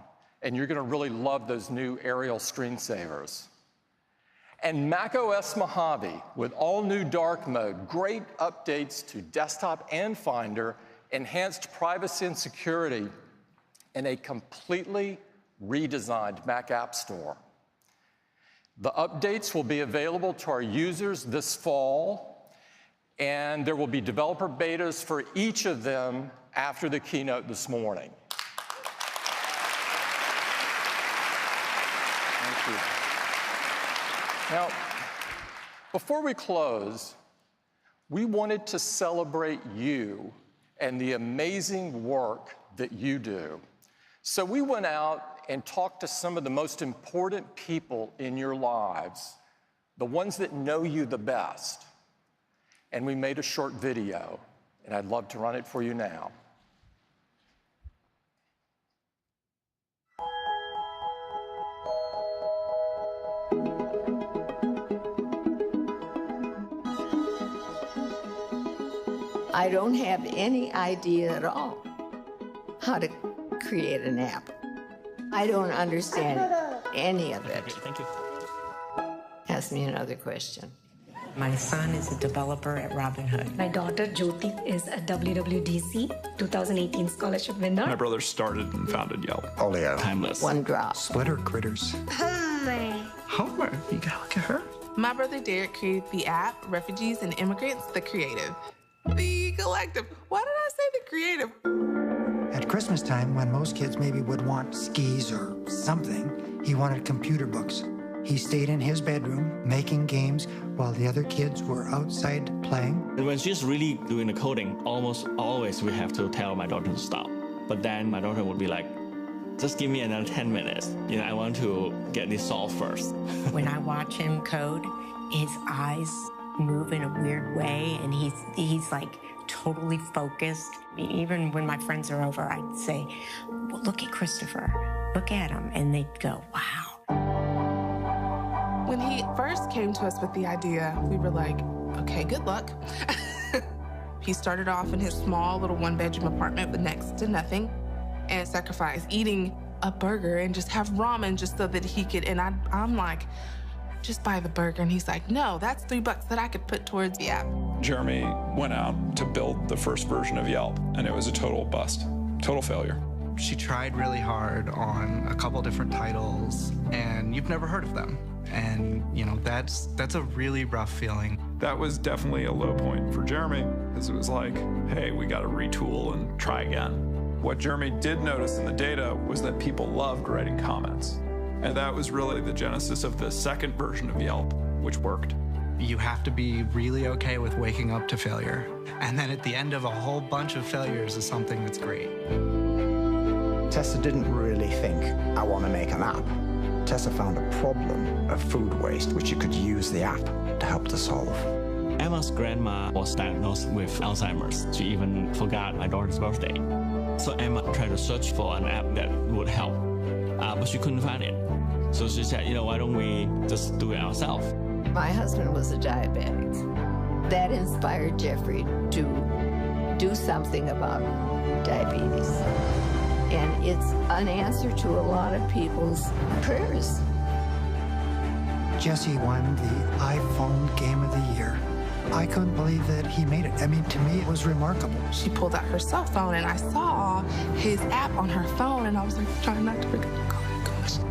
And you're going to really love those new aerial screensavers. And macOS Mojave, with all new dark mode, great updates to desktop and Finder, enhanced privacy and security, and a completely redesigned Mac App Store. The updates will be available to our users this fall, and there will be developer betas for each of them after the keynote this morning. Thank you. Now, before we close, we wanted to celebrate you and the amazing work that you do. So we went out and talked to some of the most important people in your lives, the ones that know you the best. And we made a short video, and I'd love to run it for you now. I don't have any idea at all how to create an app. I don't understand any of it. Thank you. Ask me another question. My son is a developer at Robinhood. My daughter Jyoti is a WWDC 2018 scholarship winner. My brother started and founded Yelp. Oleo. Timeless. One drop. Splitter critters. Homer, you gotta look at her. My brother Derek created the app Refugees and Immigrants, the Creative. The Collective. Why did I say the Creative? At Christmas time, when most kids maybe would want skis or something, he wanted computer books. He stayed in his bedroom making games while the other kids were outside playing. When she's really doing the coding, almost always we have to tell my daughter to stop. But then my daughter would be like, just give me another 10 minutes. You know, I want to get this solved first. When I watch him code, his eyes move in a weird way, and he's like totally focused. Even when my friends are over, I'd say, well, look at Christopher, look at him, and they'd go, wow. When he first came to us with the idea, we were like, okay, good luck. He started off in his small little one-bedroom apartment with next to nothing and sacrificed eating a burger and just have ramen just so that he could, and I'm like, just buy the burger. And he's like, no, that's $3 that I could put towards the app. Jeremy went out to build the first version of Yelp, and it was a total bust, total failure. She tried really hard on a couple different titles, and you've never heard of them. And, you know, that's a really rough feeling. That was definitely a low point for Jeremy, because it was like, hey, we got to retool and try again. What Jeremy did notice in the data was that people loved writing comments. And that was really the genesis of the second version of Yelp, which worked. You have to be really okay with waking up to failure. And then at the end of a whole bunch of failures is something that's great. Tessa didn't really think, I want to make an app. Tessa found a problem of food waste, which you could use the app to help to solve. Emma's grandma was diagnosed with Alzheimer's. She even forgot my daughter's birthday. So Emma tried to search for an app that would help, but she couldn't find it. So she said, you know, why don't we just do it ourselves? My husband was a diabetic. That inspired Jeffrey to do something about diabetes. And it's an answer to a lot of people's prayers. Jesse won the iPhone Game of the Year. I couldn't believe that he made it. I mean, to me, it was remarkable. She pulled out her cell phone, and I saw his app on her phone, and I was like, trying not to forget.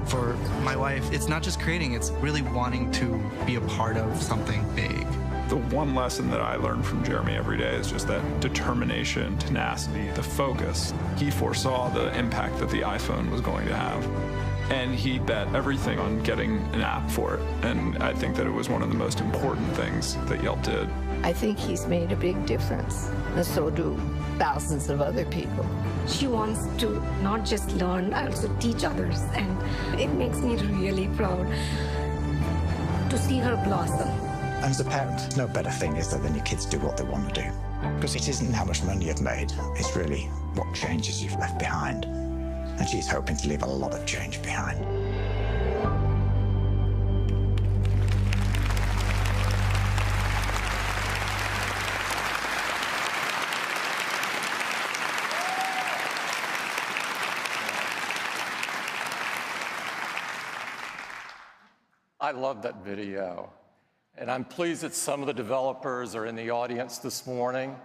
For my wife, it's not just creating, it's really wanting to be a part of something big. The one lesson that I learned from Jeremy every day is just that determination, tenacity, the focus. He foresaw the impact that the iPhone was going to have, and he bet everything on getting an app for it. And I think that it was one of the most important things that Yelp did. I think he's made a big difference, and so do thousands of other people. She wants to not just learn, also teach others, and it makes me really proud to see her blossom. And as a parent, no better thing is there than your kids do what they want to do. Because it isn't how much money you've made, it's really what changes you've left behind. And she's hoping to leave a lot of change behind. I love that video. And I'm pleased that some of the developers are in the audience this morning.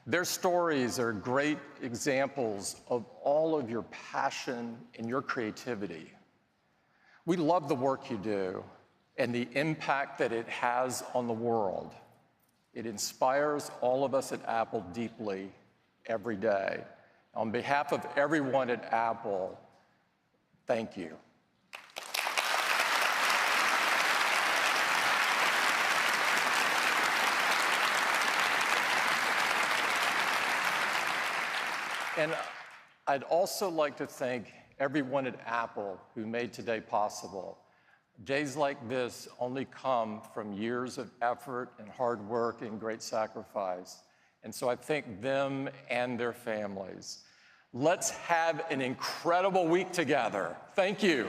Their stories are great examples of all of your passion and your creativity. We love the work you do, and the impact that it has on the world. It inspires all of us at Apple deeply every day. On behalf of everyone at Apple, thank you. And I'd also like to thank everyone at Apple who made today possible. Days like this only come from years of effort and hard work and great sacrifice. And so I thank them and their families. Let's have an incredible week together. Thank you.